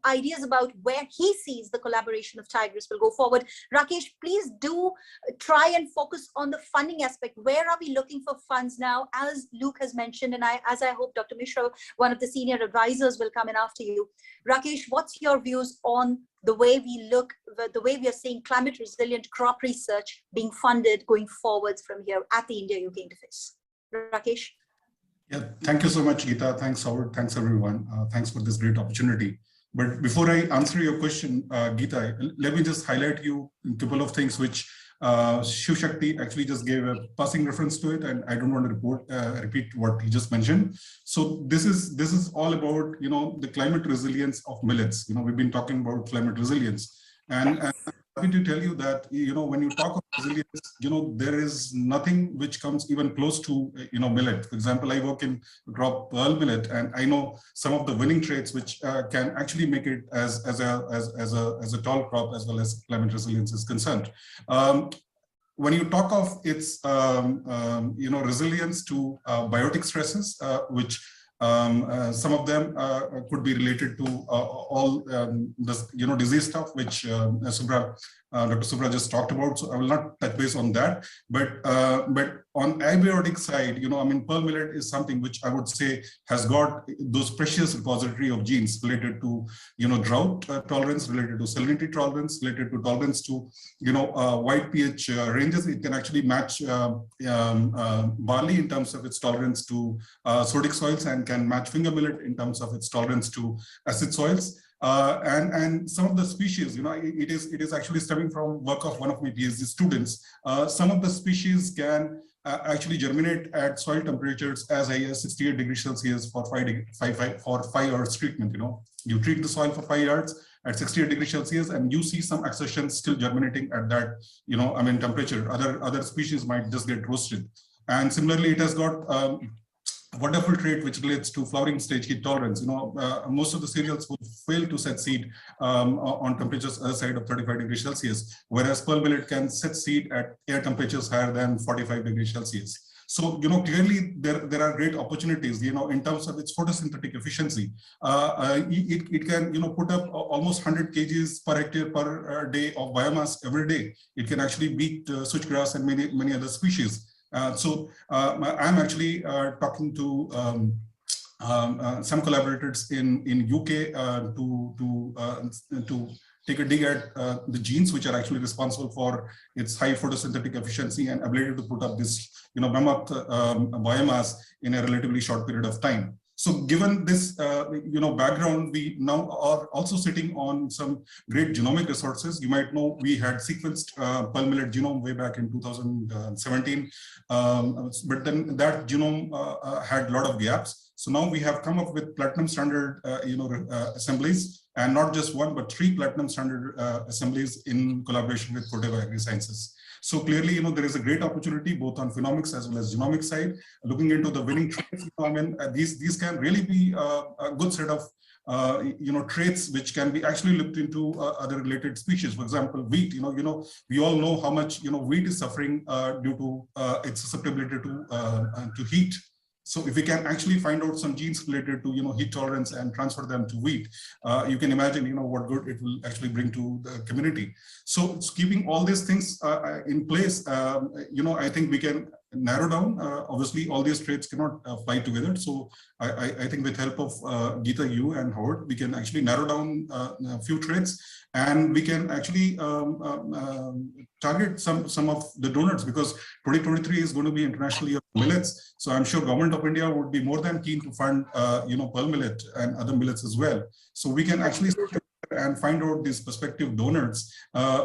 ideas about where he sees the collaboration of TIGR2ESS will go forward? Rakesh, please do try and focus on the funding aspect. Where are we looking for funds now? As Luke has mentioned, and as I hope Dr. Mishra, one of the senior advisors, will come in after you. Rakesh, what's your views on the way we look, the way we are seeing climate resilient crop research being funded going forwards from here at the India-UK interface? Rakesh. Yeah, thank you so much, Geeta. Thanks, Howard. Thanks, everyone. Thanks for this great opportunity. But before I answer your question, Geeta, let me just highlight you a couple of things which Shiv Shakti actually just gave a passing reference to it, and I don't want to repeat what he just mentioned. So this is all about the climate resilience of millets. We've been talking about climate resilience, and happy to tell you that, when you talk of resilience, there is nothing which comes even close to, millet. For example, I work in crop pearl millet, and I know some of the winning traits which can actually make it as a tall crop as well as climate resilience is concerned. When you talk of its, resilience to biotic stresses, which some of them could be related to all the disease stuff, which Dr. Subhra just talked about. So I will not touch base on that. But on abiotic side, pearl millet is something which I would say has got those precious repository of genes related to drought tolerance, related to salinity tolerance, related to tolerance to wide pH ranges. It can actually match barley in terms of its tolerance to sodic soils, and can match finger millet in terms of its tolerance to acid soils. And some of the species, it is actually stemming from work of one of my PhD students. Some of the species can actually germinate at soil temperatures as high as 68 degrees Celsius for 5 hours treatment. You treat the soil for 5 hours at 68 degrees Celsius, and you see some accessions still germinating at that, temperature. Other species might just get roasted. And similarly, it has got wonderful trait which relates to flowering stage heat tolerance. Most of the cereals will fail to set seed on temperatures outside of 35 degrees Celsius, whereas pearl millet can set seed at air temperatures higher than 45 degrees Celsius. So, clearly there are great opportunities, in terms of its photosynthetic efficiency. It can, put up almost 100 kgs per hectare per day of biomass every day. It can actually beat switchgrass and many other species. So I'm actually talking to some collaborators in UK to take a dig at the genes which are actually responsible for its high photosynthetic efficiency and ability to put up this mammoth biomass in a relatively short period of time. So given this, background, we now are also sitting on some great genomic resources. You might know we had sequenced pearl millet genome way back in 2017, but then that genome had a lot of gaps. So now we have come up with platinum standard, assemblies, and not just one, but 3 platinum standard assemblies in collaboration with Toope Agri-Sciences. So clearly, there is a great opportunity both on phenomics as well as genomic side. Looking into the winning traits, these can really be a good set of traits which can be actually looked into other related species. For example, wheat. We all know how much wheat is suffering due to its susceptibility to heat. So if we can actually find out some genes related to heat tolerance and transfer them to wheat, you can imagine what good it will actually bring to the community. So keeping all these things in place, I think we can narrow down. Obviously, all these traits cannot fly together. So I think with help of Geeta, you and Howard, we can actually narrow down a few traits, and we can actually target some of the donors, because 2023 is going to be International Year of Millets. So I'm sure Government of India would be more than keen to fund pearl millet and other millets as well. So we can actually and find out these prospective donors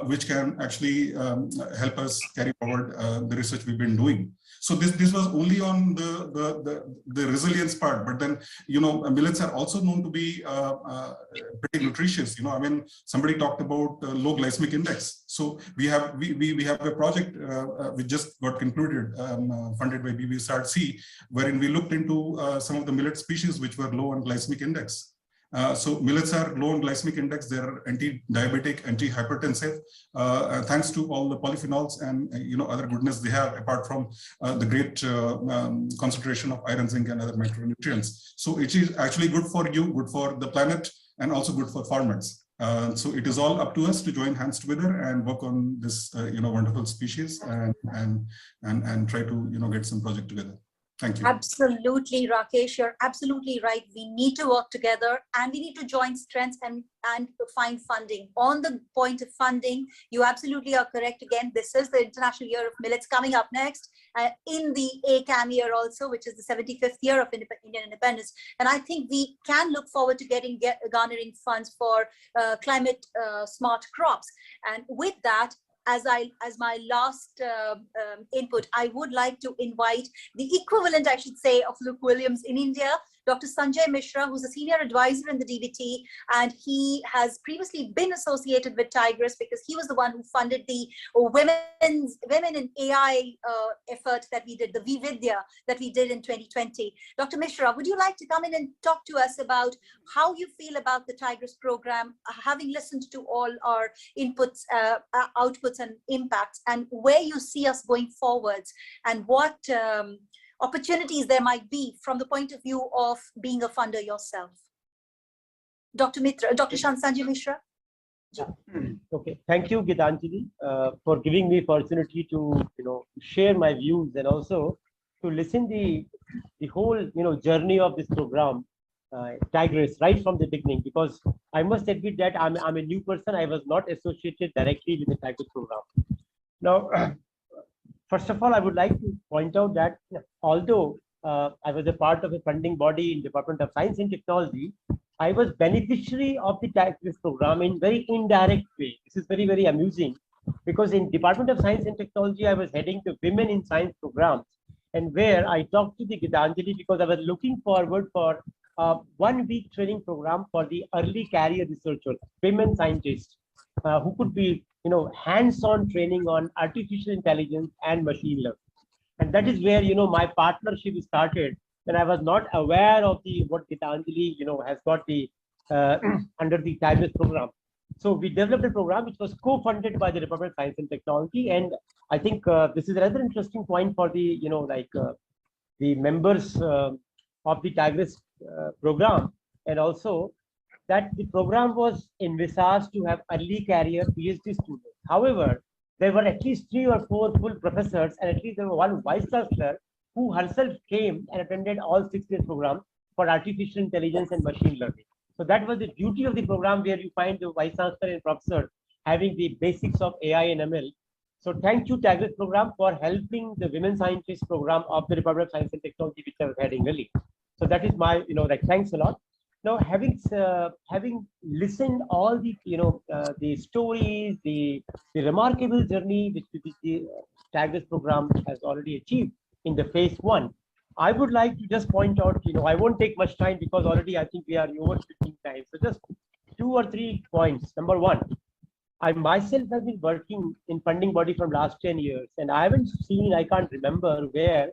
which can actually help us carry forward the research we've been doing. So this was only on the resilience part, but then millets are also known to be pretty nutritious. Somebody talked about low glycemic index. So we have a project which just got concluded, funded by BBSRC, wherein we looked into some of the millet species which were low on glycemic index. So millets are low in glycemic index. They're anti-diabetic, anti-hypertensive, thanks to all the polyphenols and other goodness they have, apart from the great concentration of iron, zinc, and other micronutrients. So it is actually good for you, good for the planet, and also good for farmers. So it is all up to us to join hands together and work on this wonderful species and try to get some project together. Thank you. Absolutely, Rakesh, you're absolutely right. We need to work together, and we need to join strengths and find funding. On the point of funding, you absolutely are correct. Again, this is the International Year of Millets coming up next in the ACAM year also, which is the 75th year of Indian independence. And I think we can look forward to garnering funds for climate smart crops. And with that, as my last input, I would like to invite the equivalent, I should say, of Luke Williams in India, Dr. Sanjay Mishra, who's a senior advisor in the DBT, and he has previously been associated with TIGR2ESS because he was the one who funded the Women in AI effort that we did, the Vividya that we did in 2020. Dr. Mishra, would you like to come in and talk to us about how you feel about the TIGR2ESS program, having listened to all our inputs, outputs and impacts, and where you see us going forwards, and what opportunities there might be from the point of view of being a funder yourself? Dr. Sanjay Mishra. Okay, thank you, Gitanjali, for giving me opportunity to share my views and also to listen the whole journey of this program, TIGR2ESS, right from the beginning. Because I must admit that I'm a new person. I was not associated directly with the TIGR2ESS program. Now, first of all, I would like to point out that although I was a part of a funding body in Department of Science and Technology, I was beneficiary of the TIGR2ESS program in very indirect way. This is very, very amusing because in Department of Science and Technology, I was heading the Women in Science programs, and where I talked to the Gitanjali because I was looking forward for a 1-week training program for the early career researchers, women scientists, who could be hands-on training on artificial intelligence and machine learning. And that is where my partnership started. And I was not aware of what Gitanjali has got the under the TIGR2ESS program. So we developed a program which was co-funded by the Department of Science and Technology. And I think this is another interesting point for the the members of the TIGR2ESS program, and also that the program was envisaged to have early career PhD students. However, there were at least 3 or 4 full professors, and at least there was 1 vice chancellor who herself came and attended all 6 days program for artificial intelligence and machine learning. So that was the beauty of the program, where you find the vice chancellor and professor having the basics of AI and ML. So thank you, TIGR2ESS program, for helping the women scientists program of the Department of Science and Technology, which I was heading early. So that is my, thanks a lot. Now, having listened all the the stories, the remarkable journey which the TIGR2ESS program has already achieved in the phase 1, I would like to just point out, I won't take much time because already I think we are overshooting time. So just 2 or 3 points. Number 1, I myself have been working in funding body from last 10 years, and I haven't seen, I can't remember where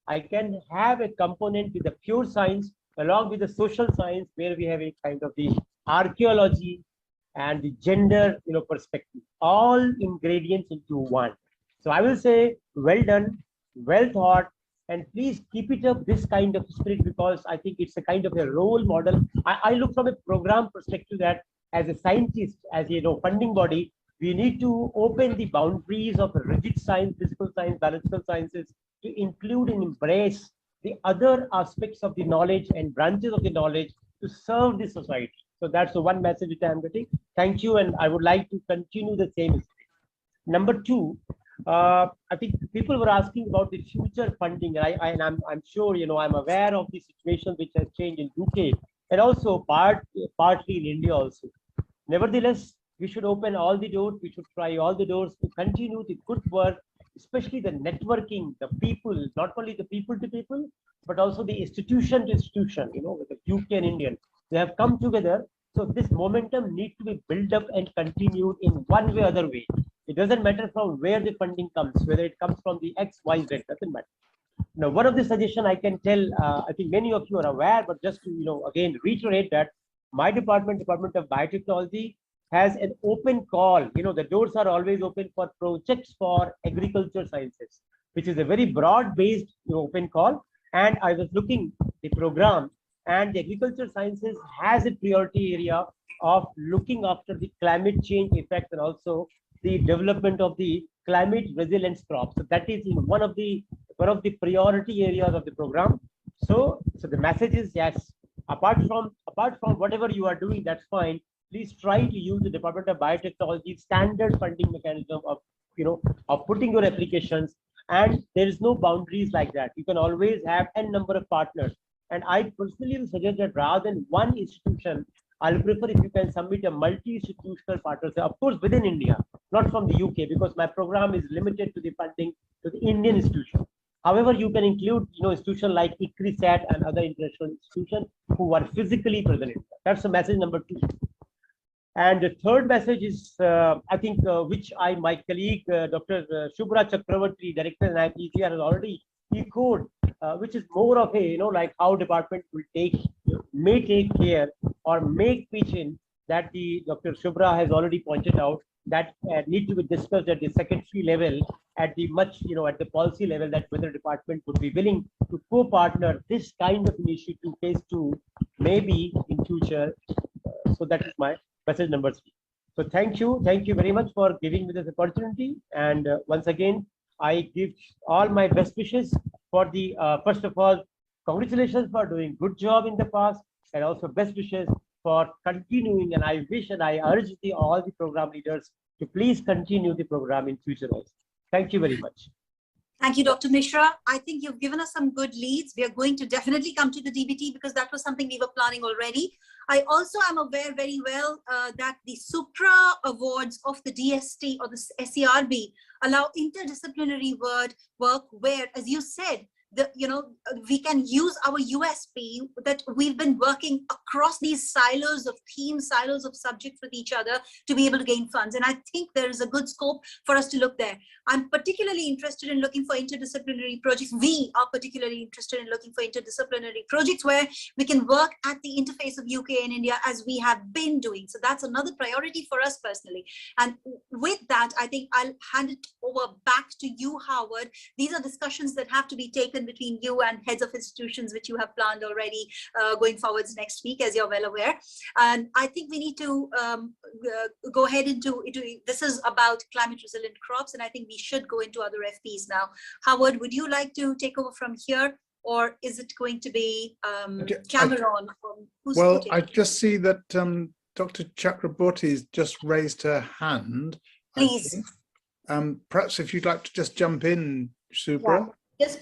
I can have a component with the pure science along with the social science, where we have a kind of the archaeology and the gender perspective, all ingredients into one. So I will say, well done, well thought, and please keep it up, this kind of spirit, because I think it's a kind of a role model. I look from a program perspective that as a scientist, as funding body, we need to open the boundaries of rigid science, physical science, biological sciences, to include and embrace the other aspects of the knowledge and branches of the knowledge to serve the society. So that's the one message which I am getting. Thank you, and I would like to continue the same spirit. Number 2, I think people were asking about the future funding, and I'm sure I'm aware of the situation which has changed in UK and also partly in India also. Nevertheless, we should open all the doors. We should try all the doors to continue the good work, especially the networking, the people, not only the people to people, but also the institution to institution. With the UK and Indian, they have come together. So this momentum needs to be built up and continued in one way or other way. It doesn't matter from where the funding comes, whether it comes from the X, Y, Z, doesn't matter. Now, one of the suggestions I can tell, I think many of you are aware, but just to, again, reiterate that my department, Department of Biotechnology, has an open call. The doors are always open for projects for agriculture sciences, which is a very broad-based open call. And I was looking the program, and the agriculture sciences has a priority area of looking after the climate change effects and also the development of the climate resilience crops. So that is in one of the priority areas of the program. So the message is, yes, apart from whatever you are doing, that's fine. Please try to use the Department of Biotechnology standard funding mechanism of putting your applications, and there is no boundaries like that. You can always have n number of partners. And I personally will suggest that rather than one institution, I'll prefer if you can submit a multi-institutional partnership, of course within India, not from the UK, because my program is limited to the funding to the Indian institution. However, you can include, institutions like ICRISAT and other international institutions who are physically present. That's the message number 2. And the third message is, I think, which my colleague, Dr. Subhra Chakraborty, Director in IPCR, has already echoed, which is more of a, like how department may take care or may pitch in, that the Dr. Subhra has already pointed out, that need to be discussed at the secretary level, at the at the policy level, that whether department would be willing to co-partner this kind of initiative phase 2, maybe in future. So that is my message number 3. So thank you very much for giving me this opportunity. And once again, I give all my best wishes for the, first of all, congratulations for doing good job in the past, and also best wishes for continuing. And I wish and I urge all the program leaders to please continue the program in future also. Thank you very much. Thank you, Dr. Mishra. I think you've given us some good leads. We are going to definitely come to the DBT because that was something we were planning already. I also am aware very well that the Supra awards of the DST or the SERB allow interdisciplinary work where, as you said, we can use our USP that we've been working across these silos of themes, silos of subjects with each other to be able to gain funds. And I think there is a good scope for us to look there. I'm particularly interested in looking for interdisciplinary projects. We are particularly interested in looking for interdisciplinary projects where we can work at the interface of UK and India as we have been doing. So that's another priority for us personally. And with that, I think I'll hand it over back to you, Howard. These are discussions that have to be taken between you and heads of institutions, which you have planned already going forwards next week, as you're well aware. And I think we need to go ahead into this is about climate resilient crops, and I think we should go into other FPs now. Howard, would you like to take over from here, or is it going to be Cameron? Well, I just see that Dr. Chakraborty has just raised her hand. Please. Perhaps if you'd like to just jump in, Subhra. Yeah.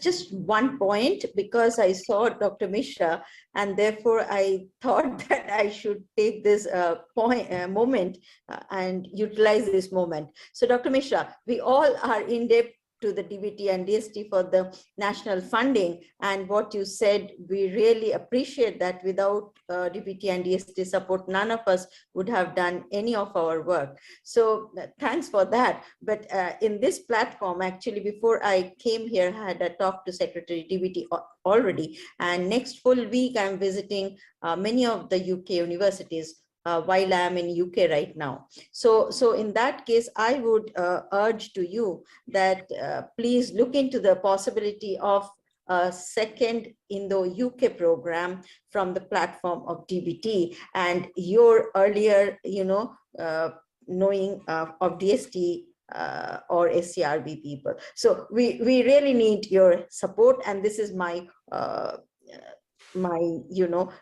Just one point, because I saw Dr. Mishra, and therefore I thought that I should take this moment and utilize this moment. So Dr. Mishra, we all are in debt to the DBT and DST for the national funding, and what you said, we really appreciate that. Without DBT and DST support, none of us would have done any of our work. So thanks for that. But in this platform, actually, before I came here, I had a talk to Secretary DBT already, and next full week I'm visiting many of the UK universities while I am in UK right now. So in that case, I would urge to you that please look into the possibility of a second Indo-UK program from the platform of DBT, and your earlier, knowing of DST or SCRB people. So we really need your support, and this is my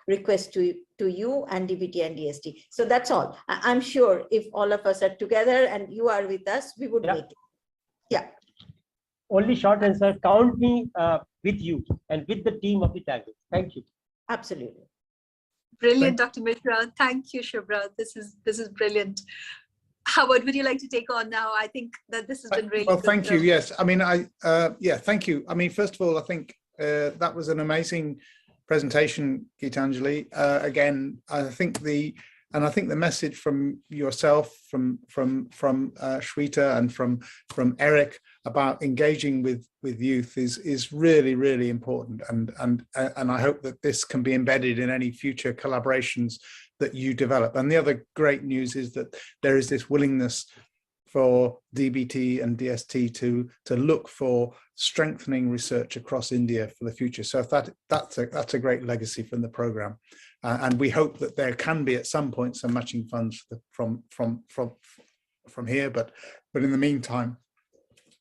request to you and DBT and DST. So that's all. I'm sure if all of us are together and you are with us, we would make it. Yeah. Only short answer, count me with you and with the team of the TIGR. Thank you. Absolutely. Brilliant, Dr. Mishra. Thank you, Subhra. This is brilliant. Howard, would you like to take on now? I think that this has been really well, good. Thank you. Yes. I mean, thank you. I mean, first of all, I think that was an amazing presentation, Gitanjali. Again, I think the message from yourself, from Shweta, and from Eric about engaging with youth is really, really important, and I hope that this can be embedded in any future collaborations that you develop. And the other great news is that there is this willingness for DBT and DST to look for strengthening research across India for the future. So that's a great legacy from the program, and we hope that there can be at some point some matching funds from here. But in the meantime,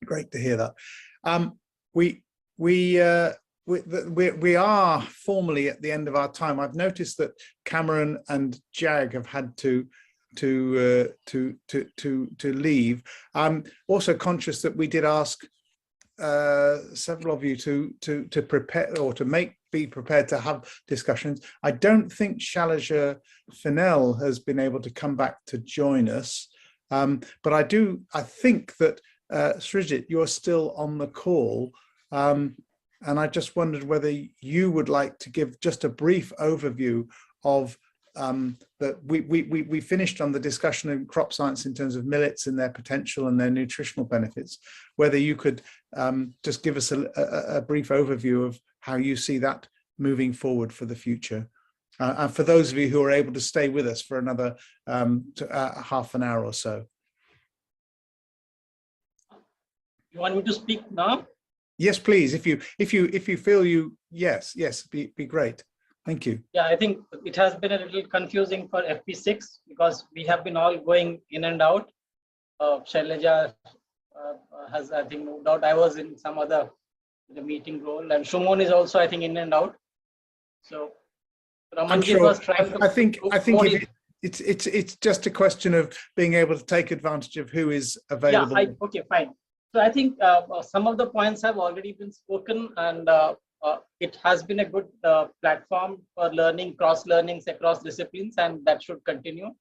great to hear that. We are formally at the end of our time. I've noticed that Cameron and Jag have had to leave. I'm also conscious that we did ask several of you to prepare or to be prepared to have discussions. I don't think Shalaja Fennell has been able to come back to join us, but I think that Srijit, you're still on the call. And I just wondered whether you would like to give just a brief overview of that we finished on the discussion in crop science in terms of millets and their potential and their nutritional benefits, whether you could just give us a brief overview of how you see that moving forward for the future. And for those of you who are able to stay with us for another half an hour or so. You want me to speak now? Yes, please. If you feel yes, be great. Thank you. Yeah, I think it has been a little confusing for FP6 because we have been all going in and out. Shailaja has, I think, moved out. I was in some other meeting role, and Shumon is also, I think, in and out. So Ramanji was trying to. I think it's just a question of being able to take advantage of who is available. Yeah, okay, fine. So I think some of the points have already been spoken, and it has been a good platform for learning, cross-learnings across disciplines, and that should continue.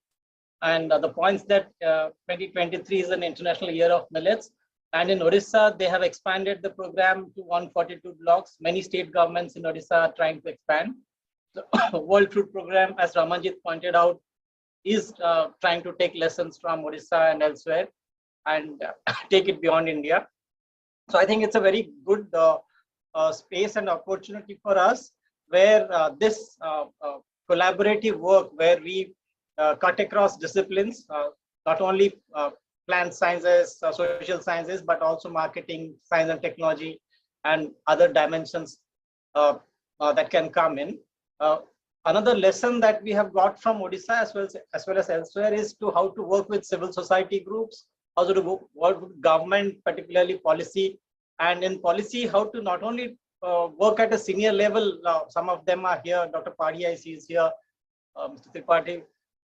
And the points that 2023 is an International Year of Millets, and in Odisha, they have expanded the program to 142 blocks. Many state governments in Odisha are trying to expand. The World Food Program, as Ramanjit pointed out, is trying to take lessons from Odisha and elsewhere and take it beyond India. So I think it's a very good space and opportunity for us where this collaborative work, where we cut across disciplines, not only plant sciences, social sciences, but also marketing, science and technology, and other dimensions that can come in. Another lesson that we have got from Odisha as well as elsewhere is to how to work with civil society groups, how to work with government, particularly policy, and in policy, how to not only work at a senior level. Some of them are here. Dr. Padi, I see, is here. Mr. Tripathi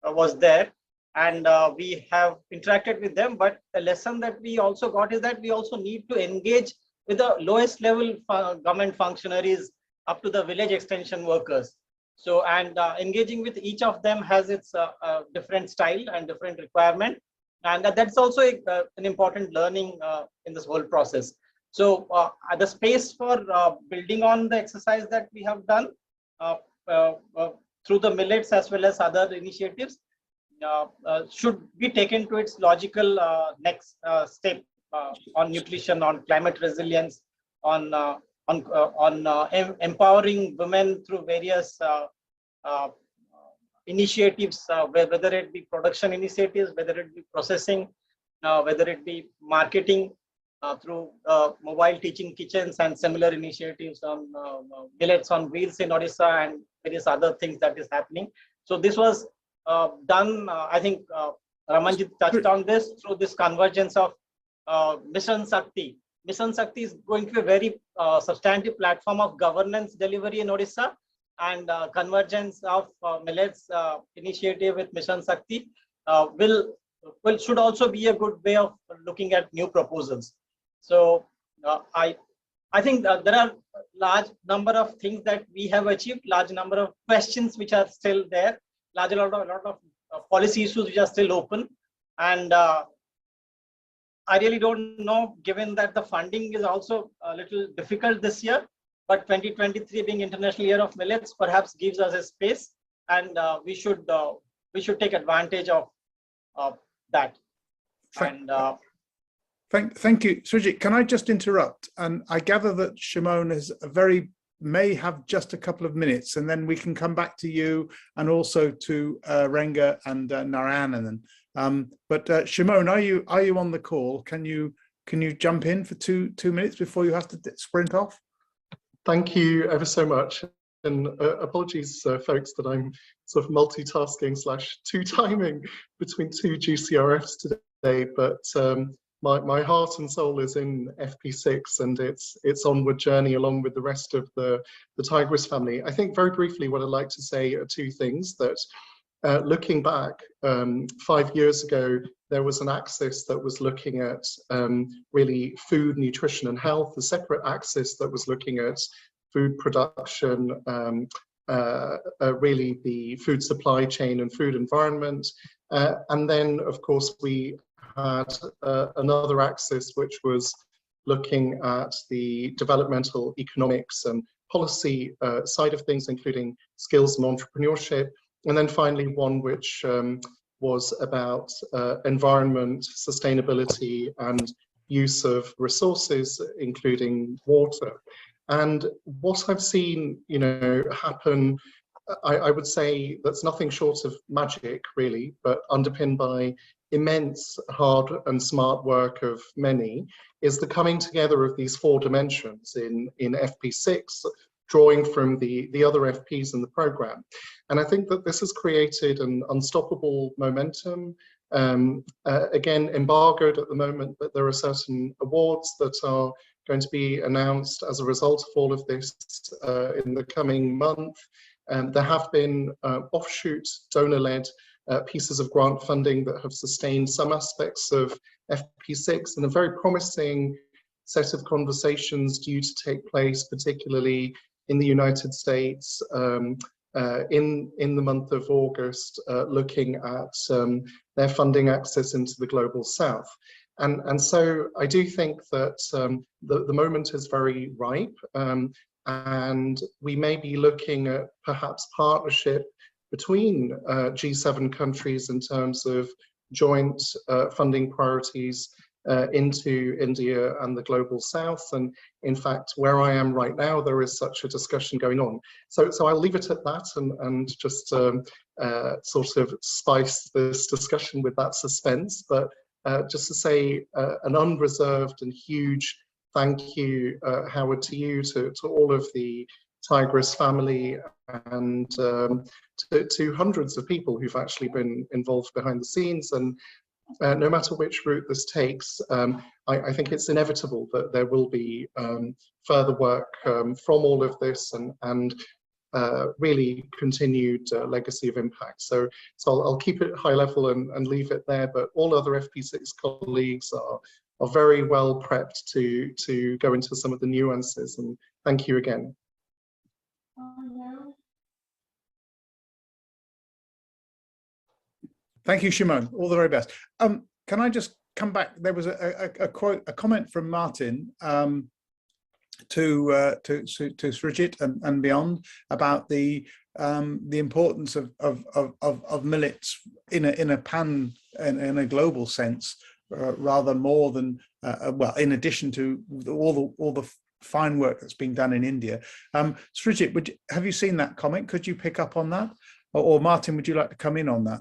was there, and we have interacted with them. But the lesson that we also got is that we also need to engage with the lowest level government functionaries up to the village extension workers. So, and engaging with each of them has its different style and different requirement. And that's also an important learning in this whole process. So the space for building on the exercise that we have done through the millets as well as other initiatives should be taken to its logical next step on nutrition, on climate resilience, on empowering women through various initiatives, whether it be production initiatives, whether it be processing, whether it be marketing through mobile teaching kitchens and similar initiatives on millets on wheels in Odisha and various other things that is happening. So this was done, I think Ramanjit touched on this, through this convergence of Mission Shakti. Mission Shakti is going to be a very substantive platform of governance delivery in Odisha, and convergence of millets initiative with Mission Shakti should also be a good way of looking at new proposals. So I think there are large number of things that we have achieved, large number of questions which are still there, a lot of policy issues which are still open, and I really don't know, given that the funding is also a little difficult this year, but 2023 being International Year of Millets perhaps gives us a space, and we should take advantage of that. Thank you, Srijit. Can I just interrupt? And I gather that Shimon may have just a couple of minutes, and then we can come back to you and also to Renga and Narayanan. But Shimon, are you on the call? Can you jump in for two minutes before you have to sprint off? Thank you ever so much, and apologies, folks, that I'm sort of multitasking / two-timing between two GCRFs today. But my heart and soul is in FP6 and its onward journey along with the rest of the TIGR2ESS family. I think very briefly what I'd like to say are two things. That looking back 5 years ago, there was an axis that was looking at really food, nutrition and health, a separate axis that was looking at food production, really the food supply chain and food environment. And then, of course, we had another axis which was looking at the developmental economics and policy side of things, including skills and entrepreneurship. And then finally, one which was about environment, sustainability, and use of resources, including water. And what I've seen, happen, I would say that's nothing short of magic, really, but underpinned by immense hard and smart work of many, is the coming together of these 4 dimensions in FP6, drawing from the other FPs in the program. And I think that this has created an unstoppable momentum. Again, embargoed at the moment, but there are certain awards that are going to be announced as a result of all of this in the coming month. There have been offshoot donor-led pieces of grant funding that have sustained some aspects of FP6, and a very promising set of conversations due to take place, particularly in the United States in the month of August, looking at their funding access into the Global South. And so I do think that the moment is very ripe, and we may be looking at perhaps partnership between G7 countries in terms of joint funding priorities into India and the Global South. And in fact, where I am right now, there is such a discussion going on. So I'll leave it at that and just sort of spice this discussion with that suspense. But just to say an unreserved and huge thank you, Howard, to you, to all of the TIGR2ESS family, and to hundreds of people who've actually been involved behind the scenes. And no matter which route this takes, I think it's inevitable that there will be further work from all of this and really continued legacy of impact. So I'll keep it high level and leave it there, but all other FP6 colleagues are very well prepped to go into some of the nuances, and thank you again. Thank you, Shimon. All the very best. Can I just come back? There was a comment from Martin to Srijit and beyond about the importance of millets in a global sense, rather more than well, in addition to all the fine work that's being done in India. Srijit, have you seen that comment? Could you pick up on that? Or Martin, would you like to come in on that?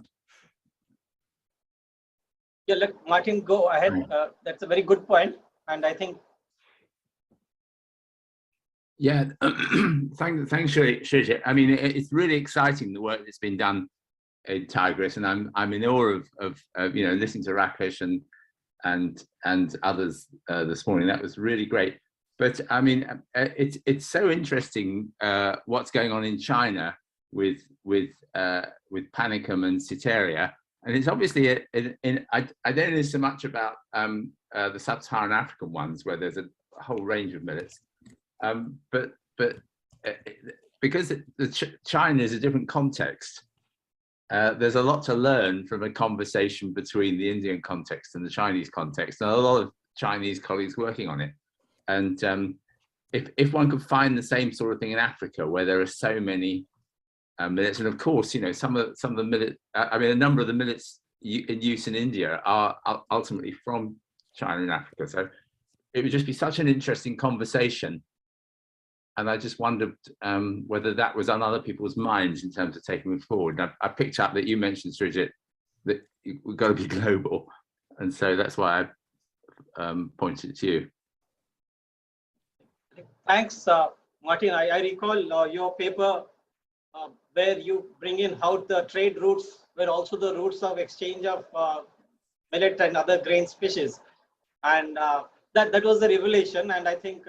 Yeah, let Martin go ahead. That's a very good point, and I think. Yeah, thanks, Srijit. I mean, it's really exciting, the work that's been done in TIGR2ESS, and I'm in awe of listening to Rakesh and others this morning. That was really great. But I mean, it's so interesting what's going on in China with panicum and Citeria. And it's obviously, I don't know so much about the sub-Saharan African ones, where there's a whole range of millets. But because China is a different context, there's a lot to learn from a conversation between the Indian context and the Chinese context, and a lot of Chinese colleagues working on it. And if one could find the same sort of thing in Africa, where there are so many millets, and of course, some of the millet, I mean, a number of the millets in use in India are ultimately from China and Africa. So it would just be such an interesting conversation. And I just wondered whether that was on other people's minds in terms of taking it forward. And I picked up that you mentioned, Srijit, that we've got to be global. And so that's why I pointed to you. Thanks, Martin. I recall your paper where you bring in how the trade routes were also the routes of exchange of millet and other grain species. And that was the revelation. And I think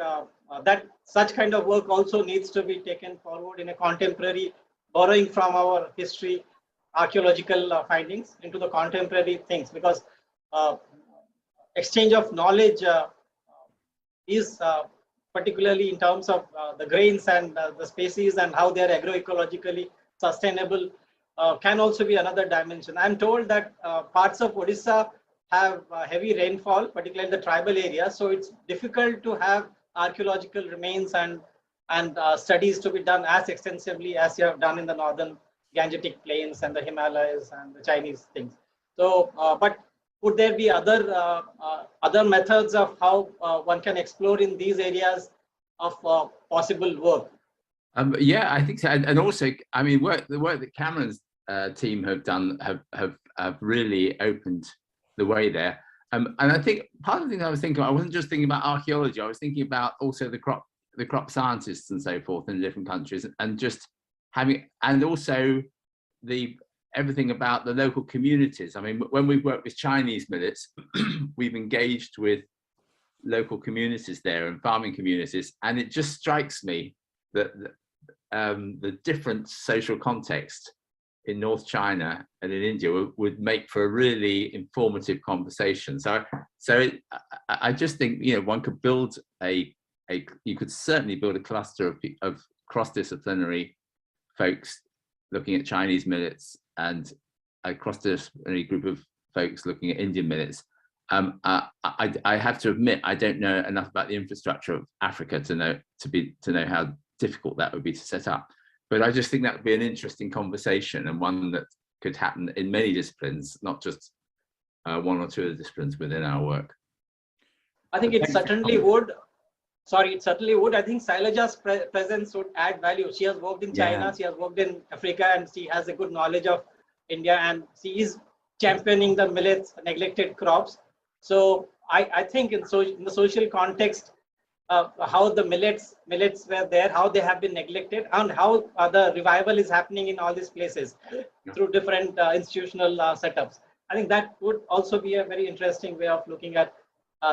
that such kind of work also needs to be taken forward in a contemporary, borrowing from our history, archaeological findings into the contemporary things, because exchange of knowledge is particularly in terms of the grains and the species and how they are agroecologically sustainable can also be another dimension. I'm told that parts of Odisha have heavy rainfall, particularly in the tribal areas. So it's difficult to have archaeological remains and studies to be done as extensively as you have done in the northern Gangetic plains and the Himalayas and the Chinese things. So, but could there be other methods of how one can explore in these areas of possible work? Yeah, I think so. And also, I mean, the work that Cameron's team have done have really opened the way there. And I think part of the thing I was thinking, I wasn't just thinking about archaeology, I was thinking about also the crop scientists and so forth in different countries, and just having, and also everything about the local communities. I mean, when we've worked with Chinese millets, we've engaged with local communities there and farming communities, and it just strikes me that the different social context in North China and in India would make for a really informative conversation. So I just think, you know, one could build you could certainly build a cluster of cross-disciplinary folks looking at Chinese millets and a cross-disciplinary group of folks looking at Indian millets. I have to admit, I don't know enough about the infrastructure of Africa to know how difficult that would be to set up. But I just think that would be an interesting conversation, and one that could happen in many disciplines, not just one or two of the disciplines within our work. I think it certainly would. Sorry, it certainly would. I think Sailaja's presence would add value. She has worked in China, she has worked in Africa, and she has a good knowledge of India, and she is championing the millets, neglected crops. So I think in the social context, how the millets were there, how they have been neglected, and how the revival is happening in all these places through different institutional setups. I think that would also be a very interesting way of looking at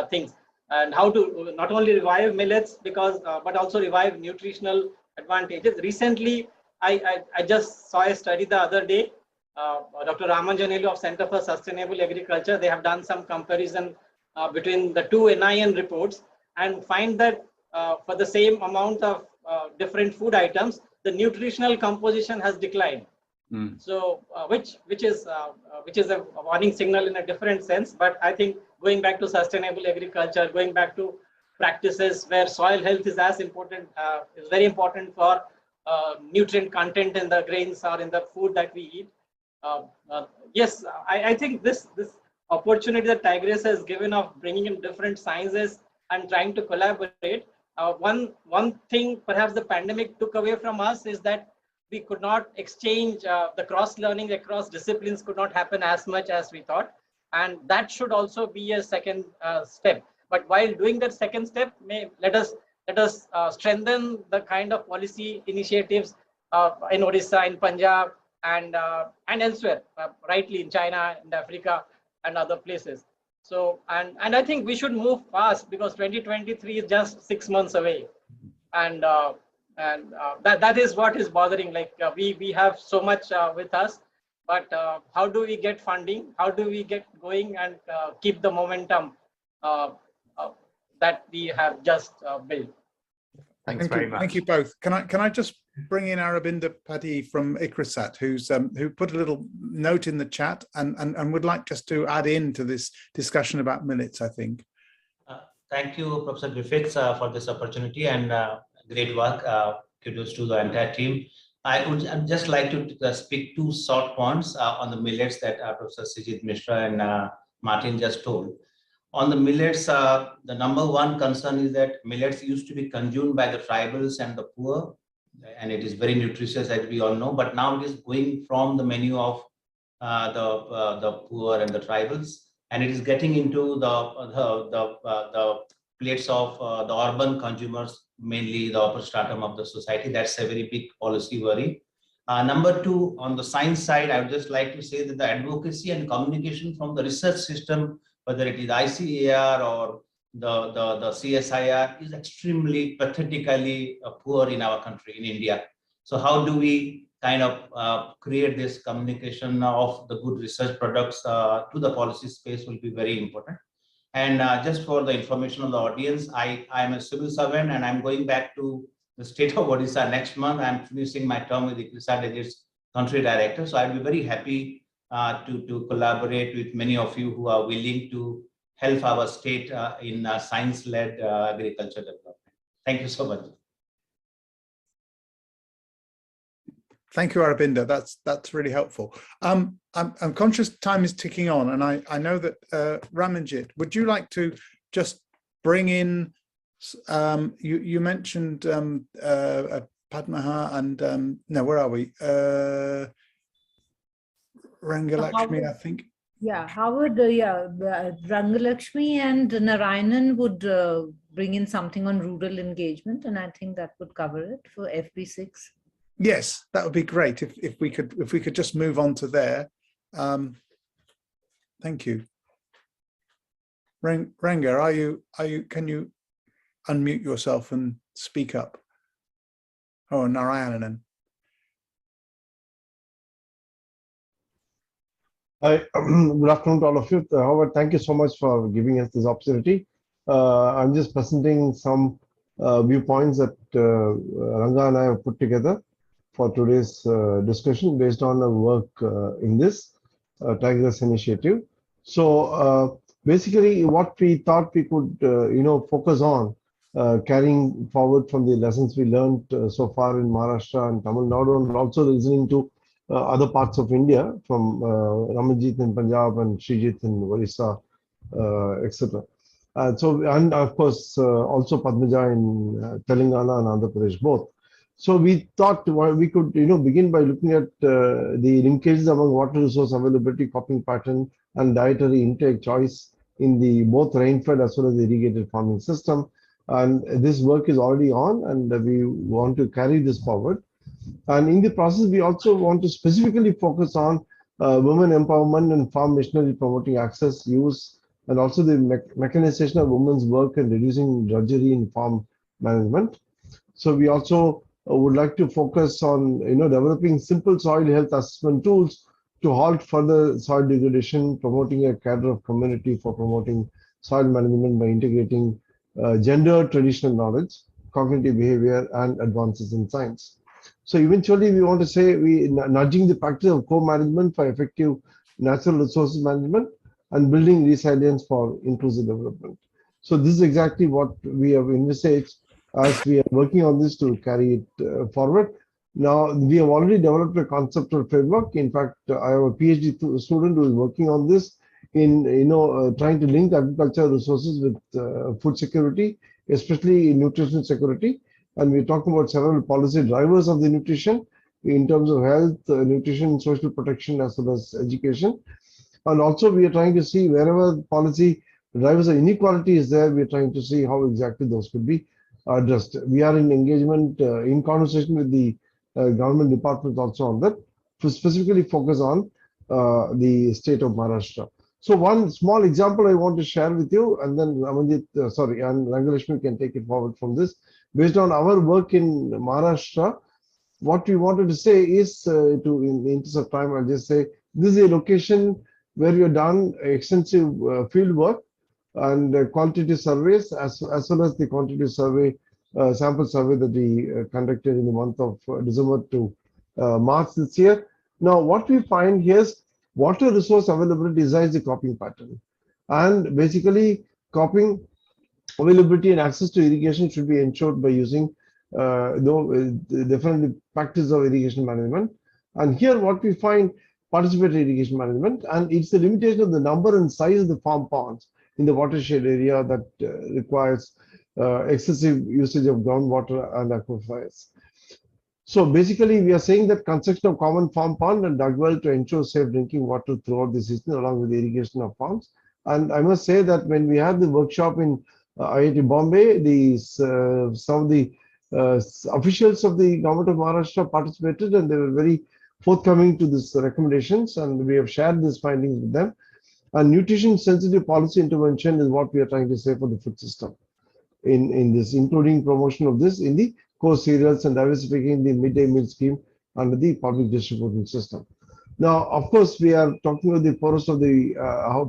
things, and how to not only revive millets but also revive nutritional advantages. Recently, I just saw a study the other day. Dr. Ramanjanelu of Center for Sustainable Agriculture, they have done some comparison between the two NIN reports, and find that for the same amount of different food items, the nutritional composition has declined. So which is a warning signal in a different sense. But I think going back to sustainable agriculture, going back to practices where soil health is as important, is very important for nutrient content in the grains or in the food that we eat. Yes, I think this opportunity that TIGR2ESS has given of bringing in different sciences and trying to collaborate. One thing perhaps the pandemic took away from us is that we could not exchange, the cross-learning across disciplines could not happen as much as we thought. And that should also be a second step. But while doing that second step, let us strengthen the kind of policy initiatives in Odisha, in Punjab, and elsewhere, rightly in China and Africa and other places. So, and I think we should move fast, because 2023 is just 6 months away, and that is what is bothering. Like we have so much with us, but how do we get funding? How do we get going and keep the momentum that we have just built? Thanks very much. Thank you both. Can I just bring in Aravinda Paddy from ICRISAT, who put a little note in the chat and would like just to add into this discussion about millets, I think. Thank you, Professor Griffiths, for this opportunity, and great work. Kudos to the entire team. I'd just like to speak two short points on the millets that Professor Sijit Mishra and Martin just told. On the millets, the number one concern is that millets used to be consumed by the tribals and the poor, and it is very nutritious, as we all know, but now it is going from the menu of the poor and the tribals, and it is getting into the plates of the urban consumers, mainly the upper stratum of the society. That's a very big policy worry. Number two, on the science side, I would just like to say that the advocacy and communication from the research system, whether it is ICAR or the CSIR, is extremely pathetically poor in our country, in India. So how do we kind of create this communication of the good research products to the policy space will be very important. And just for the information of the audience, I am a civil servant, and I'm going back to the state of Odisha next month. I'm finishing my term with ICRISAT as its country director. So I'd be very happy to collaborate with many of you who are willing to help our state in science-led agriculture development. Thank you so much. Thank you, Aravinda. That's really helpful. I'm conscious time is ticking on, and I know that Ramanjit, would you like to just bring in? You mentioned Padmaha and no, where are we? Rangalakshmi, I think. Yeah, Howard, Rangalakshmi and Narayanan would bring in something on rural engagement, and I think that would cover it for FP6. Yes, that would be great if we could just move on to there. Thank you. Ranga, can you unmute yourself and speak up? Oh, Narayanan. Hi, good afternoon to all of you. Howard, thank you so much for giving us this opportunity. I'm just presenting some viewpoints that Ranga and I have put together for today's discussion based on our work in this TIGR2ESS initiative. So basically what we thought we could focus on carrying forward from the lessons we learned so far in Maharashtra and Tamil Nadu, and also listening to other parts of India from Ramanjit in Punjab and Srijit in Orissa, etc. And of course also Padmaja in Telangana and Andhra Pradesh both. So we thought we could begin by looking at the linkages among water resource availability, cropping pattern, and dietary intake choice in the both rainfed as well as the irrigated farming system. And this work is already on, and we want to carry this forward. And in the process, we also want to specifically focus on women empowerment and farm machinery, promoting access, use, and also the mechanization of women's work and reducing drudgery in farm management. So we also would like to focus on developing simple soil health assessment tools to halt further soil degradation, promoting a cadre of community for promoting soil management by integrating gender, traditional knowledge, cognitive behavior, and advances in science. So eventually we want to say we nudging the practice of co-management for effective natural resources management and building resilience for inclusive development. So this is exactly what we have envisaged as we are working on this to carry it forward. Now, we have already developed a conceptual framework. In fact, I have a PhD student who is working on this in trying to link agricultural resources with food security, especially in nutrition security. And we're talking about several policy drivers of the nutrition in terms of health, nutrition, social protection, as well as education. And also we are trying to see wherever policy drivers of inequality is there, we're trying to see how exactly those could be addressed. We are in engagement, in conversation with the government departments also on that, to specifically focus on the state of Maharashtra. So one small example I want to share with you, and then Ramanjit, and Rangalakshmi can take it forward from this. Based on our work in Maharashtra, what we wanted to say is, in the interest of time, I'll just say, this is a location where you've done extensive field work and quantitative surveys, as well as the quantitative survey, sample survey that we conducted in the month of December to March this year. Now, what we find here is water resource availability decides the cropping pattern. And basically, cropping availability and access to irrigation should be ensured by using different practices of irrigation management. And here what we find, participatory irrigation management, and it's the limitation of the number and size of the farm ponds in the watershed area that requires excessive usage of groundwater and aquifers. So basically, we are saying that construction of common farm pond and dug well to ensure safe drinking water throughout the season, along with the irrigation of farms. And I must say that when we had the workshop in IIT Bombay, some of the officials of the government of Maharashtra participated, and they were very forthcoming to these recommendations, and we have shared these findings with them. And nutrition sensitive policy intervention is what we are trying to say for the food system in this, including promotion of this in the core cereals and diversifying the midday meal scheme under the public distribution system. Now, of course, we are talking about the poorest of the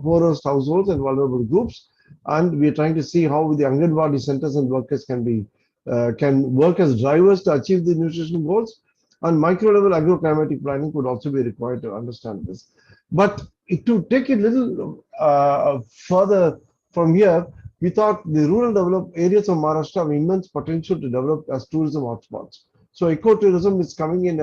poorest households and vulnerable groups, and we are trying to see how the Anganwadi centers and workers can work as drivers to achieve the nutrition goals. And micro level agroclimatic planning would also be required to understand this. But to take it a little further from here, we thought the rural developed areas of Maharashtra have immense potential to develop as tourism hotspots. So ecotourism is coming in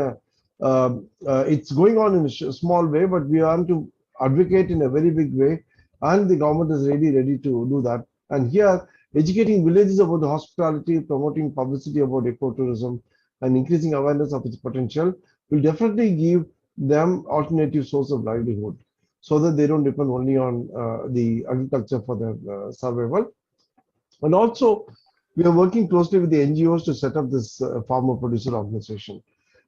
it's going on in a small way, but we want to advocate in a very big way, and the government is really ready to do that. And here, educating villages about the hospitality, promoting publicity about ecotourism, and increasing awareness of its potential will definitely give them alternative source of livelihood, so that they don't depend only on the agriculture for their survival. And also, we are working closely with the NGOs to set up this farmer producer organization.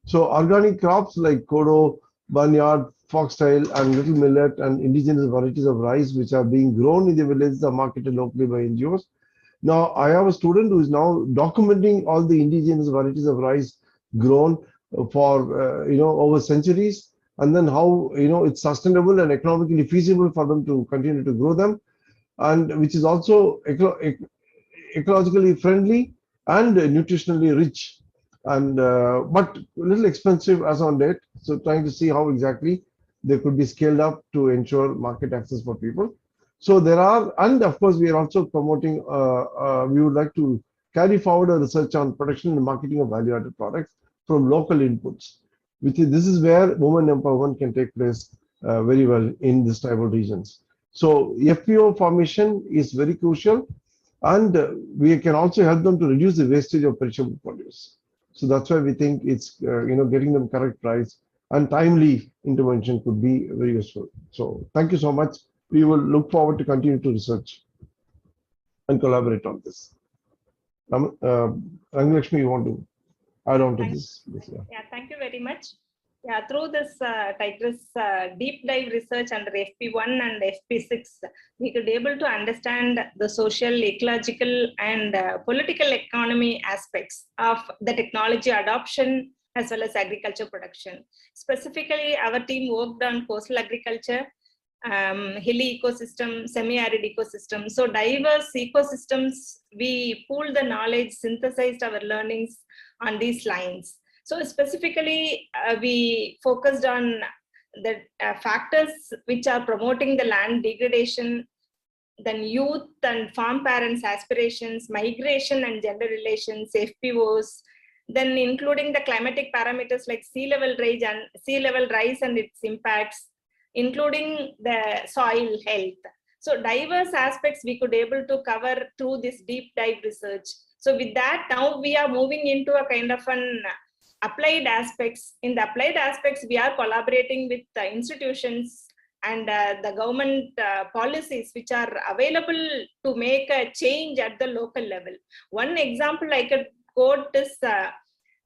So organic crops like kodo, barnyard, foxtail, and little millet and indigenous varieties of rice, which are being grown in the villages, are marketed locally by NGOs. Now, I have a student who is now documenting all the indigenous varieties of rice grown for over centuries, and then how it's sustainable and economically feasible for them to continue to grow them, and which is also ecologically friendly and nutritionally rich, and but a little expensive as on date. So trying to see how exactly they could be scaled up to ensure market access for people. So there are, and of course we are also promoting, we would like to carry forward a research on production and marketing of value-added products from local inputs. This is where women empowerment can take place very well in these tribal regions. So FPO formation is very crucial, and we can also help them to reduce the wastage of perishable produce. So that's why we think it's getting them correct price and timely intervention could be very useful. So thank you so much. We will look forward to continue to research and collaborate on this. Rangalakshmi, you want to add on to this? Yeah, thank you very much. Yeah, through this TIGR2ESS deep dive research under FP1 and FP6, we could able to understand the social, ecological, and political economy aspects of the technology adoption as well as agriculture production. Specifically, our team worked on coastal agriculture, hilly ecosystem, semi-arid ecosystem. So diverse ecosystems, we pooled the knowledge, synthesized our learnings on these lines. So specifically, we focused on the factors which are promoting the land degradation, then youth and farm parents' aspirations, migration and gender relations, FPOs, then including the climatic parameters like sea level rise and its impacts, including the soil health. So diverse aspects we could able to cover through this deep dive research. So with that, now we are moving into a kind of an applied aspects. In the applied aspects, we are collaborating with the institutions and the government policies which are available to make a change at the local level. One example I could quote is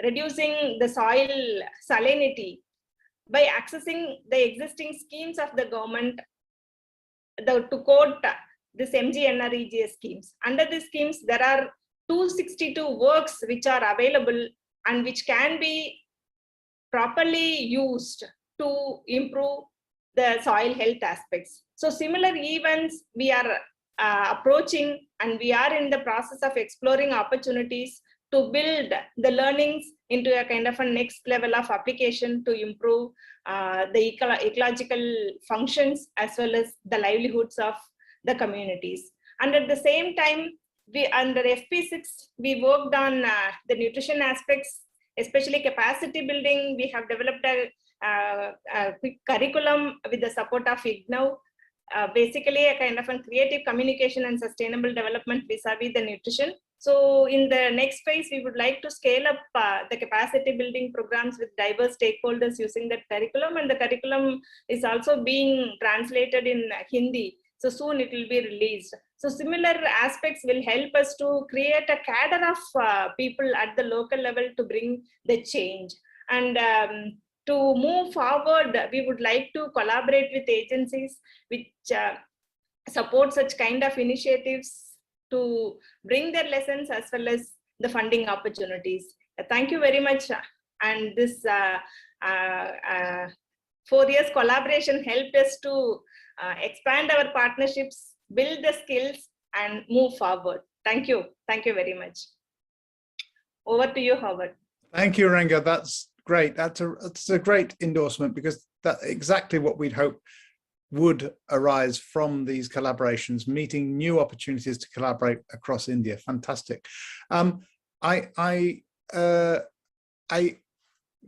reducing the soil salinity by accessing the existing schemes of the government, to quote this MGNREGS schemes. Under these schemes, there are 262 works which are available and which can be properly used to improve the soil health aspects. So similar events we are approaching, and we are in the process of exploring opportunities to build the learnings into a kind of a next level of application to improve the ecological functions as well as the livelihoods of the communities. And at the same time, we under FP6, we worked on the nutrition aspects, especially capacity building. We have developed a quick curriculum with the support of IGNOU, basically a kind of a creative communication and sustainable development vis-a-vis the nutrition. So in the next phase, we would like to scale up the capacity building programs with diverse stakeholders using that curriculum, and the curriculum is also being translated in Hindi. So soon it will be released. So similar aspects will help us to create a cadre of people at the local level to bring the change. And to move forward, we would like to collaborate with agencies which support such kind of initiatives to bring their lessons as well as the funding opportunities. Thank you very much. And this 4 years collaboration helped us to expand our partnerships, build the skills, and move forward. Thank you. Thank you very much. Over to you, Howard. Thank you, Ranga. That's great. That's a great endorsement, because that's exactly what we'd hope would arise from these collaborations, meeting new opportunities to collaborate across India. Fantastic. I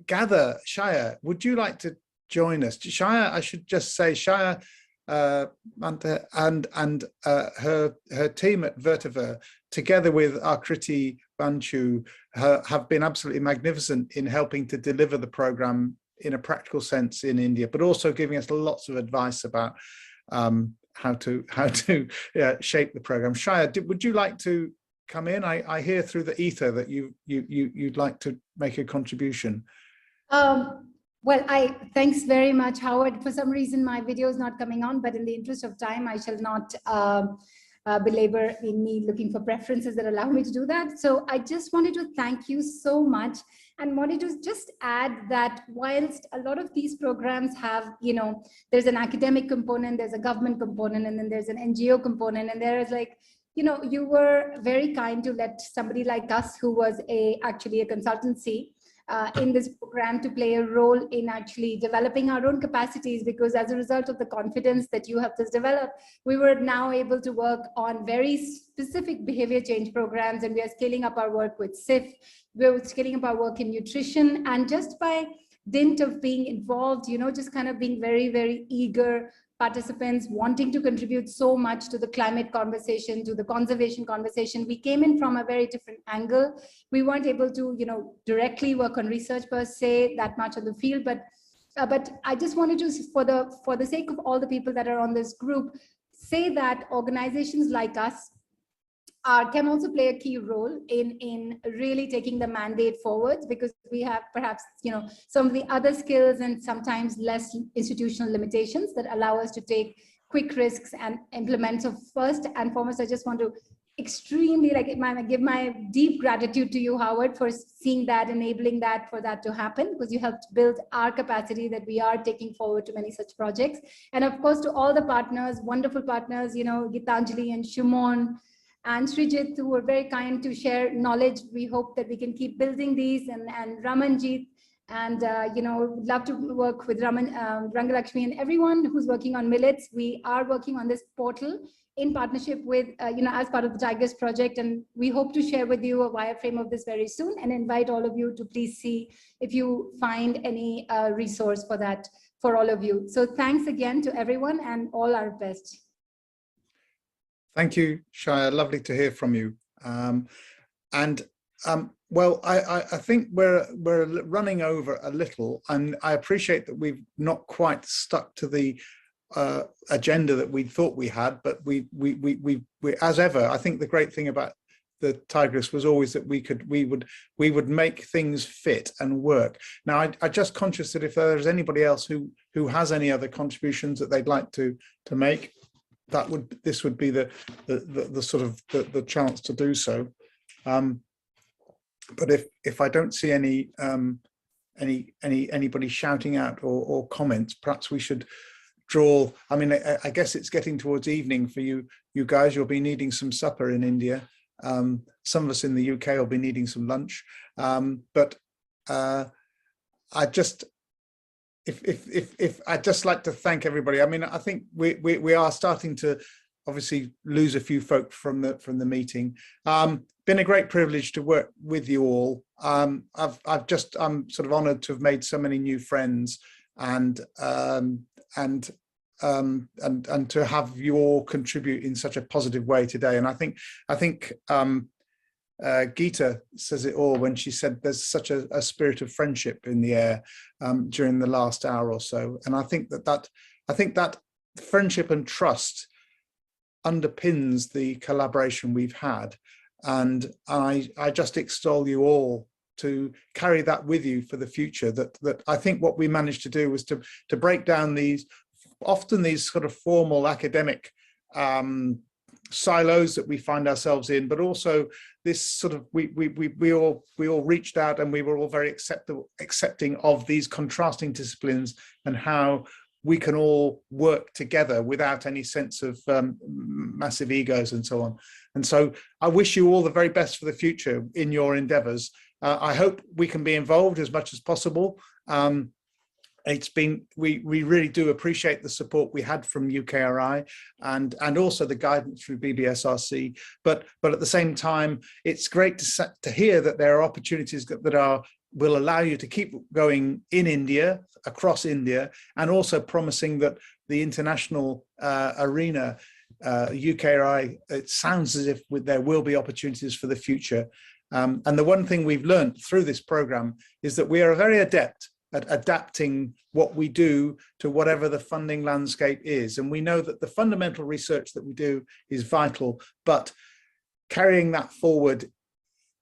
gather, Shaya, would you like to join us? Shaya, I should just say, Shaya and her team at Vertiver, together with Akriti Banchu, have been absolutely magnificent in helping to deliver the program in a practical sense in India, but also giving us lots of advice about how to shape the program. Shaya, would you like to come in? I hear through the ether that you'd like to make a contribution. Well, thanks very much, Howard. For some reason, my video is not coming on, but in the interest of time, I shall not belabor in me looking for preferences that allow me to do that. So I just wanted to thank you so much, and wanted to just add that whilst a lot of these programs have, there's an academic component, there's a government component, and then there's an NGO component, and there is like, you were very kind to let somebody like us, who was actually a consultancy, in this program, to play a role in actually developing our own capacities, because as a result of the confidence that you helped us develop, we were now able to work on very specific behavior change programs, and we are scaling up our work with SIF, we're scaling up our work in nutrition, and just by dint of being involved, just kind of being very, very eager participants, wanting to contribute so much to the climate conversation, to the conservation conversation. We came in from a very different angle. We weren't able to, directly work on research per se that much on the field, but I just wanted to, for the sake of all the people that are on this group, say that organizations like us can also play a key role in really taking the mandate forwards, because we have perhaps, some of the other skills and sometimes less institutional limitations that allow us to take quick risks and implement. So first and foremost, I just want to extremely give my deep gratitude to you, Howard, for seeing that, enabling that, for that to happen, because you helped build our capacity that we are taking forward to many such projects. And of course, to all the partners, wonderful partners, Gitanjali and Shumon, and Srijit, who were very kind to share knowledge. We hope that we can keep building these, and Ramanjit, and love to work with Rangalakshmi and everyone who's working on millets. We are working on this portal in partnership with, as part of the TIGR2ESS project, and we hope to share with you a wireframe of this very soon, and invite all of you to please see if you find any resource for that for all of you. So thanks again to everyone, and all our best. Thank you, Shaya. Lovely to hear from you. Well, I think we're running over a little, and I appreciate that we've not quite stuck to the agenda that we thought we had, but we as ever, I think the great thing about the TIGR2ESS was always that we would make things fit and work. Now, I'm just conscious that if there's anybody else who has any other contributions that they'd like to make, this would be the sort of the chance to do so. But if I don't see anybody shouting out or comments, perhaps we should draw. I mean, I guess it's getting towards evening for you guys. You'll be needing some supper in India. Some of us in the UK will be needing some lunch. But I'd just like to thank everybody. I mean, I think we are starting to obviously lose a few folk from the meeting. Been a great privilege to work with you all. I'm sort of honoured to have made so many new friends, and to have you all contribute in such a positive way today. And I think Geeta says it all when she said there's such a spirit of friendship in the air during the last hour or so. And I think that friendship and trust underpins the collaboration we've had. And I just extol you all to carry that with you for the future. That I think what we managed to do was to break down often these sort of formal academic silos that we find ourselves in, but also this sort of we all reached out, and we were all very accepting of these contrasting disciplines and how we can all work together without any sense of massive egos and so on. And so I wish you all the very best for the future in your endeavors. I hope we can be involved as much as possible. It's been, we really do appreciate the support we had from UKRI and also the guidance through BBSRC. But at the same time, it's great to hear that there are opportunities that will allow you to keep going in India, across India, and also promising that the international arena, UKRI, it sounds as if there will be opportunities for the future. And the one thing we've learned through this program is that we are very adept at adapting what we do to whatever the funding landscape is. And we know that the fundamental research that we do is vital, but carrying that forward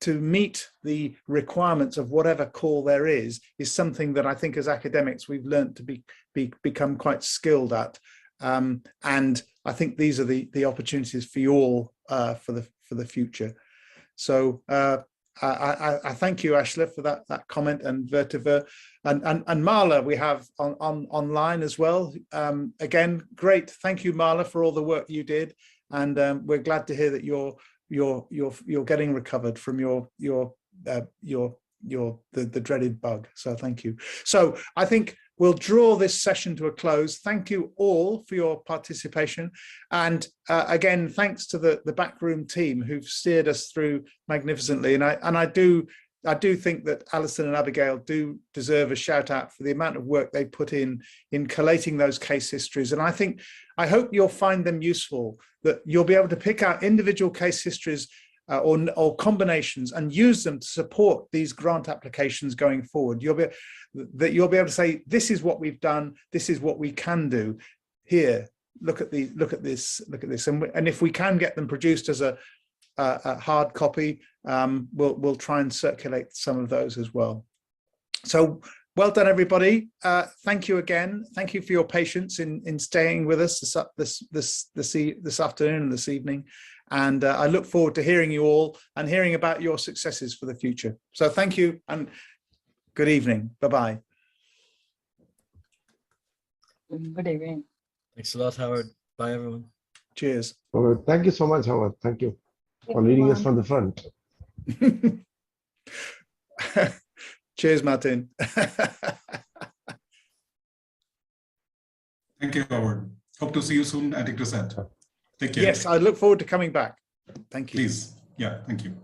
to meet the requirements of whatever call there is something that I think as academics we've learned to become quite skilled at. And I think these are the opportunities for you all for the future. So I thank you, Ashla, for that comment, and Vertiva and Marla we have online as well. Again, great. Thank you, Marla, for all the work you did, and we're glad to hear that you're getting recovered from the dreaded bug. So thank you. So I think we'll draw this session to a close. Thank you all for your participation. And again, thanks to the backroom team who've steered us through magnificently. And I do think that Alison and Abigail do deserve a shout out for the amount of work they put in collating those case histories. And I hope you'll find them useful, that you'll be able to pick out individual case histories or combinations and use them to support these grant applications going forward. You'll be able to say, this is what we've done, this is what we can do. Here, look at this. And if we can get them produced as a hard copy, we'll try and circulate some of those as well. So well done, everybody. Thank you again. Thank you for your patience in staying with us this afternoon and this evening. And I look forward to hearing you all and hearing about your successes for the future. So thank you and good evening. Bye-bye. Good evening. Thanks a lot, Howard. Bye, everyone. Cheers. Thank you so much, Howard. Thank you for leading us from the front. Cheers, Martin. Thank you, Howard. Hope to see you soon at TIGR2ESS. Take care. Yes, I look forward to coming back. Thank you. Please. Yeah, thank you.